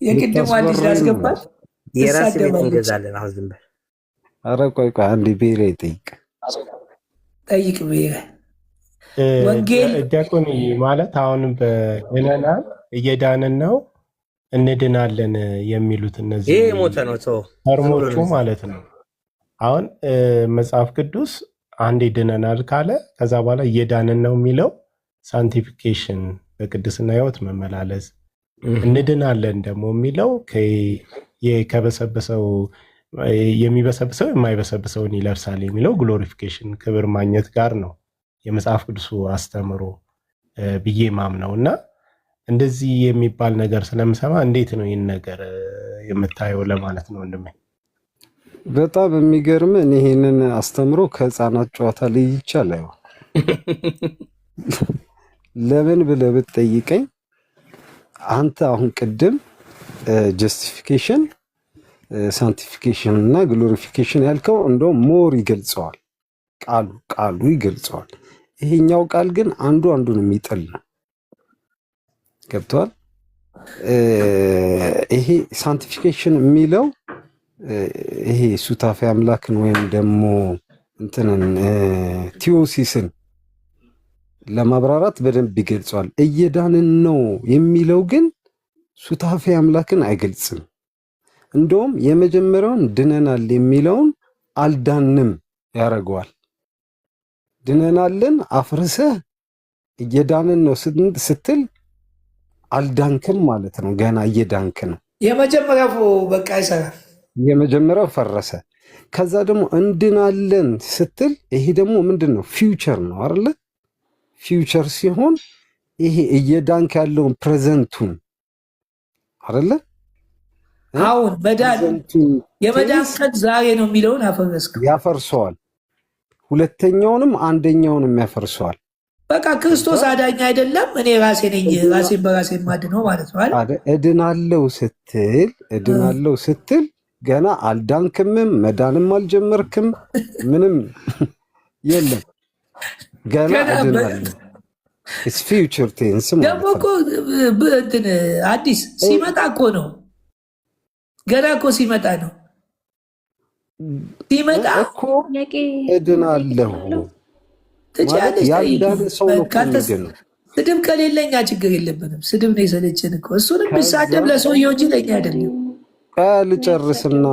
Speaker 2: የቅድም አዲስ ላስገባል
Speaker 11: የራሴ ቤት እንገዛለን። አሁን ዝም በል።
Speaker 4: ኧረ ቆይ አንዴ ብሔራዊ ጠይቅ
Speaker 2: ብሔራዊ ወንጌል
Speaker 10: ዲያቆን ማለት አሁን በእነናል እየዳንን ነው እንድናለን የሚሉት እነዚህ
Speaker 11: ሞተ ነው
Speaker 10: ተርሞቹ ማለት ነው። አሁን መጽሐፍ ቅዱስ አንዴ ድነናል ካለ ከዛ በኋላ እየዳንን ነው የሚለው ሳንቲፊኬሽን በቅድስና ሕይወት መመላለስ፣ እንድናለን ደግሞ የሚለው ከበሰበሰው የሚበሰብሰው የማይበሰብሰውን ይለብሳል የሚለው ግሎሪፊኬሽን ክብር ማግኘት ጋር ነው የመጽሐፍ ቅዱሱ አስተምሮ ብዬ ማምነው እና እንደዚህ የሚባል ነገር ስለምሰማ እንዴት ነው ይህን ነገር የምታየው ለማለት ነው ወንድሜ።
Speaker 4: በጣም የሚገርም ይሄንን አስተምሮ ከህፃናት ጨዋታ ላይ ይቻላል። ለምን ብለህ ብትጠይቀኝ አንተ አሁን ቅድም ጀስቲፊኬሽን፣ ሳንቲፊኬሽን እና ግሎሪፊኬሽን ያልከው እንደውም ሞር ይገልጸዋል፣ ቃሉ ይገልጸዋል። ይሄኛው ቃል ግን አንዱን የሚጥል ነው። ገብቷል? ይሄ ሳንቲፊኬሽን የሚለው ይሄ ሱታፌ አምላክን ወይም ደግሞ እንትንን ቲዮሲስን ለማብራራት በደንብ ይገልጸዋል። እየዳንን ነው የሚለው ግን ሱታፌ አምላክን አይገልጽም። እንደውም የመጀመሪያውን ድነናል የሚለውን አልዳንም ያደርገዋል። ድነናልን አፍርሰህ እየዳንን ነው ስትል አልዳንክም ማለት ነው። ገና እየዳንክ ነው።
Speaker 2: የመጀመሪያው በቃ ይሰራል።
Speaker 4: የመጀመሪያው ፈረሰ። ከዛ ደግሞ እንድናለን ስትል ይሄ ደግሞ ምንድን ነው? ፊውቸር ነው አይደለ? ፊውቸር ሲሆን ይሄ እየዳንክ ያለውን ፕሬዘንቱን አይደለ?
Speaker 2: አሁን የመዳን ቀን ዛሬ ነው የሚለውን
Speaker 4: ያፈርሰዋል። ሁለተኛውንም አንደኛውንም ያፈርሰዋል።
Speaker 2: በቃ ክርስቶስ አዳኝ አይደለም፣ እኔ ራሴ ነኝ ራሴን በራሴ ማድነው ማለት ነው አይደል?
Speaker 4: እድናለው ስትል ገና አልዳንክምም፣ መዳንም አልጀመርክም፣ ምንም የለም። ገና እድናለሁ ፊውቸር ቴንስ
Speaker 2: ደግሞ
Speaker 4: ማለት
Speaker 2: እኮ
Speaker 4: ነው።
Speaker 2: እንትን አዲስ ሲመጣ እኮ ነው። ገና እኮ ሲመጣ ነው። ሲመጣ
Speaker 4: እኮ እድናለሁ ማለት
Speaker 2: ትችያለሽ።
Speaker 4: ያልዳነ ሰው ነው እኮ
Speaker 2: ከአንተ
Speaker 4: የሚድነው።
Speaker 2: ስድብ ከሌለኛ ችግር የለብንም። ስድብ ነው የሰለችን እኮ። እሱንም ቢሳደብ ለሰውየው እንጂ ለኛ አይደለም።
Speaker 4: ልጨርስና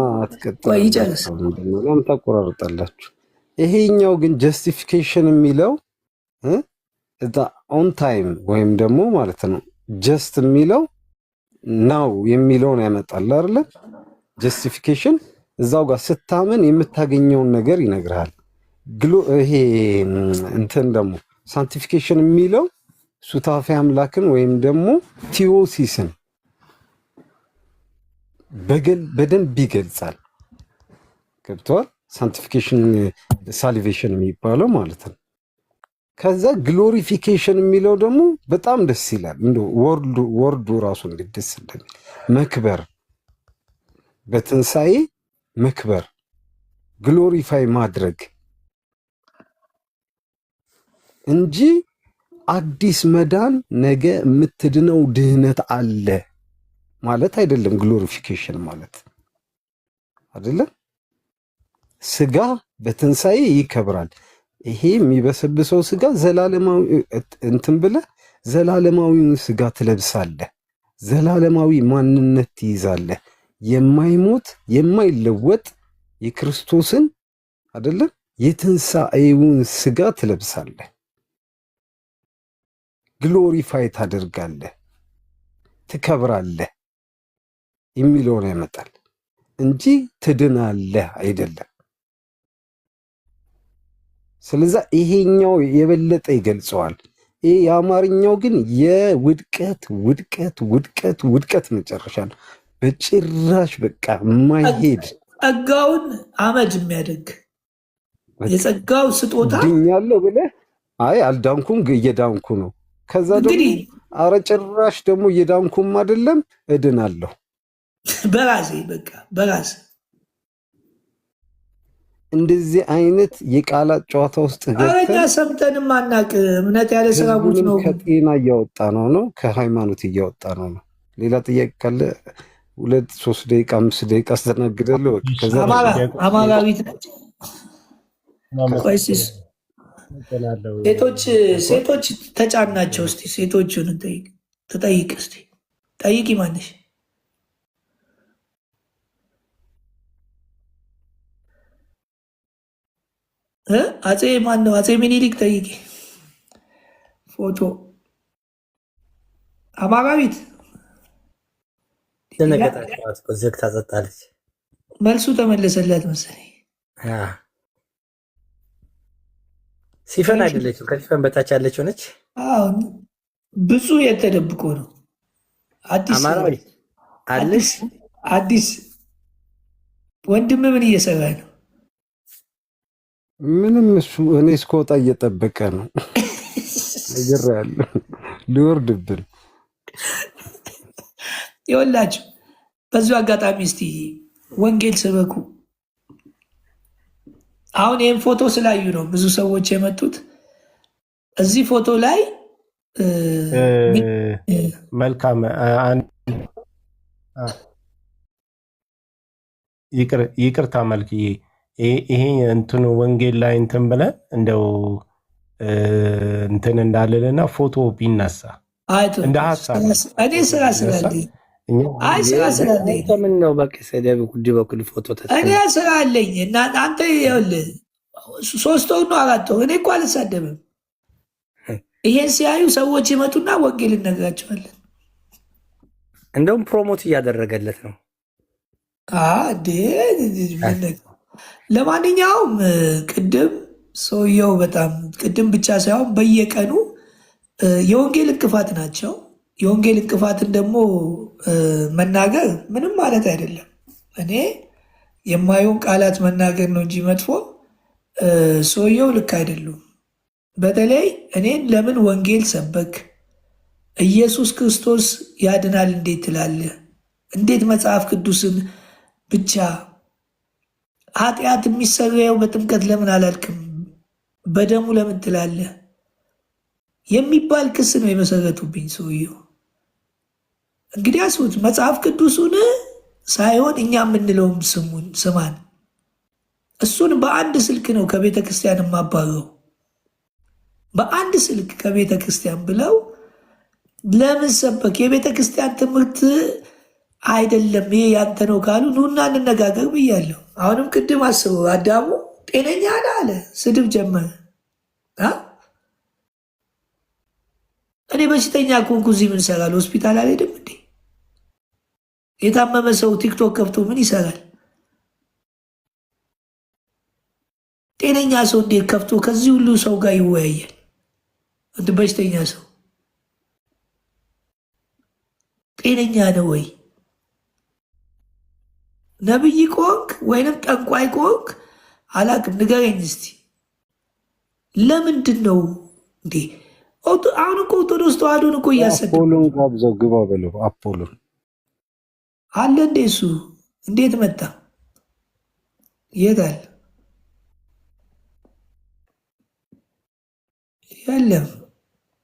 Speaker 2: ቆይ ይጨርስ።
Speaker 4: ትቀጥላለህ። ለምን ታቆራርጣላችሁ? ይሄኛው ግን ጀስቲፊኬሽን የሚለው እዛ ኦን ታይም ወይም ደግሞ ማለት ነው ጀስት የሚለው ናው የሚለውን ያመጣል አይደለ? ጀስቲፊኬሽን እዛው ጋር ስታምን የምታገኘውን ነገር ይነግርሃል። ይሄ እንትን ደግሞ ሳንቲፊኬሽን የሚለው ሱታፌ አምላክን ወይም ደግሞ ቲዮሲስን በደንብ ይገልጻል። ገብተዋል? ሳንቲፊኬሽን ሳሊቬሽን የሚባለው ማለት ነው። ከዛ ግሎሪፊኬሽን የሚለው ደግሞ በጣም ደስ ይላል። እንደ ወርዱ ራሱ እንዴት ደስ እንደሚል መክበር፣ በትንሣኤ መክበር፣ ግሎሪፋይ ማድረግ እንጂ አዲስ መዳን ነገ የምትድነው ድህነት አለ ማለት አይደለም። ግሎሪፊኬሽን ማለት አይደለም። ስጋ በትንሣኤ ይከብራል። ይሄ የሚበሰብሰው ስጋ ዘላለማዊ እንትን ብለህ ዘላለማዊውን ስጋ ትለብሳለህ። ዘላለማዊ ማንነት ትይዛለህ። የማይሞት የማይለወጥ የክርስቶስን አይደለም የትንሣኤውን ስጋ ትለብሳለህ። ግሎሪፋይ ታደርጋለህ፣ ትከብራለህ የሚለውን ያመጣል እንጂ ትድናለህ አይደለም። ስለዛ ይሄኛው የበለጠ ይገልጸዋል። ይሄ የአማርኛው ግን የውድቀት ውድቀት ውድቀት ውድቀት መጨረሻ ነው። በጭራሽ በቃ የማይሄድ
Speaker 2: ጸጋውን አመድ የሚያደርግ የጸጋው ስጦታ
Speaker 4: ድኛለሁ ብለህ አይ አልዳንኩም እየዳንኩ ነው። ከዛ ደግሞ አረ ጭራሽ ደግሞ እየዳንኩም አይደለም እድናለሁ
Speaker 2: በራሴ በቃ በራሴ
Speaker 4: እንደዚህ አይነት የቃላት ጨዋታ ውስጥ
Speaker 2: እኛ ሰምተንም አናቅ። እምነት ያለ ስራ ቡት ነው።
Speaker 4: ከጤና እያወጣ ነው፣ ከሃይማኖት እያወጣ ነው። ሌላ ጥያቄ ካለ 2-3 ደቂቃ 5 ደቂቃ አስተናግዳለሁ።
Speaker 2: አማራዊት ነች። ሴቶች ተጫናቸው። እስቲ ሴቶቹን ትጠይቅ። እስቲ ጠይቂ። ማነሽ? አፄ ማን ነው? አፄ ሚኒሊክ ጠይቂ። ፎቶ አማራዊት
Speaker 11: ዘግታ ጸጣለች።
Speaker 2: መልሱ ተመለሰላት መሰለኝ።
Speaker 11: ሲፈን አይደለችም፣ ከሲፈን በታች ያለችው ነች።
Speaker 2: ብዙ የተደብቆ ነው።
Speaker 11: አማራዊት አለሽ።
Speaker 2: አዲስ ወንድም ምን እየሰራ ነው?
Speaker 4: ምንም እሱ እኔ እስከወጣ እየጠበቀ ነው። ነገር ያለ ሊወርድብን
Speaker 2: ይወላችሁ። በዚሁ አጋጣሚ እስቲ ወንጌል ስበኩ። አሁን ይህም ፎቶ ስላዩ ነው ብዙ ሰዎች የመጡት። እዚህ ፎቶ ላይ
Speaker 10: መልካም ይቅርታ መልክዬ ይሄ እንትኑ ወንጌል ላይ እንትን ብለን እንደው እንትን እንዳልልና ፎቶ ቢነሳ እንደ ሀሳብ
Speaker 2: እኔ ስራ ስላለኝ ስራ ስላለኝ
Speaker 11: ምን ነው በቃ ሰደብ ጉዲ በኩል ፎቶ
Speaker 2: እኔ ስራ አለኝ እና አንተ ይኸውልህ 3 ወር ነው 4 ወር እኔ እኮ አልሳደብም። ይሄን ሲያዩ ሰዎች ይመጡና ወንጌል እነግራቸዋለን።
Speaker 11: እንደውም ፕሮሞት እያደረገለት ነው።
Speaker 2: ለማንኛውም ቅድም ሰውየው በጣም ቅድም ብቻ ሳይሆን በየቀኑ የወንጌል እንቅፋት ናቸው። የወንጌል እንቅፋትን ደግሞ መናገር ምንም ማለት አይደለም። እኔ የማየውን ቃላት መናገር ነው እንጂ መጥፎ ሰውየው ልክ አይደሉም። በተለይ እኔን ለምን ወንጌል ሰበክ? ኢየሱስ ክርስቶስ ያድናል እንዴት ትላለህ? እንዴት መጽሐፍ ቅዱስን ብቻ ኃጢአት የሚሰረየው በጥምቀት ለምን አላልክም? በደሙ ለምን ትላለህ? የሚባል ክስ ነው የመሰረቱብኝ ሰውየው። እንግዲህ አስቡት፣ መጽሐፍ ቅዱሱን ሳይሆን እኛ የምንለውም ስማን። እሱን በአንድ ስልክ ነው ከቤተ ክርስቲያን የማባረው። በአንድ ስልክ ከቤተ ክርስቲያን ብለው ለምን ሰበክ? የቤተ ክርስቲያን ትምህርት አይደለም ይሄ ያንተ ነው ካሉ ኑና እንነጋገር ብያለሁ። አሁንም ቅድም አስበው፣ አዳሙ ጤነኛ ነህ አለ፣ ስድብ ጀመረ። እኔ በሽተኛ ኮንኩ እዚህ ምን ይሰራል? ሆስፒታል አልሄድም እንዴ? የታመመ ሰው ቲክቶክ ከፍቶ ምን ይሰራል? ጤነኛ ሰው እንዴት ከፍቶ ከዚህ ሁሉ ሰው ጋር ይወያያል? እንትን በሽተኛ ሰው ጤነኛ ነው ወይ? ነብይ ቆንክ ወይንም ጠንቋይ ቆንክ አላቅም፣ ንገረኝ እስቲ። ለምንድን ነው እንዴ? አሁን እኮ ኦርቶዶክስ ተዋህዶን እኮ እያሰደ
Speaker 4: አፖሎን ጋብዘው ግባ በለው። አፖሎን
Speaker 2: አለ እንዴ? እሱ እንዴት መጣ? የት አለ? የለም፣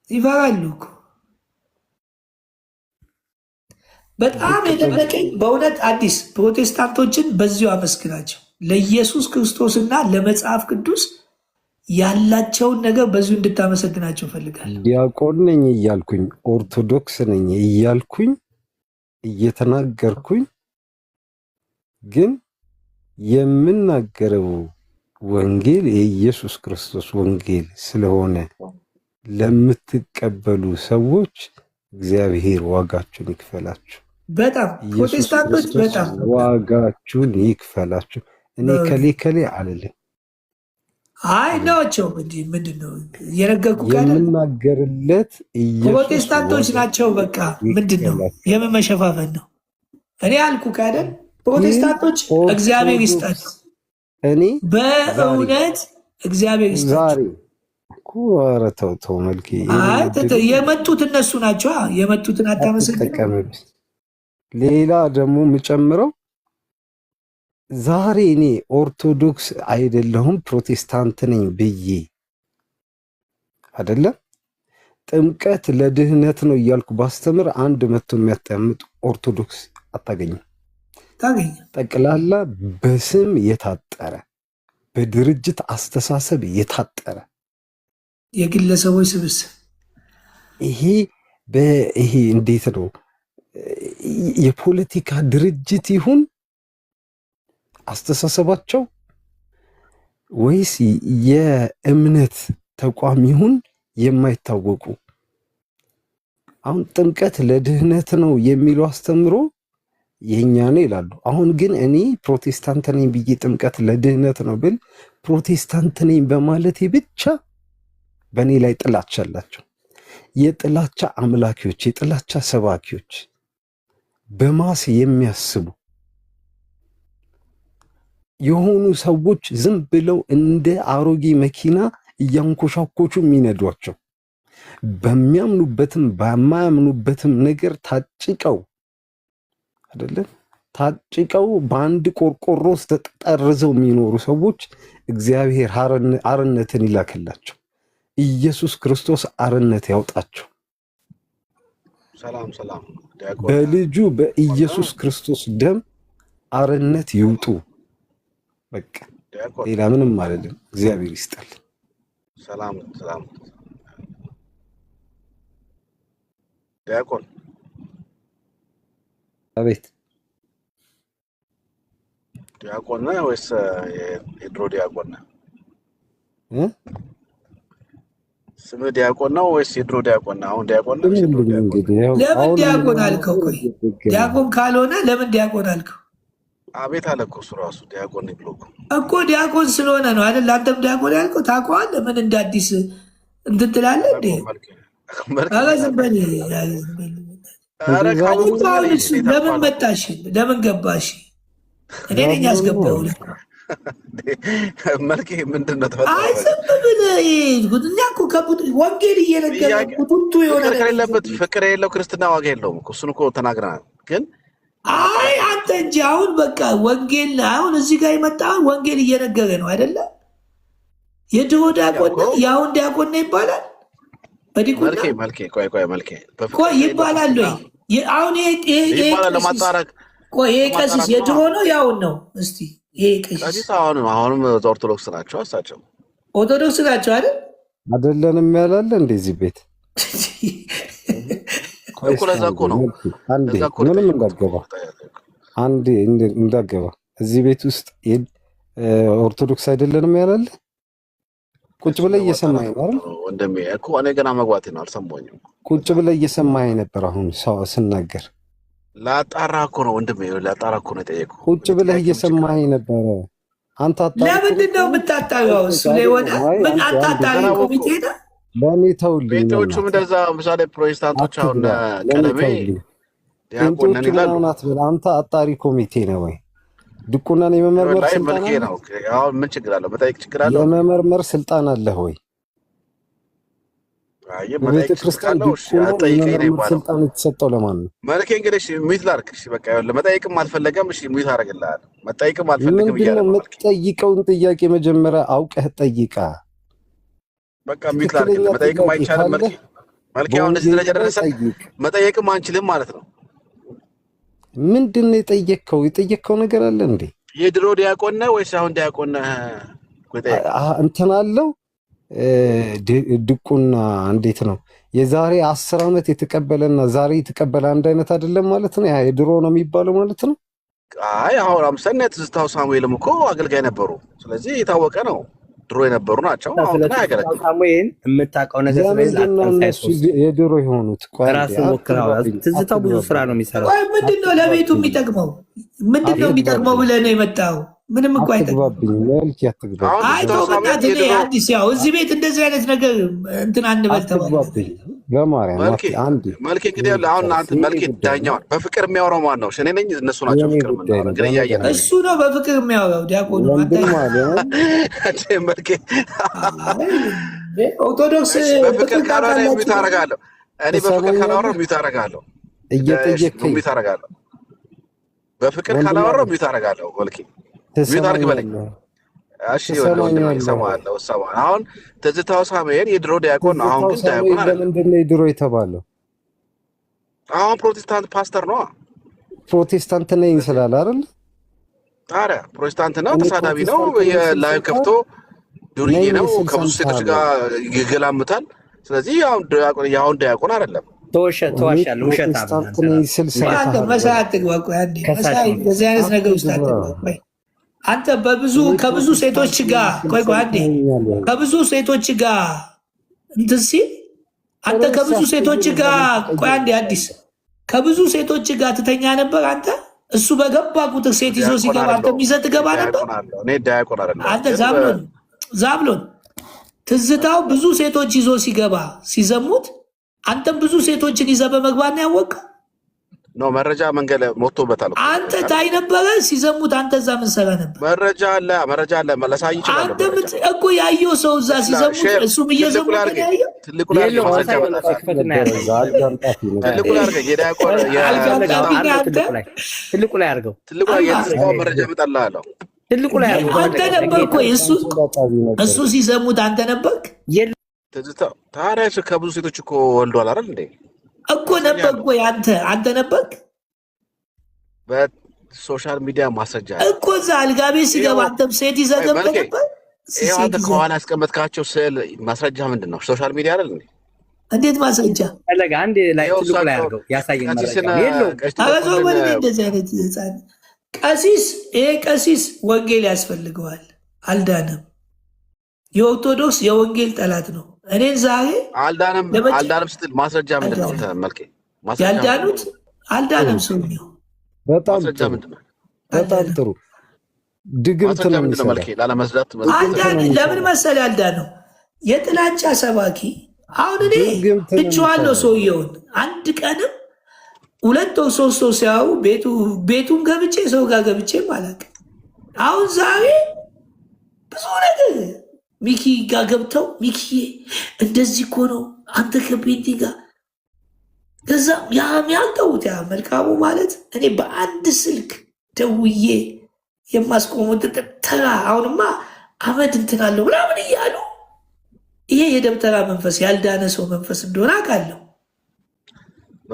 Speaker 2: ይፈራሉ እኮ። በጣም የደነቀኝ በእውነት አዲስ ፕሮቴስታንቶችን በዚሁ አመስግናቸው፣ ለኢየሱስ ክርስቶስና ለመጽሐፍ ቅዱስ ያላቸውን ነገር በዚሁ እንድታመሰግናቸው ፈልጋለሁ።
Speaker 4: ዲያቆን ነኝ እያልኩኝ ኦርቶዶክስ ነኝ እያልኩኝ እየተናገርኩኝ ግን የምናገረው ወንጌል የኢየሱስ ክርስቶስ ወንጌል ስለሆነ ለምትቀበሉ ሰዎች እግዚአብሔር ዋጋችሁን ይክፈላችሁ።
Speaker 2: በጣም ፕሮቴስታንቶች በጣም
Speaker 4: ዋጋችሁን ይክፈላችሁ። እኔ ከሌ አልልም።
Speaker 2: አይ ናቸው እንጂ ምንድን ነው እየነገርኩ
Speaker 4: የምናገርለት
Speaker 2: ፕሮቴስታንቶች ናቸው። በቃ ምንድን ነው የምን መሸፋፈን ነው? እኔ አልኩ ካደን ፕሮቴስታንቶች እግዚአብሔር ይስጣቸው።
Speaker 4: እኔ
Speaker 2: በእውነት እግዚአብሔር ይስጣቸው።
Speaker 4: ኧረ ተው መልኬ፣
Speaker 2: የመጡት እነሱ ናቸው። የመጡትን አታመሰግንም።
Speaker 4: ሌላ ደግሞ የምጨምረው ዛሬ እኔ ኦርቶዶክስ አይደለሁም ፕሮቴስታንት ነኝ ብዬ አይደለም ጥምቀት ለድህነት ነው እያልኩ ባስተምር አንድ መቶ የሚያጠምጥ ኦርቶዶክስ አታገኝም። ጠቅላላ በስም የታጠረ በድርጅት አስተሳሰብ የታጠረ
Speaker 2: የግለሰቦች ስብስብ።
Speaker 4: ይሄ እንዴት ነው? የፖለቲካ ድርጅት ይሁን አስተሳሰባቸው ወይስ የእምነት ተቋም ይሁን የማይታወቁ። አሁን ጥምቀት ለድህነት ነው የሚለው አስተምሮ የኛ ነው ይላሉ። አሁን ግን እኔ ፕሮቴስታንት ነኝ ብዬ ጥምቀት ለድህነት ነው ብል ፕሮቴስታንት ነኝ በማለቴ ብቻ በእኔ ላይ ጥላቻ አላቸው። የጥላቻ አምላኪዎች፣ የጥላቻ ሰባኪዎች፣ በማስ የሚያስቡ የሆኑ ሰዎች ዝም ብለው እንደ አሮጌ መኪና እያንኮሻኮቹ የሚነዷቸው በሚያምኑበትም በማያምኑበትም ነገር ታጭቀው አይደለም ታጭቀው በአንድ ቆርቆሮ ውስጥ ተጠርዘው የሚኖሩ ሰዎች እግዚአብሔር አርነትን ይላክላቸው። ኢየሱስ ክርስቶስ አርነት ያውጣቸው።
Speaker 12: ሰላም
Speaker 4: በልጁ በኢየሱስ ክርስቶስ ደም አርነት ይውጡ። በቃ ሌላ ምንም አይደለም። እግዚአብሔር ይስጣል።
Speaker 12: ሰላም ዲያቆን።
Speaker 4: አቤት።
Speaker 12: ዲያቆን ነህ ወይስ የድሮ ዲያቆን ነህ? ስምህ ዲያቆን ነው ወይስ የድሮ ዲያቆን ነህ? አሁን ዲያቆን ነህ?
Speaker 2: ለምን ዲያቆን አልከው? ቆይ ዲያቆን ካልሆነ ለምን ዲያቆን አልከው?
Speaker 12: አቤት አለ እኮ እሱ ራሱ ዲያቆን ብሎ
Speaker 2: እኮ ዲያቆን ስለሆነ ነው አይደል? አንተም ዲያቆን ያልከው ታውቀዋለህ። ምን እንደ አዲስ እንትን ትላለህ እንዴ? ኧረ ዝም በል። ለምን መጣሽ? ለምን ገባሽ? እኔ ነኝ ያስገባው።
Speaker 12: መልኬ ምንድን ነው?
Speaker 2: አይ ዝም ብለህ እኛ እኮ ወንጌል እየነገረ ቡቱቱ የሆነ
Speaker 12: ከሌለበት ፍቅር የለው ክርስትና ዋጋ የለውም። እሱን እኮ ተናግረናል። ግን
Speaker 2: አይ አንተ እንጂ አሁን በቃ ወንጌል አሁን እዚህ ጋር የመጣ ወንጌል እየነገረ ነው አይደለ? የድሮ ዲያቆን የአሁን ዲያቆን ነው ይባላል። በዲቁና
Speaker 12: መልኬ ቆይ መልኬ
Speaker 2: ቆይ ይባላል ወይ? አሁን ይሄ
Speaker 12: ለማጣረቅ
Speaker 2: ይሄ ቀሲስ የድሮ ነው ያውን ነው? እስቲ ይሄ ቀሲስ
Speaker 12: አሁንም ኦርቶዶክስ ናቸው። እሳቸው
Speaker 2: ኦርቶዶክስ ናቸው አይደል?
Speaker 4: አይደለንም ያላለ እንደዚህ ቤት
Speaker 12: እኮ ለዛ እኮ ነው
Speaker 4: ምንም እንዳገባ እዚህ ቤት ውስጥ ኦርቶዶክስ አይደለንም ያላለ ቁጭ ብለህ እየሰማኸኝ ነው አይደል?
Speaker 12: ወንድሜ እኮ እኔ ገና መግባቴ ነው፣ አልሰማሁኝም።
Speaker 4: ቁጭ ብለህ እየሰማኸኝ ነበር። አሁን ሰው ስናገር
Speaker 12: ላጣራ እኮ ነው ወንድሜ፣ ላጣራ እኮ ነው የጠየኩህ።
Speaker 4: ቁጭ ብለህ እየሰማኸኝ ነበር። አንተ
Speaker 2: ለምንድን ነው የምታጣሪው? እሱ ላይ ሆነ ምን አታጣሪ ኮሚቴ ነው?
Speaker 4: ለእኔ ተውልኝ።
Speaker 12: ቤቶቹም እንደዛ ምሳሌ ፕሮቴስታንቶች አሁን ቀለሜ ዲያቆንን ይላሉ።
Speaker 4: አንተ አጣሪ ኮሚቴ ነው ወይ? ድቁናን የመመርመር ስልጣን
Speaker 12: ነው። አሁን ምን ችግር አለው? መጠየቅ ችግር አለው?
Speaker 4: የመመርመር ስልጣን አለህ ወይ?
Speaker 12: ቤተ ክርስቲያን
Speaker 4: ስልጣን የተሰጠው ለማን ነው?
Speaker 12: መልኬ እንግዲህ ሚት ላድርግ። እሺ በቃ ለመጠየቅም አልፈለገም። እሺ ሚት አደርግልሃለሁ። መጠየቅም አልፈለገም እያለ ነው።
Speaker 4: የምትጠይቀውን ጥያቄ መጀመሪያ አውቀህ ጠይቃ።
Speaker 12: በቃ ሚት ላድርግ። መጠየቅም አይቻልም። መልኬ አሁን እዚህ ደረጃ ደረሰን፣ መጠየቅም አንችልም ማለት ነው።
Speaker 4: ምንድን ነው የጠየቅከው? የጠየቅከው ነገር አለ እንዴ?
Speaker 12: የድሮ ዲያቆን ነህ ወይስ አሁን ዲያቆን ነህ?
Speaker 4: እንትን አለው ድቁና እንዴት ነው? የዛሬ 10 ዓመት የተቀበለና ዛሬ የተቀበለ አንድ አይነት አይደለም ማለት ነው። ያ የድሮ ነው የሚባለው ማለት ነው።
Speaker 12: አይ አሁን አምሰነ ትዝታው ሳሙኤልም እኮ አገልጋይ ነበሩ። ስለዚህ የታወቀ ነው። ድሮ የነበሩ ናቸው። አሁን ግን አያገለግሉም።
Speaker 11: ሳሙኤል የምታውቀው ነገር
Speaker 4: የድሮ የሆኑት
Speaker 11: ራሱ ሞክረው። ትዝታው ብዙ ስራ ነው የሚሰራው።
Speaker 2: ምንድን ነው ለቤቱ የሚጠቅመው? ምንድን ነው የሚጠቅመው ብለህ ነው የመጣው? ምንም እኮ አይጠቅምም። አይተው በእናትህ እኔ አዲስ ያው እዚህ ቤት እንደዚህ አይነት ነገር እንትን አንበል ተባለ።
Speaker 12: መልኬ እንግዲህ አሁን መልኬ ዳኛውን በፍቅር የሚያወራው ማን ነው? እኔ ነኝ እነሱ ናቸው? ፍቅር የምናወራው ግን እያየን ነው።
Speaker 2: እሱ ነው በፍቅር የሚያወራው ዲያቆኑ።
Speaker 12: መልኬ
Speaker 2: ኦርቶዶክስ
Speaker 12: በፍቅር ካልሆነ ሚውት አደርጋለሁ። እኔ በፍቅር ካላወራሁ ሚውት አደርጋለሁ። ሚውት አደርጋለሁ። በፍቅር ካላወራሁ ሚውት አደርጋለሁ። መልኬ ሚውት አድርግ በለኝ። እሺ እሰማለሁ። አሁን ትዝታው ሳሙኤል የድሮ ዲያቆን ነው። አሁን ግን ዲያቆን አይደለም።
Speaker 4: ለምንድን ነው የድሮ የተባለው?
Speaker 12: አሁን ፕሮቴስታንት ፓስተር ነው።
Speaker 4: ፕሮቴስታንት ነኝ ስላለ አይደል?
Speaker 12: ታዲያ ፕሮቴስታንት ነው፣ ተሳዳቢ ነው፣ የላይቭ ከፍቶ ዱርዬ ነው፣ ከብዙ ሴቶች ጋር ይገላምታል። ስለዚህ አሁን ዲያቆን አይደለም።
Speaker 11: ተዋሻለህ፣ ውሸት
Speaker 2: አንተ ከብዙ ሴቶች ጋር ከብዙ ሴቶች ጋር እንትን ሲል አንተ ከብዙ ሴቶች ጋር አዲስ ከብዙ ሴቶች ጋር ትተኛ ነበር አንተ። እሱ በገባ ቁጥር ሴት ይዞ ሲገባ አንተ ይዘህ ትገባ ነበር። አንተ ዛብሎን ትዝታው ብዙ ሴቶች ይዞ ሲገባ ሲዘሙት፣ አንተም ብዙ ሴቶችን ይዘህ በመግባት ነው ያወቅህ።
Speaker 12: ነው መረጃ መንገድ ሞቶበታል።
Speaker 2: አንተ ታይ ነበረ ሲዘሙት። አንተ እዛ ምን ሰራ ነበር?
Speaker 12: መረጃ አለ መለሳይ ይችላል።
Speaker 2: አንተ እኮ ያየው ሰው እዛ ሲዘሙት እሱም እየዘሙት ነው ያየው።
Speaker 12: ትልቁ ላይ መረጃ እመጣልሃለሁ።
Speaker 11: ትልቁ ላይ አድርገው።
Speaker 2: አንተ ነበርክ ወይ እሱ ሲዘሙት አንተ ነበርክ?
Speaker 12: ታዲያ ከብዙ ሴቶች እኮ ወልዷል አይደል እንዴ?
Speaker 2: እኮ ነበርክ ወይ አንተ ነበርክ?
Speaker 12: በሶሻል ሚዲያ ማስረጃ
Speaker 2: እኮ እዛ አልጋ ቤት ሲገባ አንተም ሴት ይዘህ ገብተህ ነበር።
Speaker 12: ይኸው አንተ ከኋላ ያስቀመጥካቸው ስዕል ማስረጃ ምንድን ነው? ሶሻል ሚዲያ አይደል እንዴ?
Speaker 2: እንዴት ማስረጃ?
Speaker 11: አንድ ላይ ትልቁ ላይ አድርገው ያሳየን መረጃ
Speaker 2: እንደዚህ አይነት ህፃን ቀሲስ። ይሄ ቀሲስ ወንጌል ያስፈልገዋል፣ አልዳነም። የኦርቶዶክስ የወንጌል ጠላት ነው። እኔን ዛሬ
Speaker 12: አልዳንም ስትል ማስረጃ ምንድን ነው? መልኬ
Speaker 2: ያልዳኑት አልዳንም ሰውየው።
Speaker 4: በጣም ጥሩ ድግምት ነው የሚሰራው።
Speaker 2: ለምን መሰለህ ያልዳነው? የጥላቻ ሰባኪ። አሁን እኔ ብቻዋለሁ ሰውየውን አንድ ቀንም 2 ወር 3 ወር ሲያዩ ቤቱን ገብቼ ሰው ጋር ገብቼ ማለት አሁን ዛሬ ብዙ ነገር ሚኪ ጋር ገብተው ሚኪዬ እንደዚህ እኮ ነው አንተ ከቤንቲ ጋር ከዛ ያልተውት ያ መልካሙ ማለት እኔ በአንድ ስልክ ደውዬ የማስቆሙት ተራ አሁንማ አመድ እንትን አለው ምናምን እያሉ ይሄ የደብተራ መንፈስ ያልዳነ ሰው መንፈስ እንደሆነ አውቃለሁ።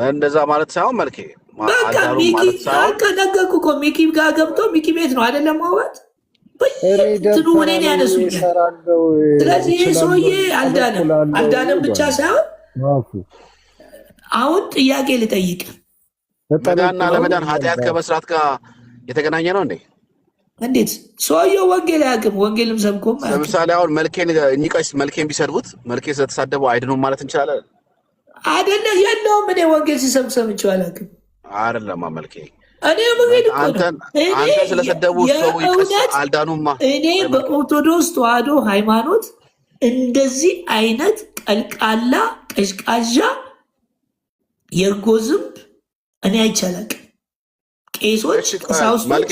Speaker 12: እንደዛ ማለት ሳይሆን መልኬ
Speaker 2: በቃ ሚኪ ነገርኩህ እኮ ሚኪ ጋር ገብቶ ሚኪ ቤት ነው አይደለም ማውራት በየትኑ ወኔን ያነሱኛል። ስለዚህ ይህ ሰውዬ አልዳነም ብቻ ሳይሆን አሁን ጥያቄ ልጠይቅ፣
Speaker 12: መዳንና ለመዳን ኃጢአት ከመስራት ጋር የተገናኘ ነው እንዴ?
Speaker 2: እንዴት ሰውየው ወንጌል አያውቅም? ወንጌልም ሰብኮም
Speaker 12: ለምሳሌ አሁን መልኬን እኒቀስ መልኬን ቢሰድቡት መልኬ ስለተሳደቡ አይድኑም ማለት እንችላለን?
Speaker 2: አይደለ? የለውም። እኔ ወንጌል ሲሰብክ ሰምቼው አላውቅም።
Speaker 12: አይደለም መልኬ
Speaker 2: እኔ ወንጌል እኮ
Speaker 12: አንተ ስለሰደቡ ሰው ይቀስ አልዳኑማ።
Speaker 2: እኔ በኦርቶዶክስ ተዋህዶ ሃይማኖት እንደዚህ አይነት ቀልቃላ ቀዥቃዣ የእርጎ ዝንብ እኔ አይቻላቅ። ቄሶች ቀሳውስቶች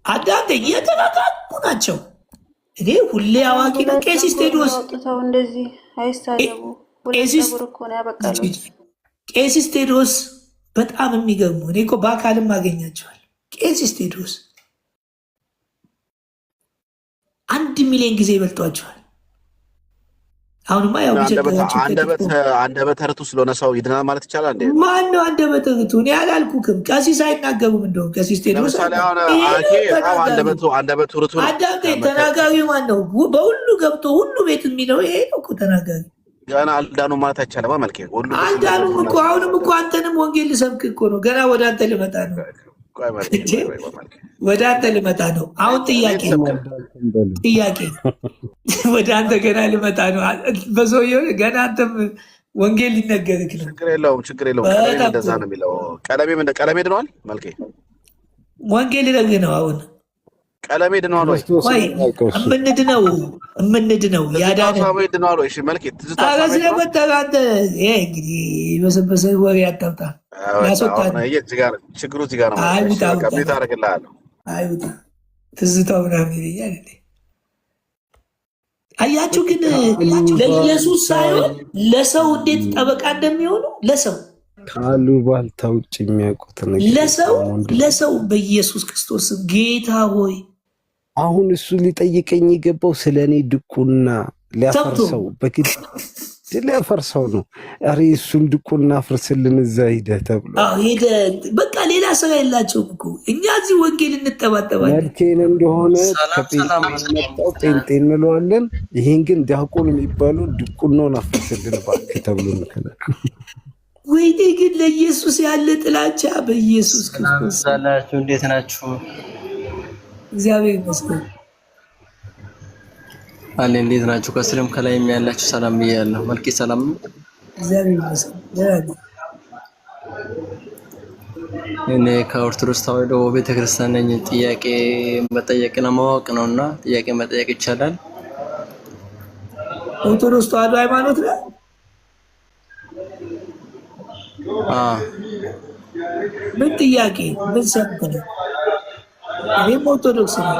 Speaker 2: አዳምጠ የተረጋጉ ናቸው። እኔ ሁሌ አዋቂ ነው። ቄሲስ ቴዎድሮስ ቄሲስ ቴዎድሮስ በጣም የሚገርሙ እኔ እኮ በአካልም አገኛቸዋል። ቄሲስ ቴዎድሮስ 1 ሚሊዮን ጊዜ ይበልጧቸዋል። አሁንማ ያው
Speaker 12: አንደበተ ርቱዕ ስለሆነ ሰው ይድናል ማለት ይቻላል እንዴ?
Speaker 2: ማን ነው አንደበተ ርቱዕ? እኔ አላልኩክም። ቀሲስ አይናገሩም። እንደውም ቀሲስ ቴዎድሮስ
Speaker 12: አንደበቱ ርቱዕ
Speaker 2: አዳምጠኝ። ተናጋሪ ማን ነው? በሁሉ ገብቶ ሁሉ ቤት የሚለው ይሄ ነው እኮ ተናጋሪ።
Speaker 12: ገና አልዳኑም ማለት አይቻልም። መልኬ
Speaker 2: አልዳኑም እኮ አሁንም እኮ አንተንም ወንጌል ልሰብክ እኮ ነው። ገና ወደ አንተ ልመጣ ነው። ወደ አንተ ልመጣ ነው። አሁን ጥያቄ ወደ አንተ ገና ልመጣ ነው። በሰውየው ገና አንተም ወንጌል ሊነገርክ ነው።
Speaker 12: ችግር የለውም። እንደዛ ነው የሚለው። ቀለሜ ድነዋል። መልኬ ወንጌል
Speaker 2: ሊነግር ነው። አሁን
Speaker 12: ቀለሜ ድነዋል ወይ?
Speaker 2: የምንድነው
Speaker 12: ያዳነው ወይ? መልኬ
Speaker 2: ስለመጠራ አንተ እንግዲህ በሰበሰ ወሬ አታምጣ።
Speaker 12: ችግሩ እዚህ ጋር ነው። አደርግልሃለሁ።
Speaker 2: አይውጣ ትዝታው ምናምን ይለኛል። አያችሁ ግን ለኢየሱስ ሳይሆን ለሰው እንዴት ጠበቃ እንደሚሆኑ ለሰው
Speaker 4: ካሉ ባልታ ውጭ የሚያውቁት
Speaker 2: ለሰው በኢየሱስ ክርስቶስ ጌታ ሆይ
Speaker 4: አሁን እሱ ሊጠይቀኝ የገባው ስለ እኔ ድቁና ሊያፈርሰው በግድ ሊያፈርሰው ነው። ኧረ እሱን ድቁና አፍርስልን እዛ ሂደህ ተብሎ
Speaker 2: በቃ ሌላ ስራ የላቸውም እኮ። እኛ እዚህ ወንጌል እንጠባጠባለን።
Speaker 4: መልኬን እንደሆነ ከጴንጤ ጴንጤ እንለዋለን። ይሄን ግን ዲያቆን የሚባለው ድቁናውን አፍርስልን እባክህ ተብሎ ምክንያት
Speaker 2: ወይኔ ግን ለኢየሱስ ያለ ጥላቻ በኢየሱስ ክርስቶስ።
Speaker 13: እንዴት ናችሁ?
Speaker 2: እግዚአብሔር ይመስገን
Speaker 13: አለ። እንዴት ናችሁ? ከስልም ከላይም ያላችሁ ሰላም ብያለሁ። መልኬ ሰላም ነው?
Speaker 2: እግዚአብሔር ይመስገን።
Speaker 13: እኔ ከኦርቶዶክስ ተዋህዶ ቤተክርስቲያን ነኝ። ጥያቄ መጠየቅና ማወቅ ነውና ጥያቄ መጠየቅ ይቻላል?
Speaker 2: ኦርቶዶክስ ተዋህዶ ሃይማኖት ነው። ምን ጥያቄ ምን ሰብከ? እኔም ኦርቶዶክስ ነኝ።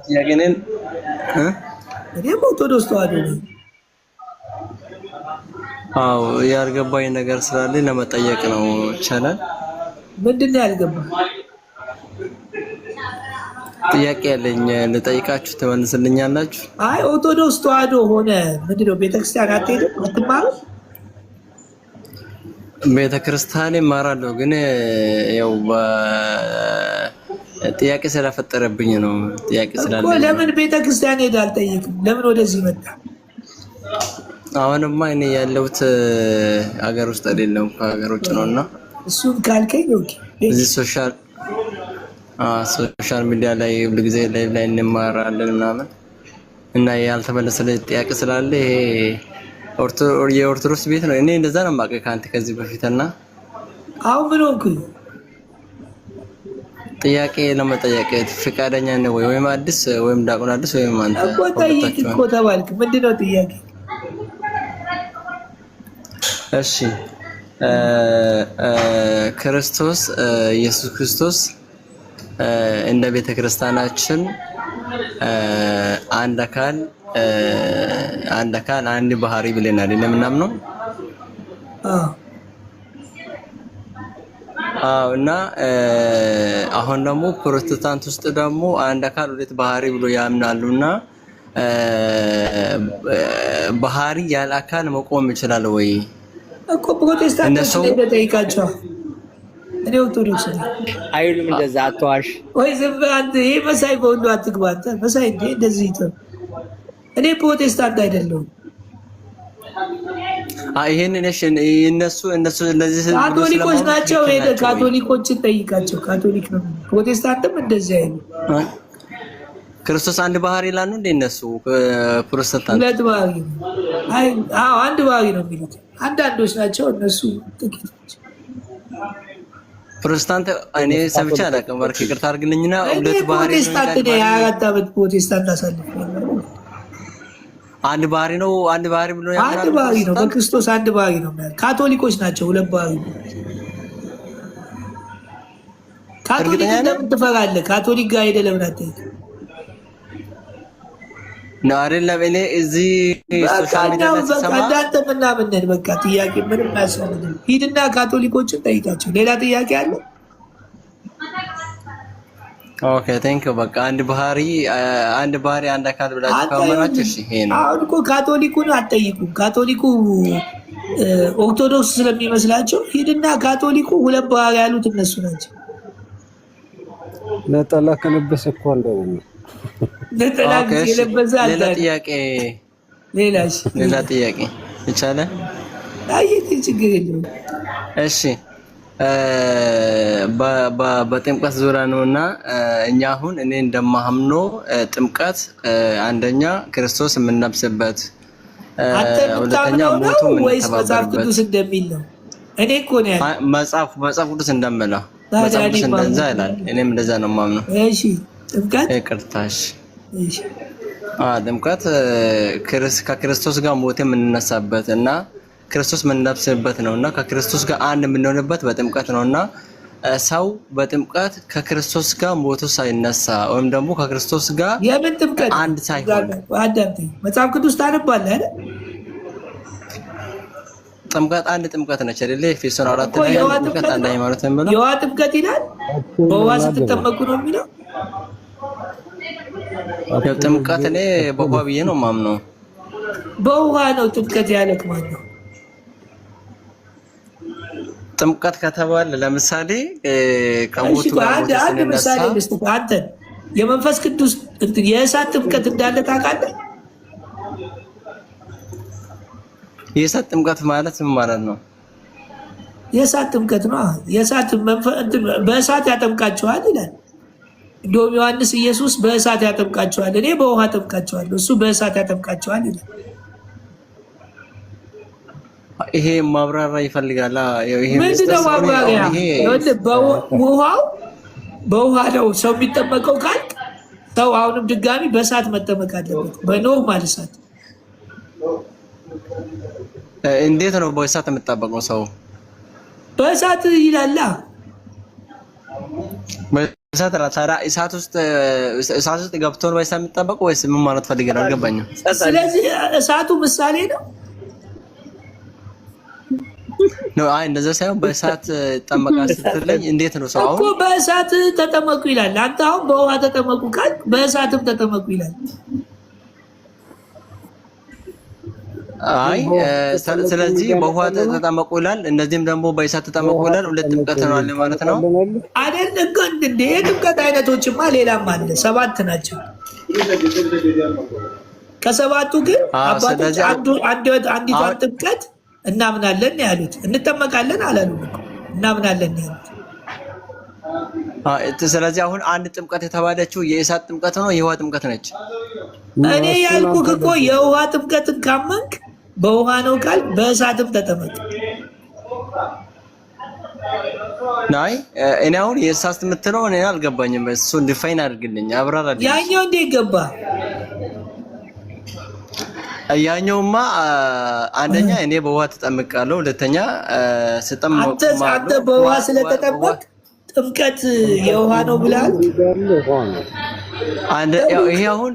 Speaker 13: ጥያቄ ነን።
Speaker 2: እኔም ኦርቶዶክስ ተዋህዶ ነኝ።
Speaker 13: አዎ ያልገባኝ ነገር ስላለ ለመጠየቅ ነው። ይቻላል?
Speaker 2: ምንድን ነው ያልገባ?
Speaker 13: ጥያቄ ያለኝ ልጠይቃችሁ ትመልስልኛላችሁ?
Speaker 2: አይ ኦርቶዶክስ ተዋህዶ ሆነ ምንድነው ቤተክርስቲያን አትሄድም? አትማርም?
Speaker 13: ቤተክርስቲያን እማራለሁ ግን ያው ጥያቄ ስለፈጠረብኝ ነው። ጥያቄ ስላለኝ
Speaker 2: እኮ ለምን ቤተክርስቲያን ሄድ አልጠይቅም? ለምን ወደዚህ መጣ?
Speaker 13: አሁንማ እኔ ያለሁት ሀገር ውስጥ አይደለም ከሀገር ውጭ ነውና
Speaker 2: እሱን ካልከኝ ኦኬ።
Speaker 13: እዚህ ሶሻል ሚዲያ ላይ ሁሉ ጊዜ ላይ እንማራለን ምናምን እና ያልተመለሰልኝ ጥያቄ ስላለ ይሄ የኦርቶዶክስ ቤት ነው። እኔ እንደዛ ነው የማውቀው ከአንተ ከዚህ በፊትና
Speaker 2: አሁን ምን ሆንኩኝ?
Speaker 13: ጥያቄ ለመጠየቅ ፈቃደኛ ነህ ወይ? ወይም አዲስ ወይም ዳቁን አዲስ ወይም አንተ
Speaker 2: እኮ ጠይቅ እኮ ተባልክ። ምንድነው ጥያቄ?
Speaker 13: እሺ ክርስቶስ ኢየሱስ ክርስቶስ እንደ ቤተክርስቲያናችን አንድ አካል አንድ ባህሪ ብለናል እንደምናምነው። እና አሁን ደግሞ ፕሮቴስታንት ውስጥ ደግሞ አንድ አካል ሁለት ባህሪ ብሎ ያምናሉና ባህሪ ያለ አካል መቆም ይችላል ወይ
Speaker 2: እኮ? ፕሮቴስታንቶች ላይ ጠይቃቸው። እኔ ኦርቶዶክስ ነኝ
Speaker 11: አይሉም እንደዛ። አትዋሽ
Speaker 2: ወይ ዝም በል አንተ። ይሄ መሳይ በሁሉ አትግባ አንተ መሳይ እንዴ! እንደዚህ ይተው። እኔ ፕሮቴስታንት አይደለሁም።
Speaker 13: ይሄንን እነሱ እንደዚህ
Speaker 2: ካቶሊኮች ናቸው። ሄደ ካቶሊኮችን ጠይቃቸው። ካቶሊክ ነው። ፕሮቴስታንትም እንደዚህ አይሉ።
Speaker 13: ክርስቶስ አንድ ባህሪ ይላሉ እንደ እነሱ ፕሮቴስታንት
Speaker 2: ሁለት ባህሪ ነው። አዎ አንድ ባህሪ ነው የሚሉት አንዳንዶች ናቸው። እነሱ ጥቂቶች
Speaker 13: ፕሮቴስታንት እኔ ሰብቻ አላውቅም። ባርክ ይቅርታ አድርግልኝና ሁለት ባህሪ ነው።
Speaker 2: ፕሮቴስታንት ነው። 24 ዓመት ፕሮቴስታንት አሳልፈዋል።
Speaker 13: አንድ ባህሪ ነው። አንድ ባህሪ ብሎ ያምናል።
Speaker 2: አንድ ባህሪ ነው። በክርስቶስ አንድ ባህሪ ነው። ካቶሊኮች ናቸው ሁለት ባህሪ ነው። ካቶሊክ ለምን ትፈራለህ? ካቶሊክ ጋር ሄደህ ለምን አትሄድም?
Speaker 13: ነው አይደለም። እኔ እዚህ ሶሻል ሚዲያ ላይ ተሰማ
Speaker 2: እንዳንተ ምናምን ነን። በቃ ጥያቄ ምንም አያስፈልግም። ሂድና ካቶሊኮችን ጠይቃቸው። ሌላ ጥያቄ አለ?
Speaker 13: ኦኬ ቴንክ ዩ። በቃ አንድ ባህሪ አንድ አካል ብላችሁ ካመናችሁ እሺ። ይሄ ነው።
Speaker 2: አሁን እኮ ካቶሊኩን አትጠይቁም። ካቶሊኩ ኦርቶዶክስ ስለሚመስላቸው ሂድና ካቶሊኩ ሁለት ባህሪ ያሉት እነሱ ናቸው።
Speaker 4: ነጠላ ከለበሰ እኮ እንደው
Speaker 2: ነጠላ የለበሰ አለ።
Speaker 13: ሌላ ጥያቄ ይቻላል?
Speaker 2: አይ ችግር የለውም።
Speaker 13: እሺ በጥምቀት ዙሪያ ነውና እኛ አሁን እኔ እንደማምነው ጥምቀት አንደኛ ክርስቶስ የምንለብስበት፣ ሁለተኛ ሞቱ
Speaker 2: ወይስ መጽሐፍ ቅዱስ እንደሚል ነው? እኔ እኮ ነው ያለው
Speaker 13: መጽሐፍ ቅዱስ እንደምለው መጽሐፍ ቅዱስ እንደዛ ይላል። እኔም እንደዛ ነው የማምነው።
Speaker 2: እሺ ጥምቀት
Speaker 13: ይቅርታሽ። እሺ ጥምቀት ከክርስቶስ ጋር ሞት የምንነሳበት እና ክርስቶስ የምንለብስበት ነውና ከክርስቶስ ጋር አንድ የምንሆንበት በጥምቀት ነውና ሰው በጥምቀት ከክርስቶስ ጋር ሞቶ ሳይነሳ ወይም ደግሞ ከክርስቶስ ጋር
Speaker 2: የምን ጥምቀት
Speaker 13: አንድ ሳይሆን
Speaker 2: አዳምጠኝ። መጽሐፍ ቅዱስ ታነባለህ አይደል?
Speaker 13: ጥምቀት አንድ ጥምቀት ነች አይደል? ኤፌሶን 4 ላይ ጥምቀት አንድ ሃይማኖት ነው የሚለው።
Speaker 2: የውሃ ጥምቀት ይላል። በውሃ ስትጠመቁ ነው የሚለው።
Speaker 13: ያው ጥምቀት እኔ በውሃ ብዬ ነው የማምነው።
Speaker 2: በውሃ ነው ጥምቀት ያለክ ማለት ነው።
Speaker 13: ጥምቀት ከተባለ ለምሳሌ ከሞቱ ጋር
Speaker 2: አንድ ምሳሌ ልስጥህ። አንተን የመንፈስ ቅዱስ የእሳት ጥምቀት እንዳለ ታውቃለህ?
Speaker 13: የእሳት ጥምቀት ማለት ምን ማለት ነው?
Speaker 2: የእሳት ጥምቀት ነው። የእሳት በእሳት ያጠምቃቸዋል ይላል። እንደውም ዮሐንስ ኢየሱስ በእሳት ያጠምቃቸዋል፣ እኔ በውሃ አጠምቃቸዋለሁ፣ እሱ በእሳት ያጠምቃቸዋል ይላል።
Speaker 13: ይሄ ማብራሪያ ይፈልጋል።
Speaker 2: ምንድነው ማብራሪያ? በውሃ ነው ሰው የሚጠመቀው ካልክ ሰው አሁንም ድጋሚ በእሳት መጠመቅ አለበት፣ በኖርማል እሳት።
Speaker 13: እንዴት ነው በእሳት የምጠበቀው ሰው?
Speaker 2: በእሳት ይላላ።
Speaker 13: እሳት ውስጥ ገብቶ ነው በእሳት የሚጠበቀው ወይስ ምን ማለት ፈልገህ ነው? አልገባኝም።
Speaker 2: ስለዚህ እሳቱ ምሳሌ ነው
Speaker 13: ነው? አይ እንደዛ ሳይሆን በእሳት ይጠመቃል ስትለኝ እንዴት ነው ሰው አሁን
Speaker 2: እኮ በእሳት ተጠመቁ ይላል። አንተ አሁን በውሃ ተጠመቁ ካልክ በእሳትም ተጠመቁ ይላል።
Speaker 13: አይ ስለዚህ በውሃ ተጠመቁ ይላል፣ እነዚህም ደግሞ በእሳት ተጠመቁ ይላል። ሁለት ጥምቀት ነው አለ ማለት ነው
Speaker 2: አይደል? እንደ የጥምቀት አይነቶችማ ሌላም አለ፣ 7 ናቸው። ከሰባቱ ግን አባቶች አንዲቷን ጥምቀት እናምናለን ያሉት። እንጠመቃለን አላሉም፣ እናምናለን ያሉት።
Speaker 13: ስለዚህ አሁን አንድ ጥምቀት የተባለችው የእሳት ጥምቀት ነው የውሃ ጥምቀት ነች?
Speaker 2: እኔ ያልኩህ እኮ የውሃ ጥምቀትን ካመንክ በውሃ ነው ካል በእሳትም ተጠመቅ።
Speaker 13: ናይ እኔ አሁን የእሳት የምትለው እኔ አልገባኝም። እሱን ዲፋይን አድርግልኝ፣ አብራራልኝ።
Speaker 2: ያኛው እንዴት ገባ?
Speaker 13: ያኛውማ አንደኛ እኔ በውሃ ተጠምቃለሁ፣ ሁለተኛ ስጠመቅ
Speaker 2: አንተ በውሃ ስለተጠመቅ ጥምቀት የውሃ ነው ብላል።
Speaker 13: ይሄ አሁን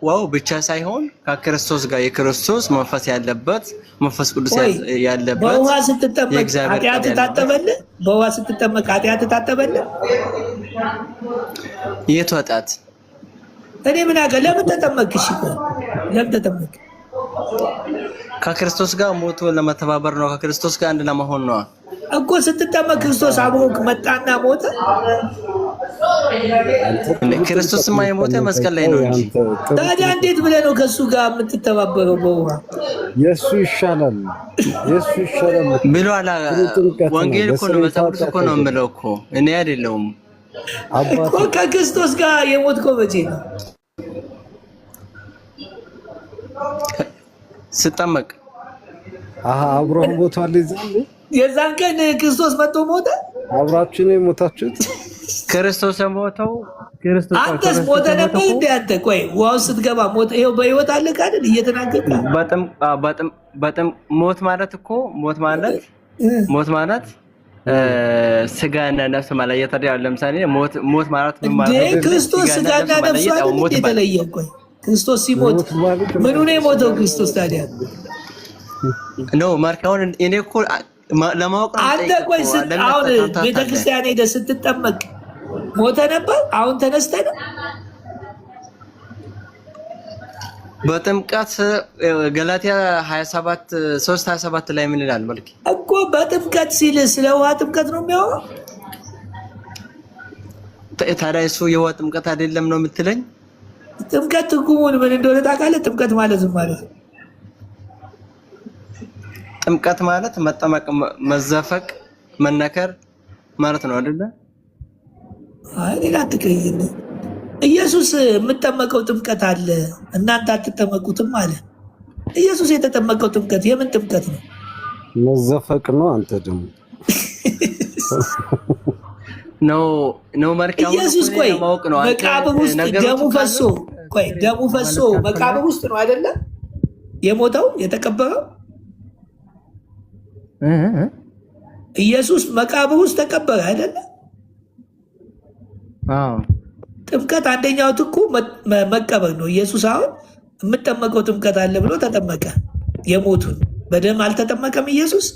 Speaker 13: ውሃው ብቻ ሳይሆን ከክርስቶስ ጋር የክርስቶስ መንፈስ ያለበት መንፈስ ቅዱስ ያለበት።
Speaker 2: በውሃ ስትጠመቅ ኃጢአት ታጠበልህ? በውሃ ስትጠመቅ ኃጢአት ታጠበልህ?
Speaker 13: የት ወጣት
Speaker 2: እኔ ምን አውቃለሁ? ለምን ተጠመቅሽ? ለምን ተጠመቅ?
Speaker 13: ከክርስቶስ ጋር ሞቶ ለመተባበር ነው። ከክርስቶስ ጋር አንድ ለመሆን ነው
Speaker 2: እኮ። ስትጠመቅ ክርስቶስ አብሮክ መጣና ሞተ።
Speaker 13: ክርስቶስማ የሞተ መስቀል ላይ ነው እንጂ።
Speaker 2: ታዲያ እንዴት ብለህ ነው ከሱ ጋር የምትተባበረው? በውሃ
Speaker 4: የሱ ይሻላል
Speaker 13: ብሎ አላ ወንጌል እኮ ነው፣ መጽሐፍ ቅዱስ እኮ ነው የምለው እኮ እኔ አይደለሁም
Speaker 2: እኮ። ከክርስቶስ ጋር የሞትከው መቼ ነው?
Speaker 13: ስጠመቅ።
Speaker 4: አብሮህ ሞቷል።
Speaker 2: የዛን ቀን ክርስቶስ መጥቶ ሞተ።
Speaker 4: አብራችሁ ነው የሞታችሁት።
Speaker 13: ክርስቶስ የሞተው
Speaker 2: አንተስ ሞተ ነበር እንዴ? አንተ ቆይ ዋው ስትገባ ሞተ። ይኸው በህይወት አለ አይደል? እየተናገርክ
Speaker 13: ሞት ማለት እኮ ሞት ማለት ስጋና ነፍስ መለየት አይደል? ለምሳሌ ሞት ማለት ምን ማለት ነው?
Speaker 2: ክርስቶስ ስጋና ነፍስ አይደል የተለየ? ቆይ ክርስቶስ ሲሞት ምኑ ነው የሞተው? ክርስቶስ ታዲያ
Speaker 13: ነው ማርካውን እኔ እኮ ለማወቅ ነው።
Speaker 2: አንተ ቆይ አሁን ቤተክርስቲያን ሄደህ ስትጠመቅ ሞተ ነበር? አሁን ተነስተህ ነው?
Speaker 13: በጥምቀት ገላትያ 27:3-27 ላይ ምን ይላል? መልክ
Speaker 2: እኮ በጥምቀት ሲል ስለ ውሃ ጥምቀት ነው የሚያወራው።
Speaker 13: ታዲያ እሱ የውሃ ጥምቀት አይደለም ነው የምትለኝ?
Speaker 2: ጥምቀት ትርጉሙን ምን እንደሆነ ታውቃለህ? ጥምቀት ማለት ምን ማለት ነው?
Speaker 13: ጥምቀት ማለት መጠመቅ፣ መዘፈቅ፣ መነከር ማለት ነው አይደለ?
Speaker 2: አይ ሌላ አትቀይኝ። ኢየሱስ የምጠመቀው ጥምቀት አለ፣ እናንተ አትጠመቁትም አለ። ኢየሱስ የተጠመቀው ጥምቀት የምን ጥምቀት ነው?
Speaker 4: መዘፈቅ ነው። አንተ ደግሞ
Speaker 13: ነው መርካው
Speaker 2: ኢየሱስ ቆይ መቃብር ውስጥ ደሙ ፈሶ መቃብር ውስጥ ነው አይደለ የሞተው የተቀበረው? ኢየሱስ መቃብር ውስጥ ተቀበረ አይደለ? ጥምቀት አንደኛው ትኩ መቀበር ነው። ኢየሱስ አሁን የምጠመቀው ጥምቀት አለ ብሎ ተጠመቀ። የሞቱን በደም አልተጠመቀም ኢየሱስ።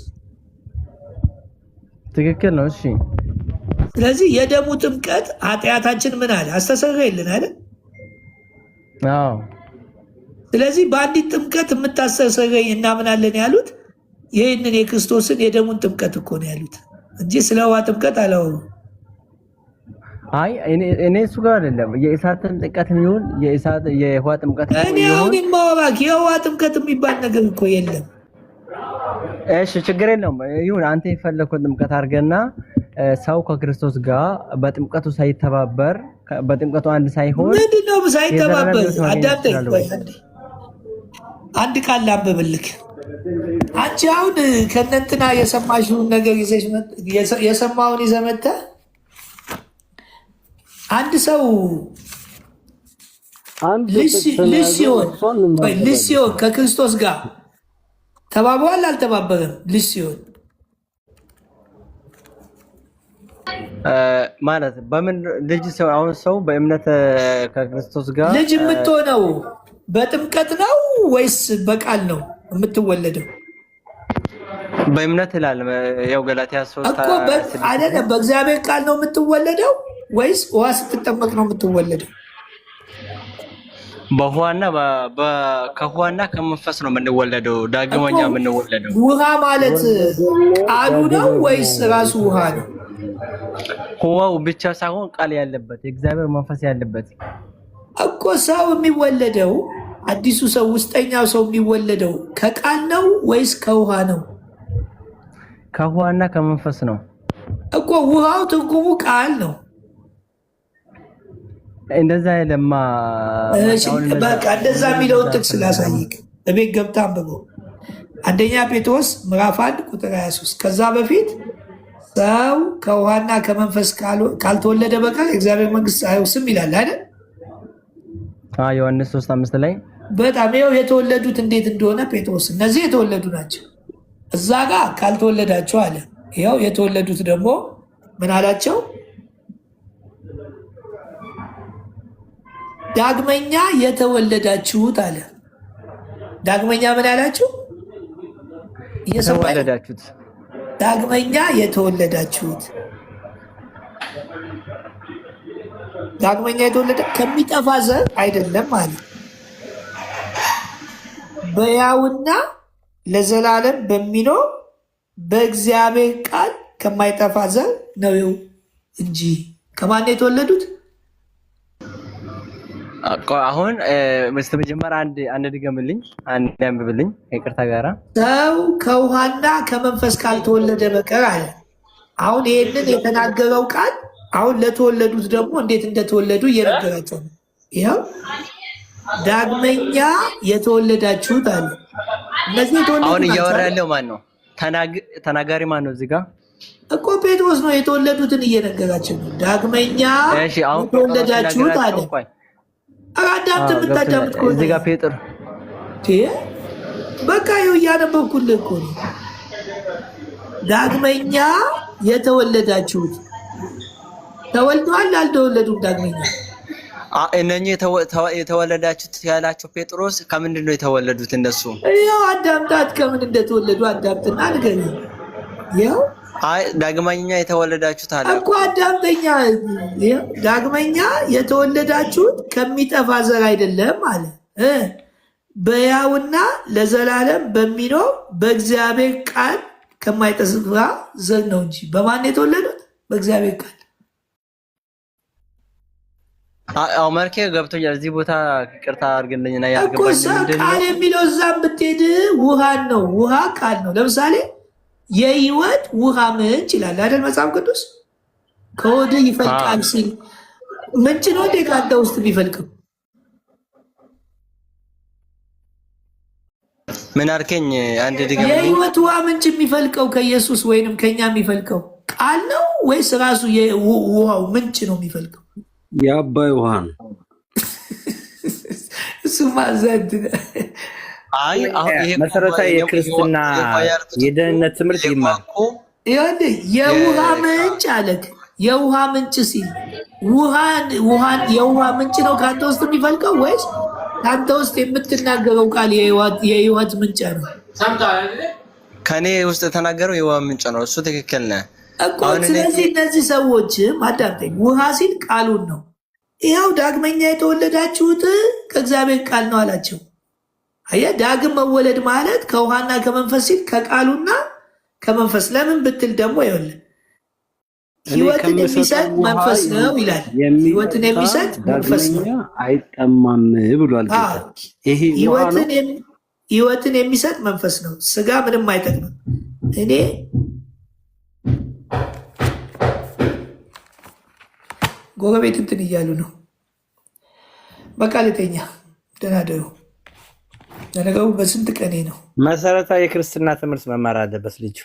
Speaker 13: ትክክል ነው። እሺ
Speaker 2: ስለዚህ የደሙ ጥምቀት ኃጢአታችን ምን አለ አስተሰረየልን አይደል? ስለዚህ በአንዲት ጥምቀት የምታስተሰረይ እናምናለን ያሉት ይህንን የክርስቶስን የደሙን ጥምቀት እኮ ነው ያሉት እንጂ ስለ ውሃ ጥምቀት አላወሩም።
Speaker 13: አይ እኔ እሱ ጋር አይደለም የእሳትን ጥምቀት ይሁን የውሃ ጥምቀት
Speaker 2: እኔ አሁን የማወራክ የውሃ ጥምቀት የሚባል ነገር እኮ የለም።
Speaker 13: እሺ ችግር የለውም ይሁን። አንተ የፈለከውን ጥምቀት አድርገና ሰው ከክርስቶስ ጋር በጥምቀቱ ሳይተባበር በጥምቀቱ አንድ ሳይሆን
Speaker 2: ምንድነው ሳይተባበር? አዳምጠኝ ቆይ አንድ ቃል ላንብብልክ። አንቺ አሁን ከእነንትና የሰማሽውን ነገር የሰማውን ይዘህ መተህ አንድ ሰው ልጅ ሲሆን ከክርስቶስ ጋር ተባብሯል አልተባበረም? ልጅ ሲሆን
Speaker 13: ማለት በምን ልጅ ሰው አሁን ሰው በእምነት ከክርስቶስ ጋር
Speaker 2: ልጅ የምትሆነው በጥምቀት ነው ወይስ በቃል ነው የምትወለደው?
Speaker 13: በእምነት ይላል ያው ገላትያ 3
Speaker 2: አይደለም። በእግዚአብሔር ቃል ነው የምትወለደው ወይስ ውሃ ስትጠመቅ ነው የምትወለደው?
Speaker 13: ከውሃና ከመንፈስ ነው የምንወለደው። ዳግመኛ የምንወለደው
Speaker 2: ውሃ ማለት ቃሉ ነው ወይስ ራሱ ውሃ ነው?
Speaker 13: ውሃው ብቻ ሳይሆን ቃል ያለበት የእግዚአብሔር መንፈስ ያለበት
Speaker 2: እኮ። ሰው የሚወለደው አዲሱ ሰው ውስጠኛው ሰው የሚወለደው ከቃል ነው ወይስ ከውሃ ነው?
Speaker 13: ከውሃና ከመንፈስ ነው
Speaker 2: እኮ። ውሃው ትርጉሙ ቃል ነው።
Speaker 13: እንደዛ የለማ።
Speaker 2: በቃ እንደዛ የሚለውን ጥቅስ ላሳይቅ። እቤት ገብታ አንብበው። አንደኛ ጴጥሮስ ምዕራፍ 1:23 ከዛ በፊት ሰው ከውሃና ከመንፈስ ካልተወለደ በቀር የእግዚአብሔር መንግስት አይወርስም ይላል አይደል?
Speaker 13: ዮሐንስ 3:5 ላይ
Speaker 2: በጣም ይኸው የተወለዱት እንዴት እንደሆነ ጴጥሮስ እነዚህ የተወለዱ ናቸው። እዛ ጋር ካልተወለዳቸው አለ። ይኸው የተወለዱት ደግሞ ምን አላቸው? ዳግመኛ የተወለዳችሁት አለ። ዳግመኛ ምን አላችሁ?
Speaker 13: የተወለዳችሁት
Speaker 2: ዳግመኛ የተወለዳችሁት ዳግመኛ የተወለደ ከሚጠፋ ዘር አይደለም ማለት በሕያውና ለዘላለም በሚኖር በእግዚአብሔር ቃል ከማይጠፋ ዘር ነው እንጂ። ከማን የተወለዱት?
Speaker 13: አሁን መጀመሪያ አንድ ድገምልኝ፣ አንድ አንብብልኝ ይቅርታ ጋራ
Speaker 2: ሰው ከውሃና ከመንፈስ ካልተወለደ በቀር አለ። አሁን ይህንን የተናገረው ቃል አሁን ለተወለዱት ደግሞ እንዴት እንደተወለዱ እየነገራቸው ነው። ይኸው ዳግመኛ የተወለዳችሁት አለ። እነዚህ የተወለዱ
Speaker 13: አሁን እያወራ ያለው ማን ነው? ተናጋሪ ማን ነው? እዚህ ጋር
Speaker 2: እኮ ጴጥሮስ ነው። የተወለዱትን እየነገራቸው ነው። ዳግመኛ የተወለዳችሁት አለ። አዳምጥ፣ የምታዳምጥ ከሆነ
Speaker 13: እዚህ ጋር ጴጥሮስ
Speaker 2: በቃ ይኸው እያነበብኩልህ እኮ ነው። ዳግመኛ የተወለዳችሁት ተወልደዋል አልተወለዱም? ዳግመኛ
Speaker 13: እነኚህ የተወለዳችሁት ያላቸው ጴጥሮስ ከምንድን ነው የተወለዱት? እነሱ
Speaker 2: ያው አዳምጣት፣ ከምን እንደተወለዱ አዳምጥና ንገረኝ። ያው
Speaker 13: ዳግመኛ የተወለዳችሁት አለ
Speaker 2: እኮ አዳምጠኛ። ዳግመኛ የተወለዳችሁት ከሚጠፋ ዘር አይደለም አለ፣ በሕያውና ለዘላለም በሚኖር በእግዚአብሔር ቃል ከማይጠፋ ዘር ነው እንጂ። በማን የተወለዱት? በእግዚአብሔር ቃል።
Speaker 13: መልኬ ገብቶኛል። እዚህ ቦታ ቅርታ አድርግልኝና
Speaker 2: እኮ ቃል የሚለው እዛም ብትሄድ ውሃን ነው። ውሃ ቃል ነው። ለምሳሌ የህይወት ውሃ ምንጭ ይላል አይደል መጽሐፍ ቅዱስ። ከወዲህ ይፈልቃል ሲል ምንጭ ነው እንዴ ከአንተ ውስጥ የሚፈልቀው?
Speaker 13: ምን አልከኝ? አንድ ድገም።
Speaker 2: የህይወት ውሃ ምንጭ የሚፈልቀው ከኢየሱስ ወይንም ከኛ የሚፈልቀው ቃል ነው ወይስ ራሱ የውሃው ምንጭ ነው የሚፈልቀው?
Speaker 4: የአባይ ውሃ ነው
Speaker 2: እሱማ ዘንድ
Speaker 11: መሰረታዊ የክርስትና የደህንነት ትምህርት ይማር።
Speaker 2: የውሃ ምንጭ አለክ። የውሃ ምንጭ ሲል የውሃ ምንጭ ነው ከአንተ ውስጥ የሚፈልቀው ወይስ ከአንተ ውስጥ የምትናገረው ቃል የህይወት ምንጭ ነው?
Speaker 13: ከኔ ውስጥ የተናገረው የውሃ ምንጭ ነው። እሱ ትክክል ነህ
Speaker 2: እኮ። ስለዚህ እነዚህ ሰዎችም አዳምጠኝ፣ ውሃ ሲል ቃሉን ነው። ይኸው ዳግመኛ የተወለዳችሁት ከእግዚአብሔር ቃል ነው አላቸው። አየህ፣ ዳግም መወለድ ማለት ከውሃና ከመንፈስ ሲል ከቃሉና ከመንፈስ። ለምን ብትል ደግሞ ይኸውልህ ህይወትን የሚሰጥ መንፈስ ነው ይላል። ህይወትን የሚሰጥ መንፈስ ነው።
Speaker 4: አይጠማም ብሏል።
Speaker 2: ህይወትን የሚሰጥ መንፈስ ነው። ስጋ ምንም አይጠቅምም። እኔ ጎረቤት እንትን እያሉ ነው። በቃ ልተኛ። ደህና ደሩ። ለነገሩ በስንት ቀኔ ነው።
Speaker 11: መሰረታዊ የክርስትና ትምህርት መማር አለበት ልጁ።